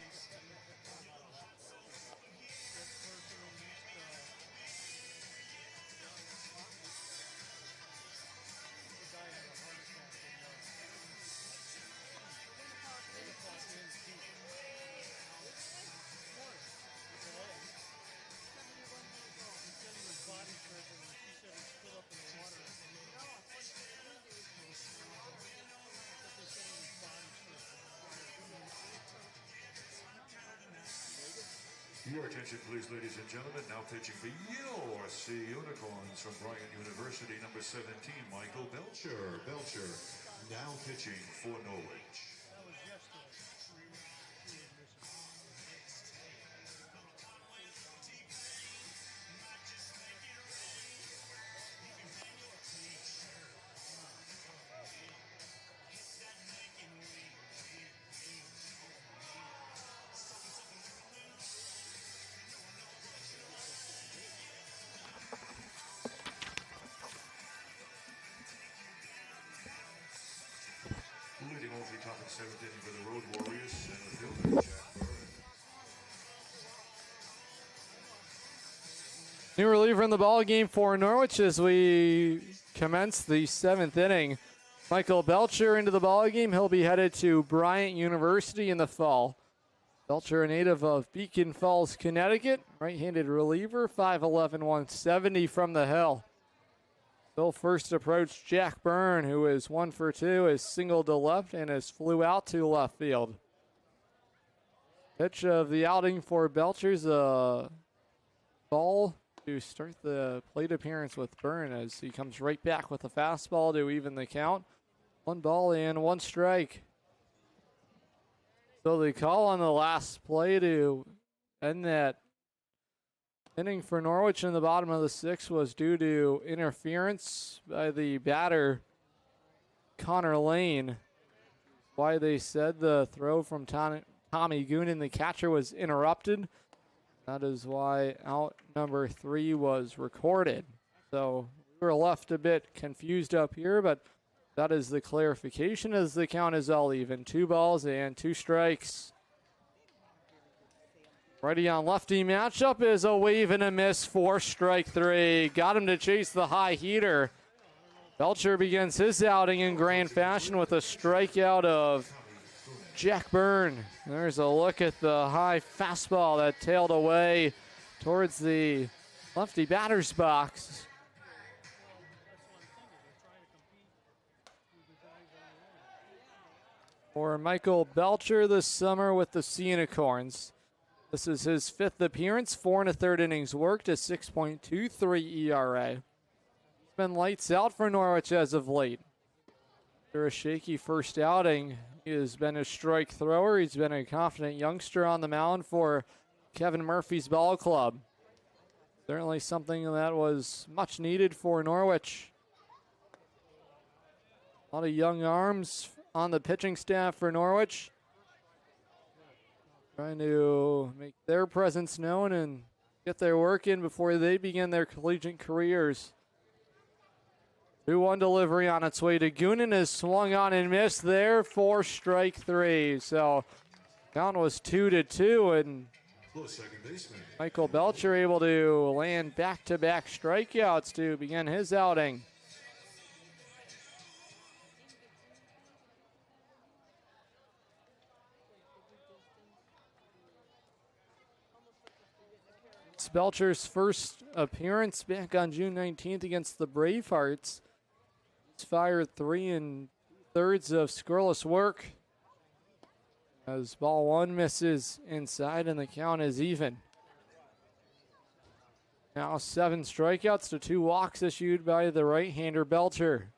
Your attention, please, ladies and gentlemen. Now pitching for your Sea Unicorns from Bryant University, number 17, Michael Belcher. Belcher now pitching for Norwich. Leading off the top of the 7th inning for the Road Warriors, center fielder Jack Byrne. New reliever in the ball game for Norwich as we commence the 7th inning. Michael Belcher into the ball game. He'll be headed to Bryant University in the fall. Belcher, a native of Beacon Falls, Connecticut. Right-handed reliever, 5'11", 170 from the hill. Bill first approached Jack Byrne, who is 1 for 2, has singled to left and has flew out to left field. Pitch of the outing for Belcher's a ball to start the plate appearance with Byrne as he comes right back with a fastball to even the count. 1 ball and 1 strike. So the call on the last play to end that inning for Norwich in the bottom of the 6th was due to interference by the batter, Connor Lane. Why they said the throw from Tommy Goonan, the catcher, was interrupted. That is why out number 3 was recorded. So we were left a bit confused up here, but That is the clarification as the count is all even. 2 balls and 2 strikes. Righty on lefty matchup is a wave and a miss for strike 3. Got him to chase the high heater. Belcher begins his outing in grand fashion with a strikeout of Jack Byrne. There's a look at the high fastball that tailed away towards the lefty batter's box. For Michael Belcher this summer with the Unicorns. This is his 5th appearance, 4 1/3 innings worked, a 6.23 ERA. He's been lights out for Norwich as of late. After a shaky first outing, he has been a strike thrower. He's been a confident youngster on the mound for Kevin Murphy's ball club. Certainly something that was much needed for Norwich. A lot of young arms on the pitching staff for Norwich, trying to make their presence known and get their work in before they begin their collegiate careers. 2-1 delivery on its way to Goonan is swung on and missed there for strike 3. So count was 2-2, and Michael Belcher able to land back-to-back strikeouts to begin his outing. It's Belcher's first appearance back on June 19th against the Bravehearts. He's fired 3 3/3 of scoreless work as ball 1 misses inside and the count is even. Now 7 strikeouts to 2 walks issued by the right-hander Belcher.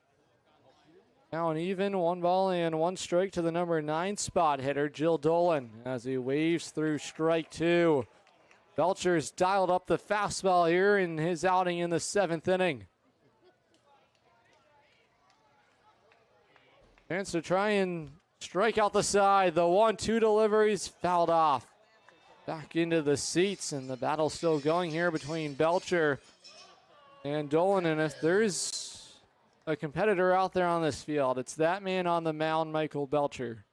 Now an even, 1 ball and 1 strike to the number 9 spot hitter Jill Dolan as he waves through strike 2. Belcher's dialed up the fastball here in his outing in the 7th inning. Chance to try and strike out the side. The 1-2 deliveries fouled off. Back into the seats, and the battle's still going here between Belcher and Dolan. And if there's a competitor out there on this field, it's that man on the mound, Michael Belcher.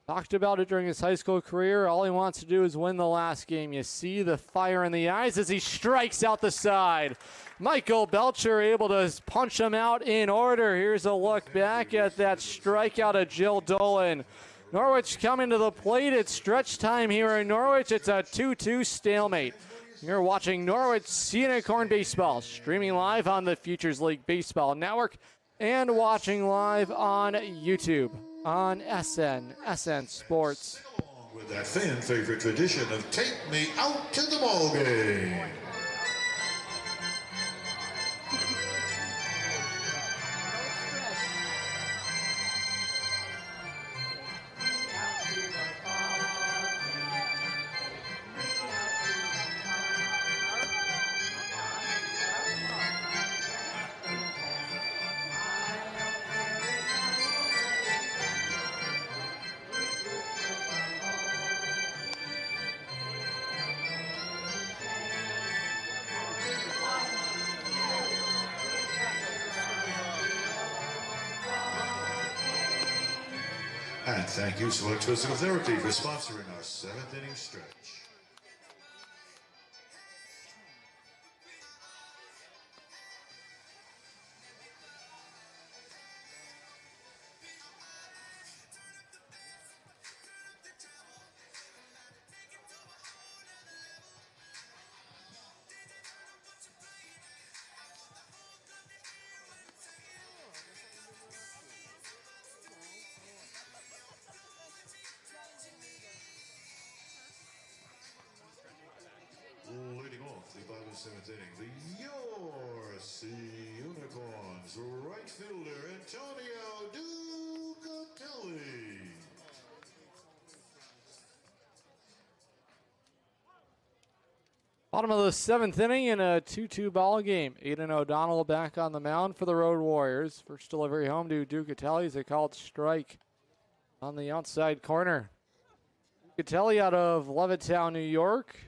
Talked about it during his high school career. All he wants to do is win the last game. You see the fire in the eyes as he strikes out the side. Michael Belcher able to punch him out in order. Here's a look back at that strikeout of Jill Dolan. Norwich coming to the plate. It's stretch time here in Norwich. It's a 2-2 stalemate. You're watching Norwich Unicorn Baseball, streaming live on the Futures League Baseball Network and watching live on YouTube on SN Sports. With that fan favorite tradition of take me out to the ball game. And thank you, Select Physical Therapy, for sponsoring our 7th inning stretch. Leading off the bottom 7th inning, your Unicorns right fielder Antonio Ducatelli. Bottom of the 7th inning in a 2-2 ball game. Aiden O'Donnell back on the mound for the Road Warriors. First delivery home to Ducatelli is a called strike on the outside corner. Ducatelli out of Levittown, New York.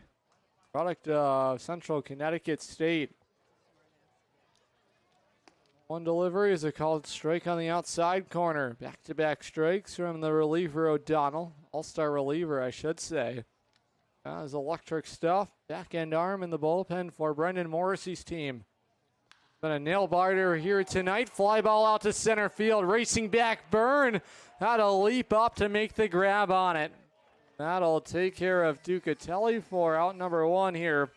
Product of Central Connecticut State. One delivery is a called strike on the outside corner. Back-to-back strikes from the reliever O'Donnell. All-star reliever, I should say. That is electric stuff. Back-end arm in the bullpen for Brendan Morrissey's team. Been a nail-biter here tonight. Fly ball out to center field. Racing back, Byrne had to leap up to make the grab on it. That'll take care of Ducatelli for out number one here.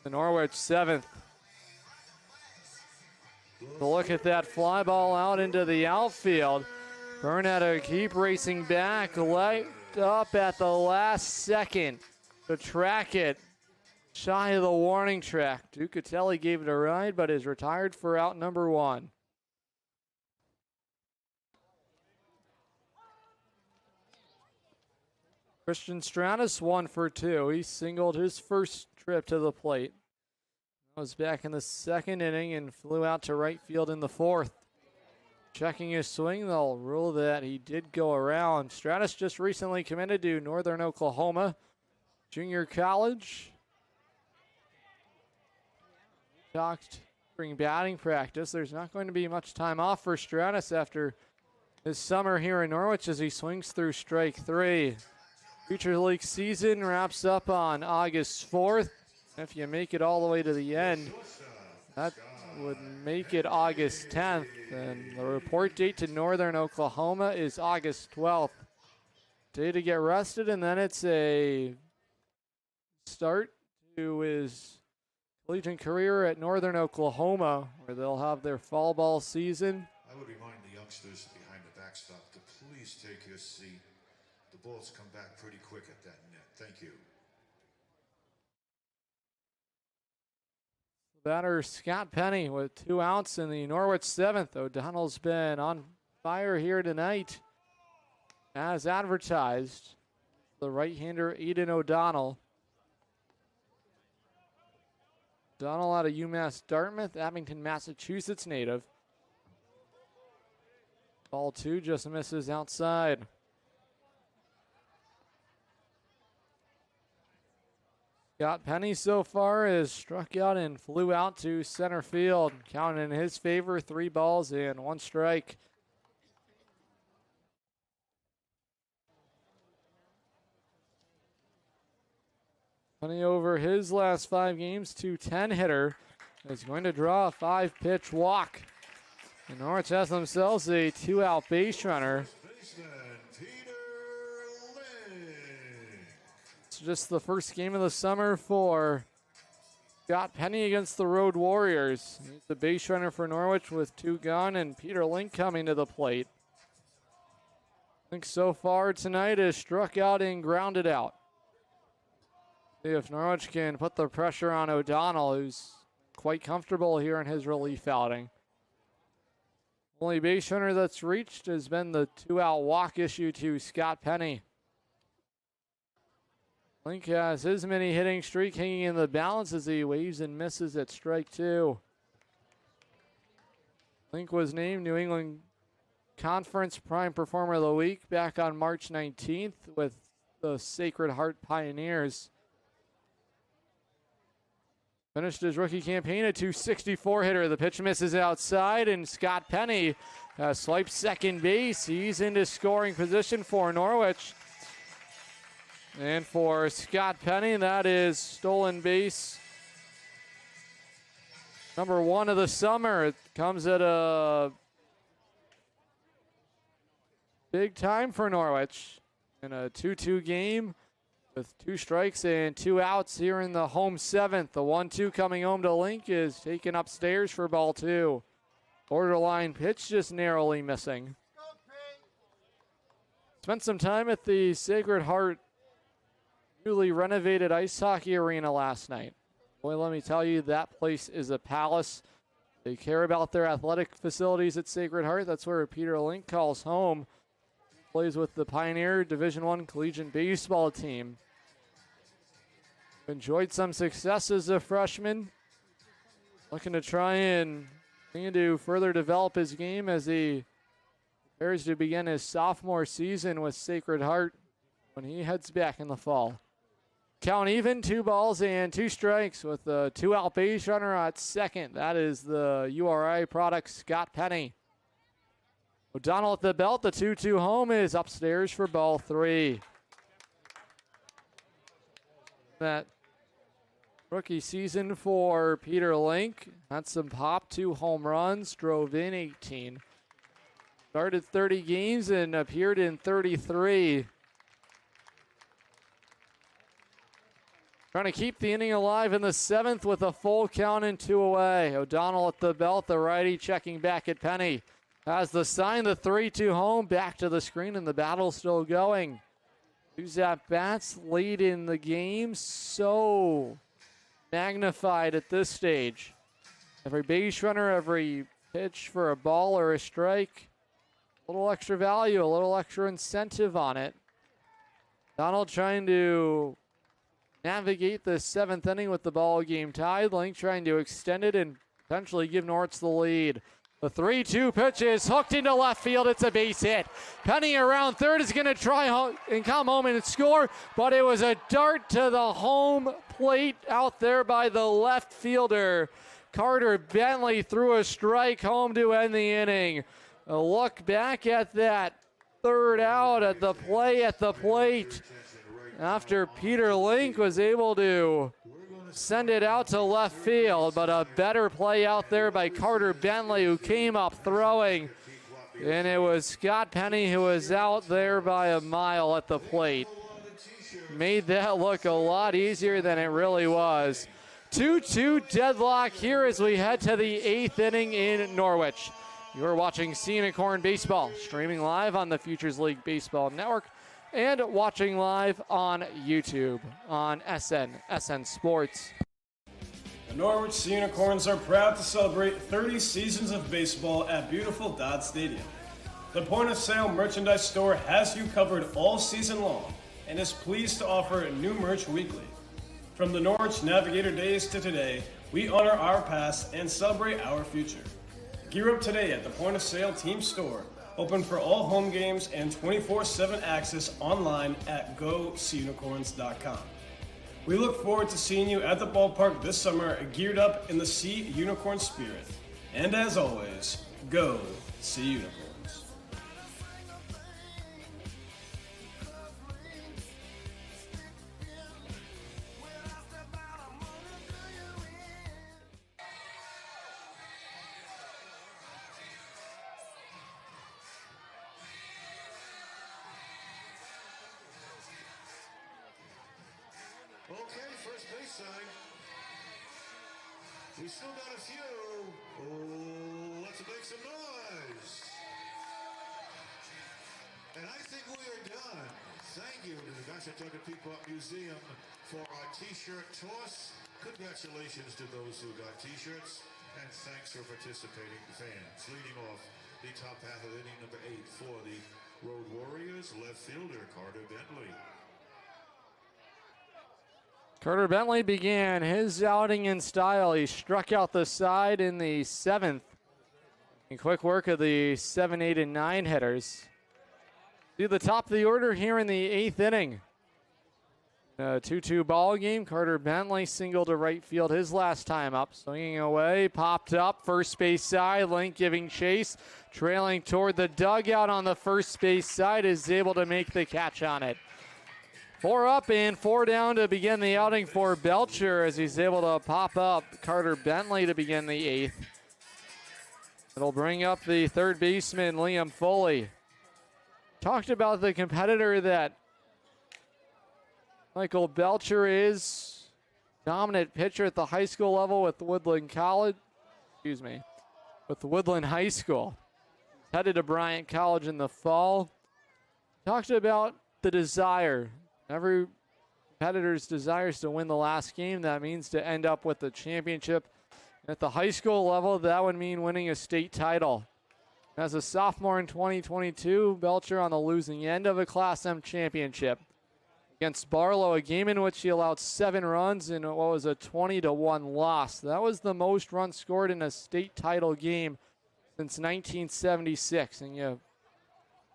The Norwich 7th. So look at that fly ball out into the outfield. Byrne had to keep racing back, light up at the last second to track it shy of the warning track. Ducatelli gave it a ride, but is retired for out number one. Christian Stratus 1 for 2. He singled his first trip to the plate. Was back in the second inning and flew out to right field in the fourth. Checking his swing, they'll rule that he did go around. Stratus just recently committed to Northern Oklahoma Junior College. Talked during batting practice. There's not going to be much time off for Stratus after his summer here in Norwich as he swings through strike three. Future League season wraps up on August 4th. If you make it all the way to the end, that would make it August 10th. And the report date to Northern Oklahoma is August 12th. Day to get rested, and then it's a start to his collegiate career at Northern Oklahoma, where they'll have their fall ball season. I would remind the youngsters behind the backstop to please take your seat. The balls come back pretty quick at that net. Thank you. Batter Scott Penny with 2 outs in the Norwich 7th. O'Donnell's been on fire here tonight. As advertised, the right-hander Aiden O'Donnell. O'Donnell out of UMass Dartmouth, Abington, Massachusetts native. Ball 2 just misses outside. Scott Penny so far has struck out and flew out to center field. Count in his favor, 3 balls and 1 strike. Penny over his last 5 games, 210 hitter, is going to draw a 5-pitch walk. And Norwich has themselves a 2-out base runner. Just the first game of the summer for Scott Penny against the Road Warriors. He's the base runner for Norwich with 2 gone, and Peter Link coming to the plate. Link so far tonight has struck out and grounded out. See if Norwich can put the pressure on O'Donnell, who's quite comfortable here in his relief outing. Only base runner that's reached has been the 2-out walk issue to Scott Penny. Link has his mini hitting streak hanging in the balance as he waves and misses at strike 2. Link was named New England Conference Prime Performer of the Week back on March 19th with the Sacred Heart Pioneers. Finished his rookie campaign a .264 hitter. The pitch misses outside, and Scott Penny swipes second base. He's into scoring position for Norwich. And for Scott Penny, that is stolen base number 1 of the summer. It comes at a big time for Norwich in a 2-2 game with 2 strikes and 2 outs here in the home 7th. The 1-2 coming home to Link is taken upstairs for ball 2. Borderline pitch just narrowly missing. Spent some time at the Sacred Heart newly renovated ice hockey arena last night. Boy, let me tell you, that place is a palace. They care about their athletic facilities at Sacred Heart. That's where Peter Link calls home. Plays with the Pioneer Division I Collegiate Baseball team. Enjoyed some success as a freshman. Looking to try and continue to further develop his game as he prepares to begin his sophomore season with Sacred Heart when he heads back in the fall. Count even, 2 balls and 2 strikes with a 2-out base runner at second. That is the URI product, Scott Penny. O'Donnell at the belt. The 2-2 home is upstairs for ball 3. That rookie season for Peter Link. Had some pop, 2 home runs, drove in 18. Started 30 games and appeared in 33. Trying to keep the inning alive in the 7th with a full count and 2 away. O'Donnell at the belt, the righty checking back at Penny. Has the sign, the 3-2 home, back to the screen, and the battle still going. 2 at-bats late in the game, so magnified at this stage. Every base runner, every pitch for a ball or a strike, a little extra value, a little extra incentive on it. Donald trying to navigate the 7th inning with the ball game tied. Link trying to extend it and potentially give Norwich the lead. The 3-2 pitch is hooked into left field. It's a base hit. Penny around third is going to try and come home and score, but it was a dart to the home plate out there by the left fielder. Carter Bentley threw a strike home to end the inning. A look back at that third out at the play at the plate after Peter Link was able to send it out to left field, but a better play out there by Carter Bentley, who came up throwing, and it was Scott Penny who was out there by a mile at the plate. Made that look a lot easier than it really was. 2-2 deadlock here as we head to the 8th inning in Norwich. You're watching Unicorn Baseball, streaming live on the Futures League Baseball Network and watching live on YouTube on SN Sports. The Norwich Unicorns are proud to celebrate 30 seasons of baseball at beautiful Dodd Stadium. The point-of-sale merchandise store has you covered all season long and is pleased to offer new merch weekly. From the Norwich Navigator days to today, we honor our past and celebrate our future. Gear up today at the point-of-sale team store, open for all home games and 24/7 access online at GoSeaUnicorns.com. We look forward to seeing you at the ballpark this summer, geared up in the Sea Unicorn spirit. And as always, go Sea Unicorns. Okay, first base side. We still got a few. Oh, let's make some noise. And I think we are done. Thank you to the Gashatuga Pequot Museum for our t-shirt toss. Congratulations to those who got t-shirts, and thanks for participating fans. Leading off the top half of inning number 8 for the Road Warriors, left fielder Carter Bentley. Carter Bentley began his outing in style. He struck out the side in the 7th. And quick work of the 7, 8, and 9 hitters. To the top of the order here in the 8th inning. A 2-2 ball game. Carter Bentley single to right field his last time up. Swinging away, popped up, first base side. Link giving chase, trailing toward the dugout on the first base side, is able to make the catch on it. 4 up and 4 down to begin the outing for Belcher as he's able to pop up Carter Bentley to begin the 8th. It'll bring up the third baseman, Liam Foley. Talked about the competitor that Michael Belcher is. Dominant pitcher at the high school level with Woodland College. With Woodland High School. Headed to Bryant College in the fall. Talked about the desire. Every competitor's desires to win the last game. That means to end up with the championship. At the high school level, that would mean winning a state title. As a sophomore in 2022, Belcher on the losing end of a Class M championship against Barlow, a game in which he allowed 7 runs in what was a 20-1 loss. That was the most runs scored in a state title game since 1976. And you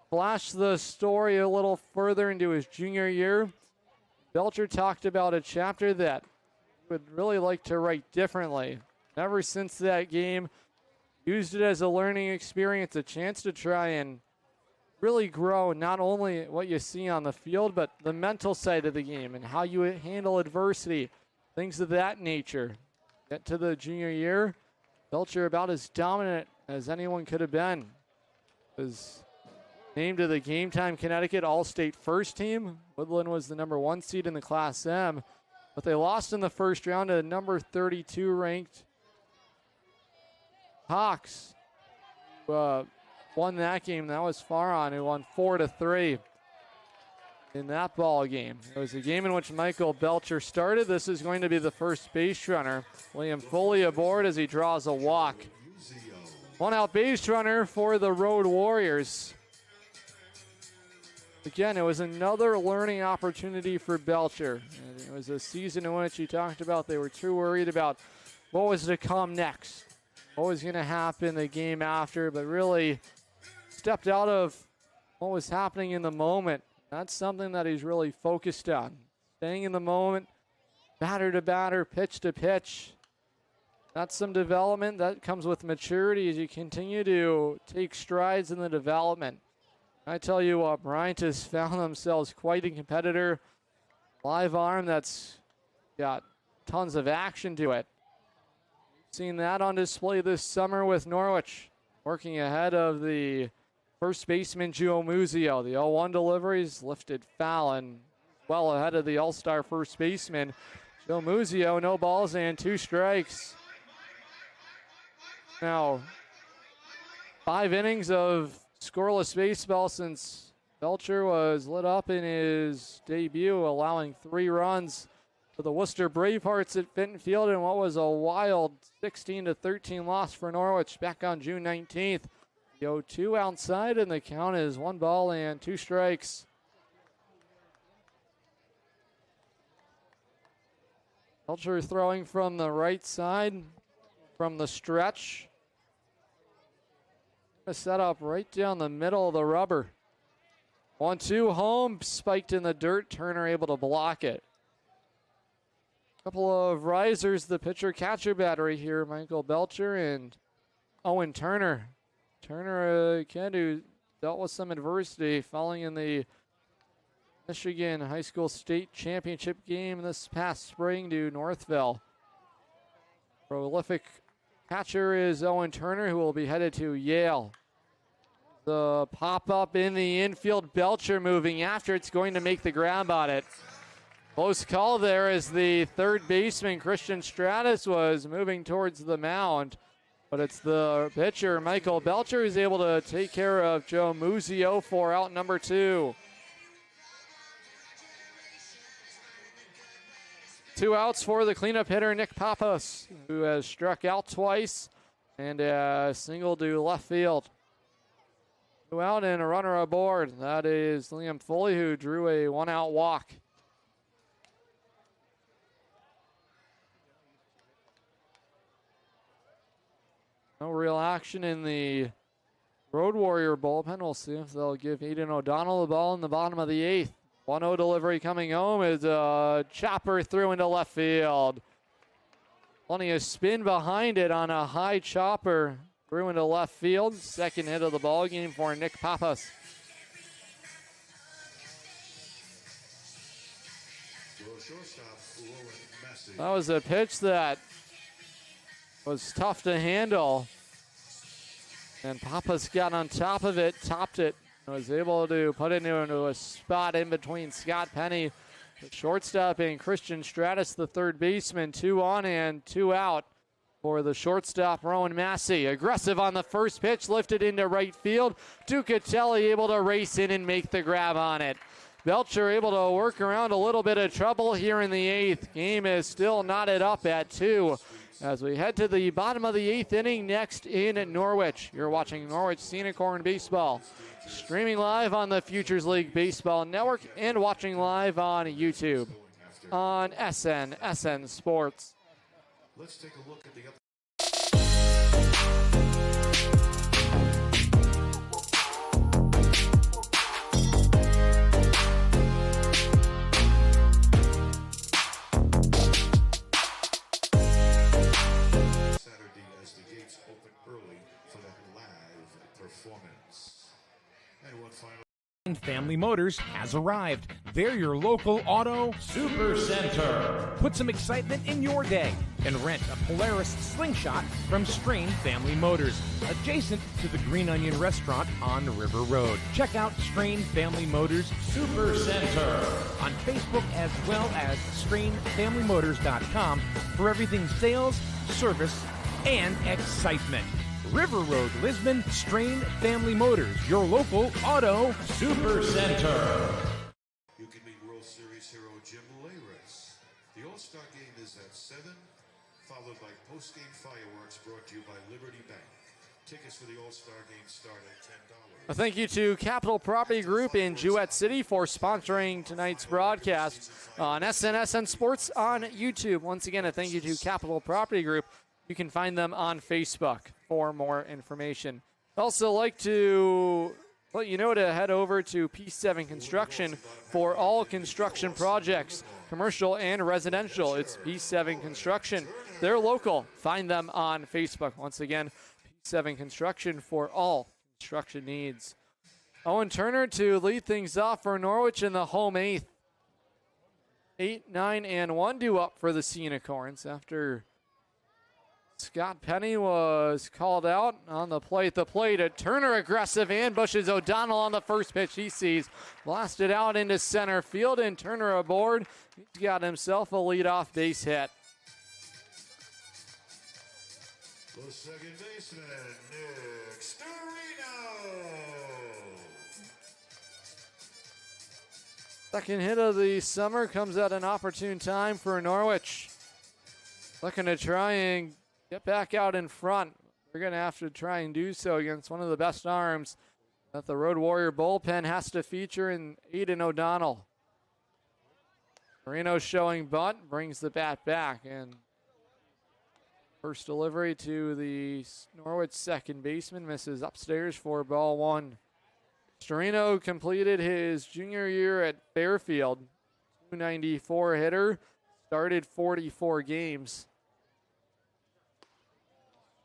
flash the story a little further into his junior year. Belcher talked about a chapter that he would really like to write differently. Ever since that game, used it as a learning experience, a chance to try and really grow not only what you see on the field, but the mental side of the game and how you handle adversity, things of that nature. Get to the junior year, Belcher about as dominant as anyone could have been. Was named to the Game Time Connecticut All-State First Team. Woodland was the number 1 seed in the Class M, but they lost in the first round to number 32 ranked Hawks. Won that game. That was Faron, who won 4-3 in that ball game. It was a game in which Michael Belcher started. This is going to be the first base runner. Liam Foley aboard as he draws a walk. One out base runner for the Road Warriors. Again, it was another learning opportunity for Belcher. And it was a season in which he talked about they were too worried about what was to come next, what was going to happen the game after, but really stepped out of what was happening in the moment. That's something that he's really focused on. Staying in the moment, batter to batter, pitch to pitch. That's some development that comes with maturity as you continue to take strides in the development. I tell you what, Bryant has found themselves quite a competitor. Live arm that's got tons of action to it. Seen that on display this summer with Norwich, working ahead of the first baseman Joe Muzio. The 0-1 deliveries lifted foul and well ahead of the all-star first baseman Joe Muzio. No balls and 2 strikes. Now, 5 innings of scoreless baseball since Belcher was lit up in his debut, allowing 3 runs for the Worcester Bravehearts at Fenton Field in what was a wild 16-13 loss for Norwich back on June 19th. The 0-2 outside, and the count is 1 ball and 2 strikes. Belcher throwing from the right side, from the stretch. Set up right down the middle of the rubber. 1-2 home, spiked in the dirt. Turner able to block it. Couple of risers, the pitcher-catcher battery here. Michael Belcher and Owen Turner. Turner, a kid who dealt with some adversity, falling in the Michigan High School State Championship game this past spring to Northville. Prolific catcher is Owen Turner, who will be headed to Yale. The pop-up in the infield, Belcher moving after it's going to make the grab on it. Close call there as the third baseman, Christian Stratus, was moving towards the mound. But it's the pitcher, Michael Belcher, who's able to take care of Joe Muzio for out number 2. 2 outs for the cleanup hitter, Nick Pappas, who has struck out twice and a single to left field. 2 out and a runner aboard. That is Liam Foley, who drew a 1-out walk. No real action in the Road Warrior bullpen. We'll see if they'll give Aiden O'Donnell the ball in the bottom of the 8th. 1-0 delivery coming home is a chopper through into left field. Plenty of spin behind it on a high chopper through into left field. Second hit of the ball game for Nick Pappas. That was a pitch that was tough to handle. And Pappas got on top of it, topped it, and was able to put it into a spot in between Scott Penny, the shortstop, and Christian Stratus, the third baseman. 2 on and 2 out for the shortstop, Rowan Massey. Aggressive on the first pitch, lifted into right field. Ducatelli able to race in and make the grab on it. Belcher able to work around a little bit of trouble here in the 8th. Game is still knotted up at 2 as we head to the bottom of the 8th inning next in Norwich. You're watching Norwich Scenic Horn Baseball, streaming live on the Futures League Baseball Network and watching live on YouTube on SN Sports. Let's take a look at the Family Motors has arrived. They're your local auto super center. Put some excitement in your day and rent a Polaris Slingshot from Strain Family Motors, adjacent to the Green Onion Restaurant on River Road. Check out Strain Family Motors Super Center on Facebook as well as strainfamilymotors.com for everything sales, service, and excitement. River Road, Lisbon, Strain Family Motors, your local auto super center. You can meet World Series hero Jim Leyritz. The All-Star game is at 7, followed by post-game fireworks brought to you by Liberty Bank. Tickets for the All-Star game start at $10. A thank you to Capital Property Group in Jewett City for sponsoring tonight's broadcast on SNSN Sports on YouTube. Once again, a thank you to Capital Property Group. You can find them on Facebook for more information. I'd also like to let you know to head over to P7 Construction for all construction projects, commercial and residential. It's P7 Construction. They're local. Find them on Facebook. Once again, P7 Construction for all construction needs. Owen Turner to lead things off for Norwich in the home eighth. 8, 9, and 1 due up for the Unicorns after Scott Penny was called out on the plate. The plate at Turner, aggressive, ambushes O'Donnell on the first pitch he sees. Blasted out into center field, and Turner aboard. He's got himself a leadoff base hit. The second baseman, Nick Storino. Second hit of the summer comes at an opportune time for Norwich. Looking to try and get back out in front. They're going to have to try and do so against one of the best arms that the Road Warrior bullpen has to feature in Aiden O'Donnell. Marino showing bunt, brings the bat back, and first delivery to the Norwich second baseman misses upstairs for ball one. Storino completed his junior year at Fairfield. 294 hitter, started 44 games.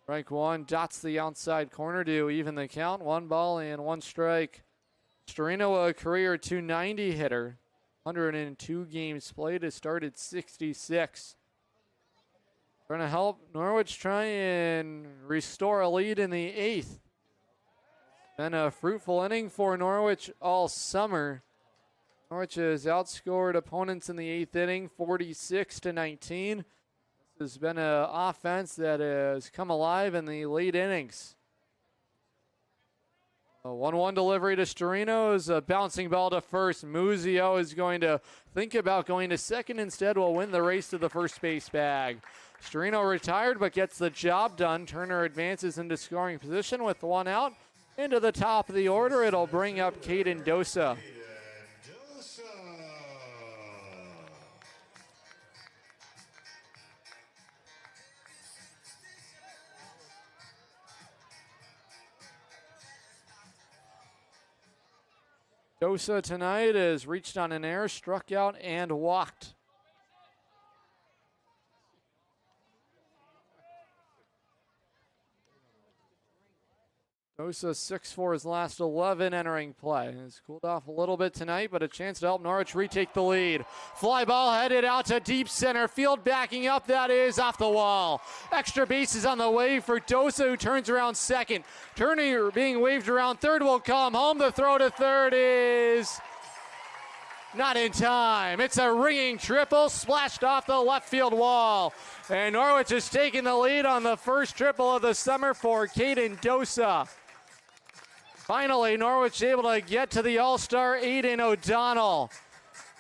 Strike one, dots the outside corner to even the count. 1 ball and 1 strike. Storino, a career 290 hitter. 102 games played, has started 66. Trying to help Norwich try and restore a lead in the 8th. Been a fruitful inning for Norwich all summer. Norwich has outscored opponents in the 8th inning 46-19. This has been an offense that has come alive in the late innings. A 1-1 delivery to Storino is a bouncing ball to first. Muzio is going to think about going to second instead. Will win the race to the first base bag. Storino retired but gets the job done. Turner advances into scoring position with 1 out. Into the top of the order, it'll bring up Caden Dosa. Dosa tonight has reached on an error, struck out, and walked. Dosa 6-4 his last 11 entering play. Has cooled off a little bit tonight, but a chance to help Norwich retake the lead. Fly ball headed out to deep center field, backing up, that is off the wall. Extra bases on the way for Dosa, who turns around second. Turner being waved around third will come home. The throw to third is not in time. It's a ringing triple, splashed off the left field wall. And Norwich has taken the lead on the first triple of the summer for Caden Dosa. Finally, Norwich able to get to the All-Star Aiden O'Donnell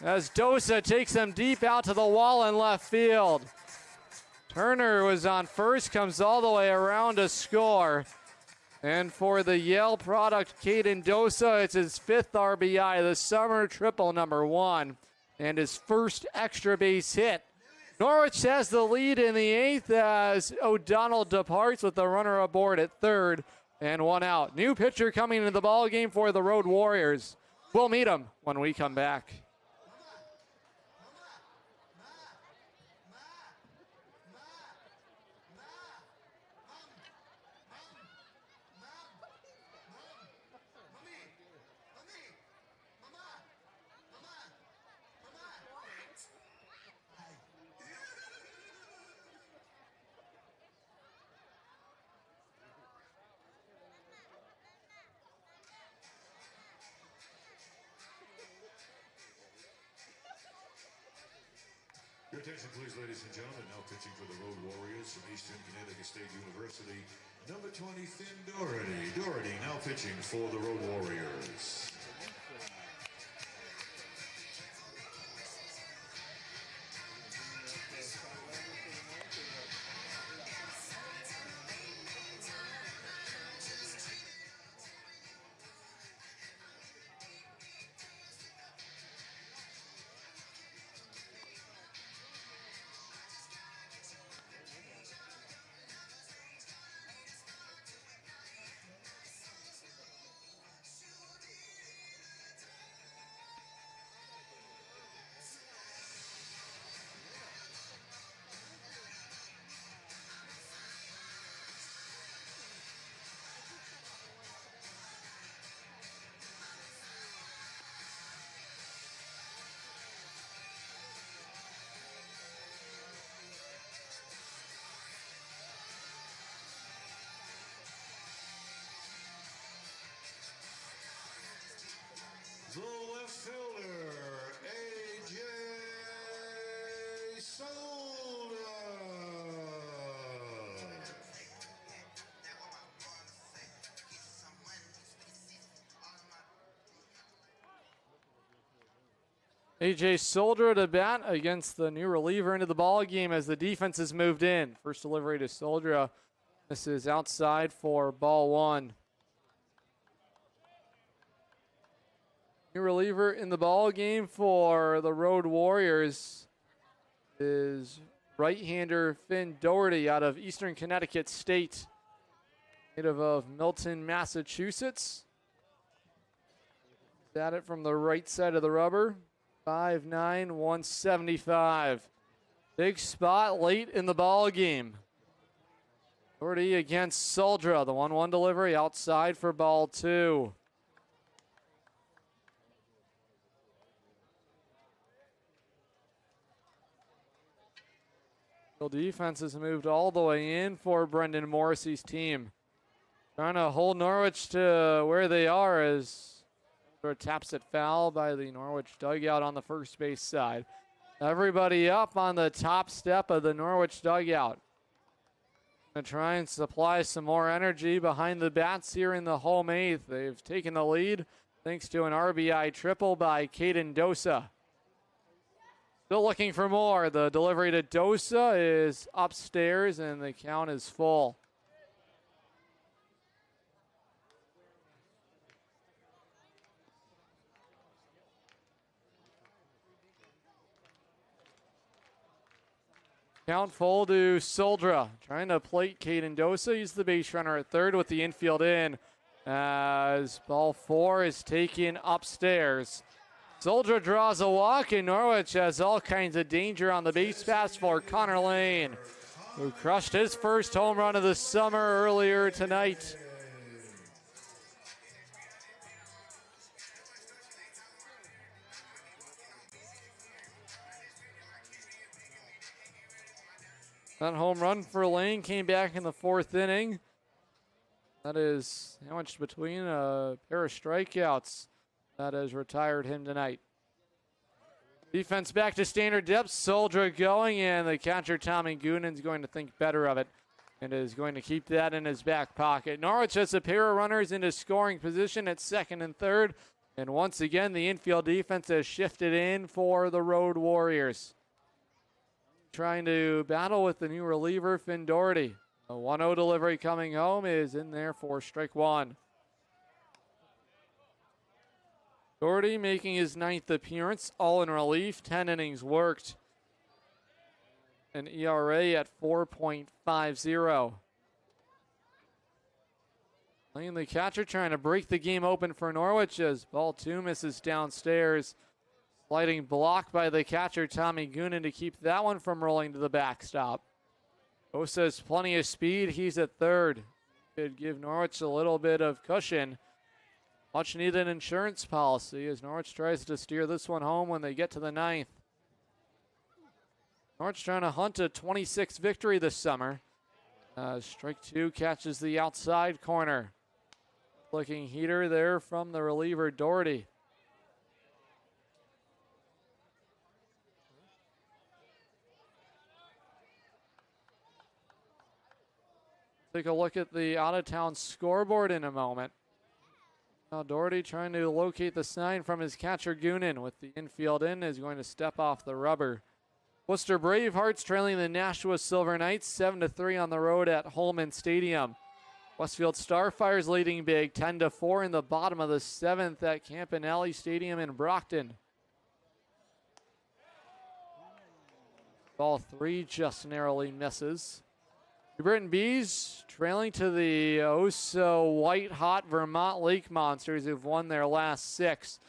as Dosa takes him deep out to the wall in left field. Turner was on first, comes all the way around to score. And for the Yale product, Caden Dosa, it's his 5th RBI, the summer triple number 1, and his first extra base hit. Norwich has the lead in the 8th as O'Donnell departs with the runner aboard at third and 1 out. New pitcher coming into the ball game for the Road Warriors. We'll meet him when we come back. attention, please, ladies and gentlemen. Now pitching for the Road Warriors from Eastern Connecticut State University, number 20, Finn Doherty. Doherty now pitching for the Road Warriors. The left fielder, A.J. Solder. A.J. Solder to bat against the new reliever into the ball game as the defense has moved in. First delivery to Solder. This is outside for ball one. New reliever in the ball game for the Road Warriors is right-hander Finn Doherty out of Eastern Connecticut State, native of Milton, Massachusetts. He's at it from the right side of the rubber. 5'9", 175. Big spot late in the ball game. Doherty against Soldra. The 1-1 delivery outside for ball two. Defense has moved all the way in for Brendan Morrissey's team. Trying to hold Norwich to where they are as taps it foul by the Norwich dugout on the first base side. Everybody up on the top step of the Norwich dugout. Gonna try and supply some more energy behind the bats here in the home eighth. They've taken the lead thanks to an RBI triple by Caden Dosa. Still looking for more. The delivery to Dosa is upstairs and the count is full. Count full to Soldra. Trying to plate Caden Dosa. He's the base runner at third with the infield in as ball four is taken upstairs. Soldra draws a walk, and Norwich has all kinds of danger on the base pass for Connor Lane, who crushed his first home run of the summer earlier tonight. That home run for Lane came back in the fourth inning. That is sandwiched between a pair of strikeouts. That has retired him tonight. Defense back to standard depth. Soldra going, and the catcher Tommy Goonan is going to think better of it and is going to keep that in his back pocket. Norwich has a pair of runners into scoring position at second and third. And once again, the infield defense has shifted in for the Road Warriors. Trying to battle with the new reliever, Finn Doherty. A 1-0 delivery coming home is in there for strike one. Doherty making his ninth appearance, all in relief, 10 innings worked. An ERA at 4.50. Lane, the catcher, trying to break the game open for Norwich as ball two misses downstairs. Sliding block by the catcher, Tommy Goonan, to keep that one from rolling to the backstop. Osa has plenty of speed. He's at third. Could give Norwich a little bit of cushion. Much needed insurance policy as Norwich tries to steer this one home when they get to the ninth. Norwich trying to hunt a 26th victory this summer. Strike two catches the outside corner. Looking heater there from the reliever Doherty. Take a look at the out-of-town scoreboard in a moment. Now Doherty trying to locate the sign from his catcher Goonan with the infield in is going to step off the rubber. Worcester Bravehearts trailing the Nashua Silver Knights 7-3 on the road at Holman Stadium. Westfield Starfires leading big 10-4 in the bottom of the 7th at Campanelli Stadium in Brockton. Ball 3 just narrowly misses. The Britain Bees trailing to the white-hot Vermont Lake Monsters who've won their last 6.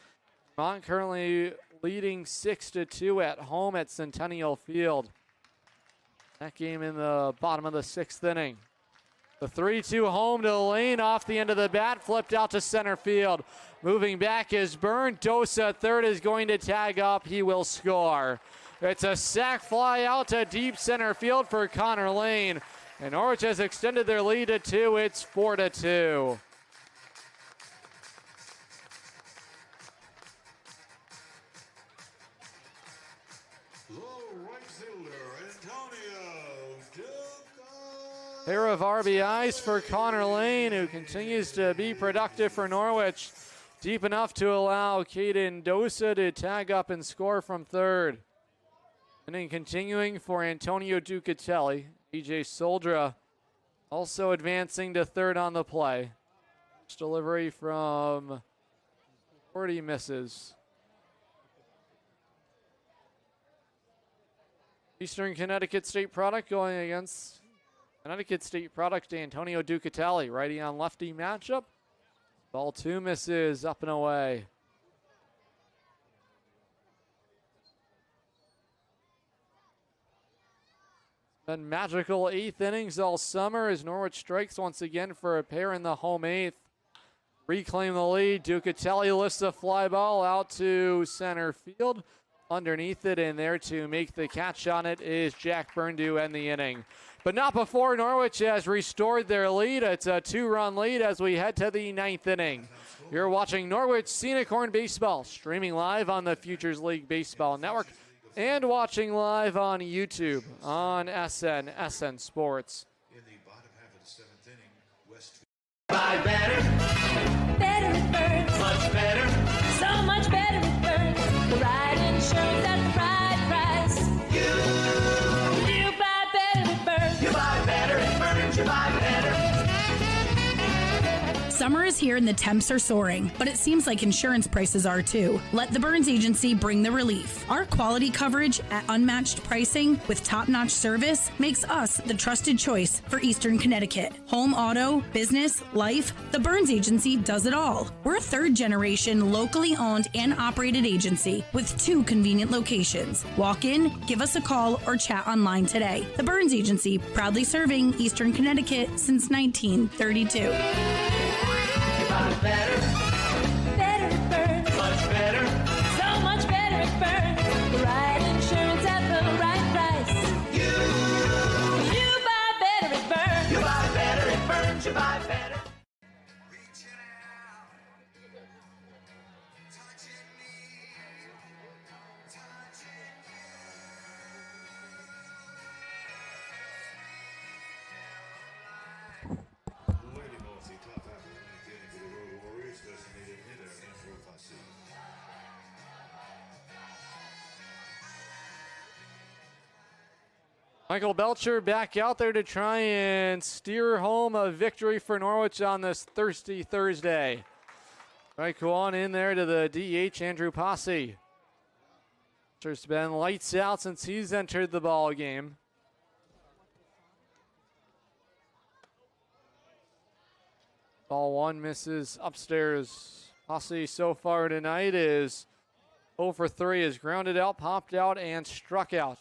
Vermont currently leading 6-2 at home at Centennial Field. That game in the bottom of the 6th inning. The 3-2 home to Lane off the end of the bat, flipped out to center field. Moving back is Byrne. Dosa, third, is going to tag up. He will score. It's a sac fly out to deep center field for Connor Lane. And Norwich has extended their lead to 2. It's 4-2. Pair of RBIs for Connor Lane, who continues to be productive for Norwich. Deep enough to allow Caden Dosa to tag up and score from third. Inning continuing for Antonio Ducatelli. EJ Soldra also advancing to third on the play. Delivery from Doherty misses. Eastern Connecticut State product going against Connecticut State product Antonio Ducatelli. Righty on lefty matchup. Ball 2 misses, up and away. Been magical 8th innings all summer as Norwich strikes once again for a pair in the home 8th. Reclaim the lead. Ducatelli lifts a fly ball out to center field. Underneath it, and there to make the catch on it is Jack Byrne to end the inning. But not before Norwich has restored their lead. It's a 2-run lead as we head to the 9th inning. You're watching Norwich Scenic Horn Baseball, streaming live on the Futures League Baseball Network and watching live on YouTube on SN Sports. In the bottom half of the 7th inning, Westfield. Buy better. Better it burns. Much better. So much better it burns. The right insurance at the right price. You buy better it burns. You buy better it burns. You buy better. Summer is here and the temps are soaring, but it seems like insurance prices are too. Let the Burns Agency bring the relief. Our quality coverage at unmatched pricing with top-notch service makes us the trusted choice for Eastern Connecticut. Home, auto, business, life, the Burns Agency does it all. We're a third-generation, locally owned and operated agency with 2 convenient locations. Walk in, give us a call, or chat online today. The Burns Agency, proudly serving Eastern Connecticut since 1932. Better, better it burns. Much better, so much better it burns. The right insurance at the right price. You buy better it burns. You buy better it burns. You buy better. Leading off the top half of the 9th inning for the Road Warriors, designated hitter Andrew Passi. Michael Belcher back out there to try and steer home a victory for Norwich on this thirsty Thursday. Right, go on in there to the DH, Andrew Posse. Belcher's been lights out since he's entered the ball game. Ball 1 misses upstairs. Posse so far tonight is 0 for 3, is grounded out, popped out, and struck out.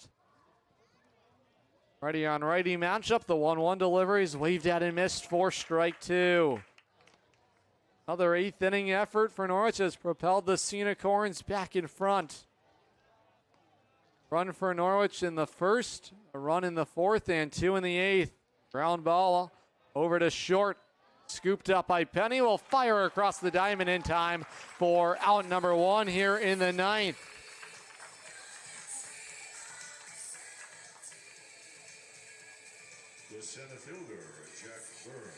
Righty on righty matchup. The 1-1 delivery is waved at and missed for strike 2. Another 8th inning effort for Norwich has propelled the Scenic Horns back in front. Run for Norwich in the first, a run in the 4th, and 2 in the 8th. Ground ball over to short. Scooped up by Penny. Will fire across the diamond in time for out number 1 here in the 9th. The center fielder, Jack Byrne.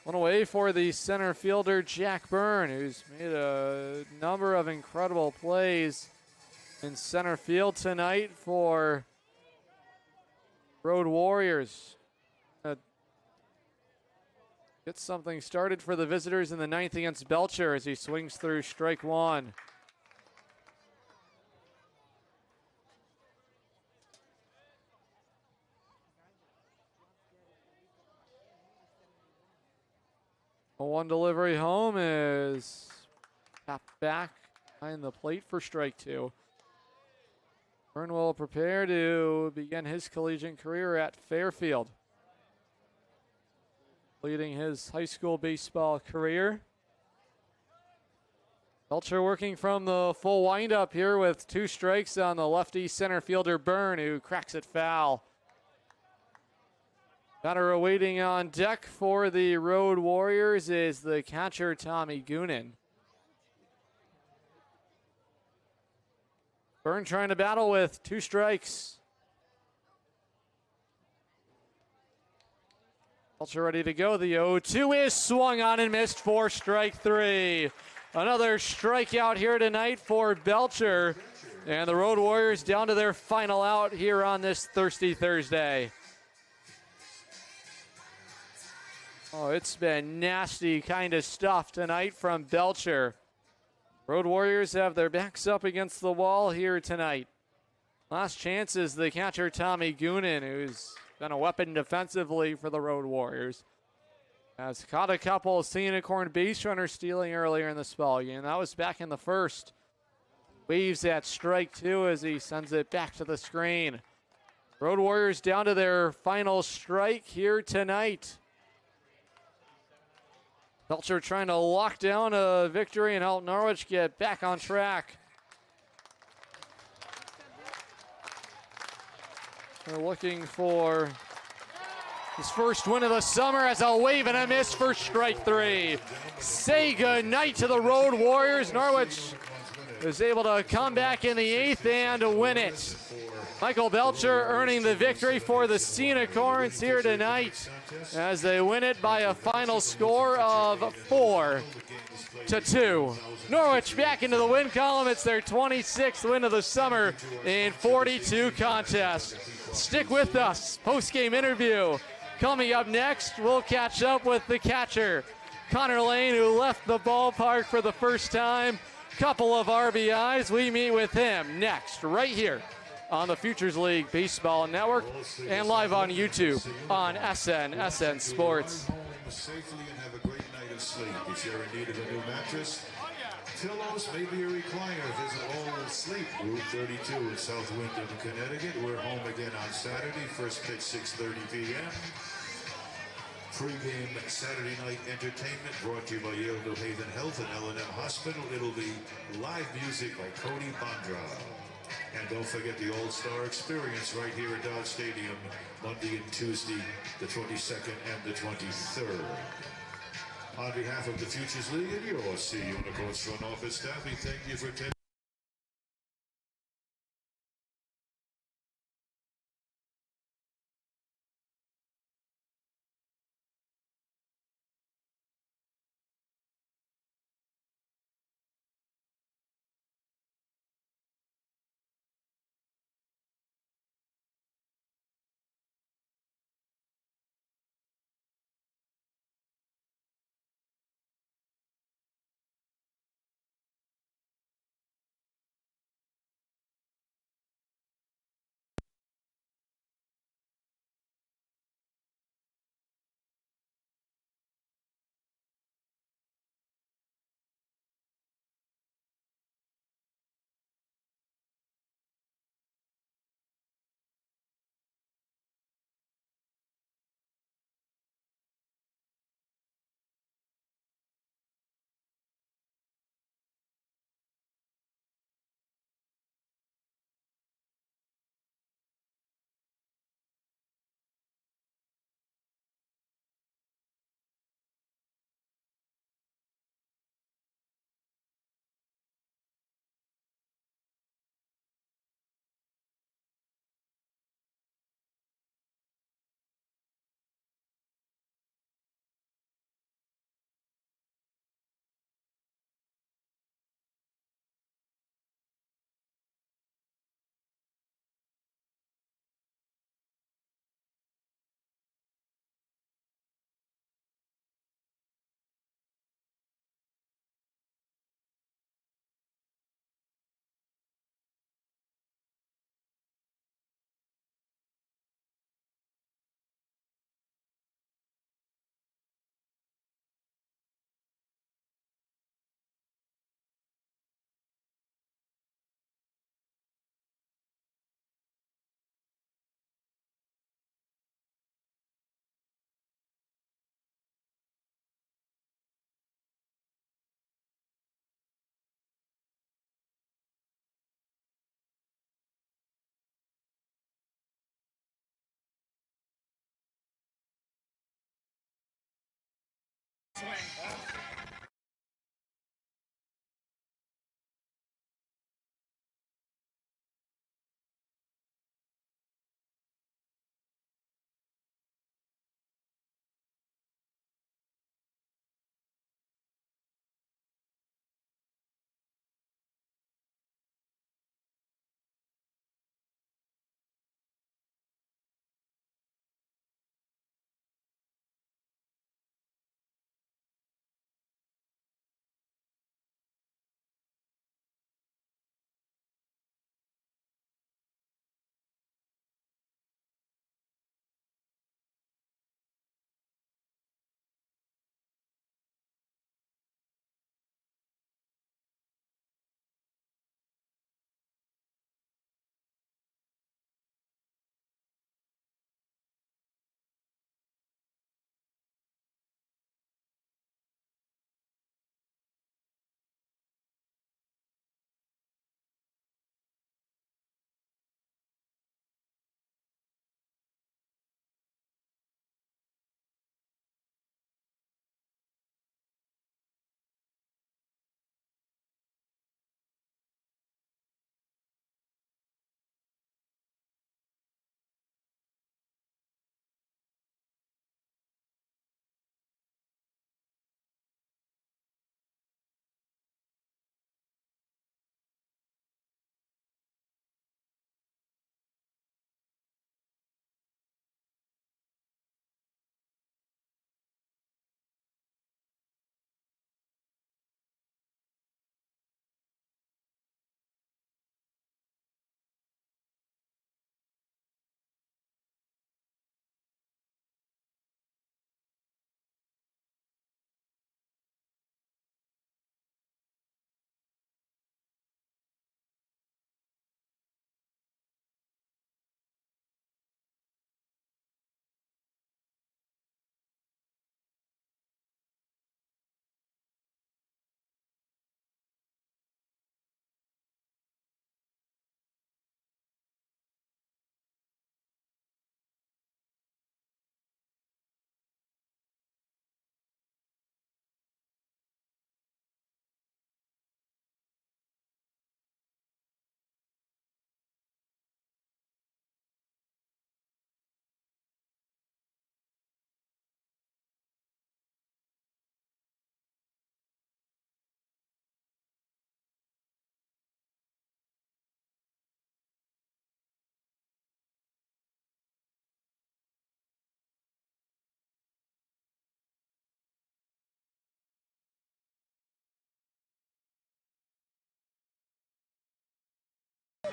One away for the center fielder, Jack Byrne, who's made a number of incredible plays in center field tonight for Road Warriors. Get something started for the visitors in the ninth against Belcher as he swings through strike one. A one delivery home is tapped back behind the plate for strike two. Byrne will prepare to begin his collegiate career at Fairfield, leading his high school baseball career. Belcher working from the full windup here with 2 strikes on the lefty center fielder Byrne, who cracks it foul. Batter awaiting on deck for the Road Warriors is the catcher Tommy Goonan. Byrne trying to battle with 2 strikes. Belcher ready to go. The 0-2 is swung on and missed for strike 3. Another strikeout here tonight for Belcher. And the Road Warriors down to their final out here on this thirsty Thursday. Oh, it's been nasty kind of stuff tonight from Belcher. Road Warriors have their backs up against the wall here tonight. Last chance is the catcher Tommy Goonan, who's been a weapon defensively for the Road Warriors. Has caught a couple of unicorn base runners stealing earlier in this ball game. That was back in the first. Waves at strike 2 as he sends it back to the screen. Road Warriors down to their final strike here tonight. Belcher trying to lock down a victory and help Norwich get back on track. They're looking for his first win of the summer as a wave and a miss for strike 3. Say goodnight to the Road Warriors. Norwich is able to come back in the 8th and win it. Michael Belcher earning the victory for the Unicorns here tonight as they win it by a final score of 4-2. Norwich back into the win column. It's their 26th win of the summer in 42 contests. Stick with us. Post-game interview coming up next. We'll catch up with the catcher, Connor Lane, who left the ballpark for the first time. Couple of RBIs. We meet with him next, right here on the Futures League Baseball Network and live on YouTube on SN Sports. Safely and have a great night of sleep. If you're in need of a new mattress, pillows, maybe a recliner, visit All Sleep, Route 32 in South Wyndham, Connecticut. We're home again on Saturday. First pitch 6:30 p.m. Pre-game Saturday night entertainment brought to you by Yale New Haven Health and L&M Hospital. It'll be live music by Cody Bondra. And don't forget the All-Star Experience right here at Dodd Stadium, Monday and Tuesday, the 22nd and the 23rd. On behalf of the Futures League and your Sea Unicorns front office staff, we thank you for attending.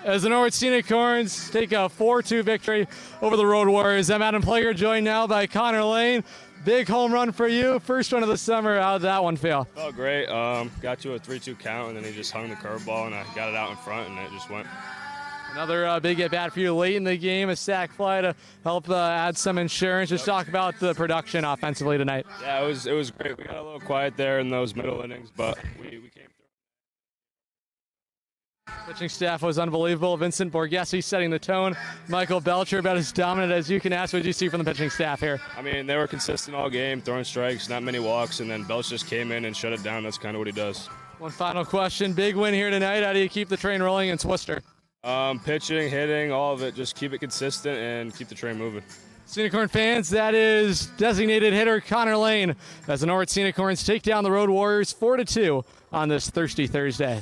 As the Norwich Scenic Horns take a 4-2 victory over the Road Warriors. I'm Adam Plager, joined now by Connor Lane. Big home run for you, first one of the summer. How did that one feel? Felt great. Got to a 3-2 count, and then he just hung the curveball, and I got it out in front, and it just went. Another big at-bat for you late in the game, a sac fly to help add some insurance. Just talk about the production offensively tonight. Yeah, it was great. We got a little quiet there in those middle innings, but we came through. Pitching staff was unbelievable. Vincent Borghese setting the tone. Michael Belcher about as dominant as you can ask. What did you see from the pitching staff here? I mean, they were consistent all game, throwing strikes, not many walks, and then Belch just came in and shut it down. That's kind of what he does. One final question. Big win here tonight. How do you keep the train rolling in Worcester? Pitching, hitting, all of it. Just keep it consistent and keep the train moving. Scenic Horn fans, that is designated hitter Connor Lane as the Norwich Scenic Horns take down the Road Warriors 4-2 on this thirsty Thursday.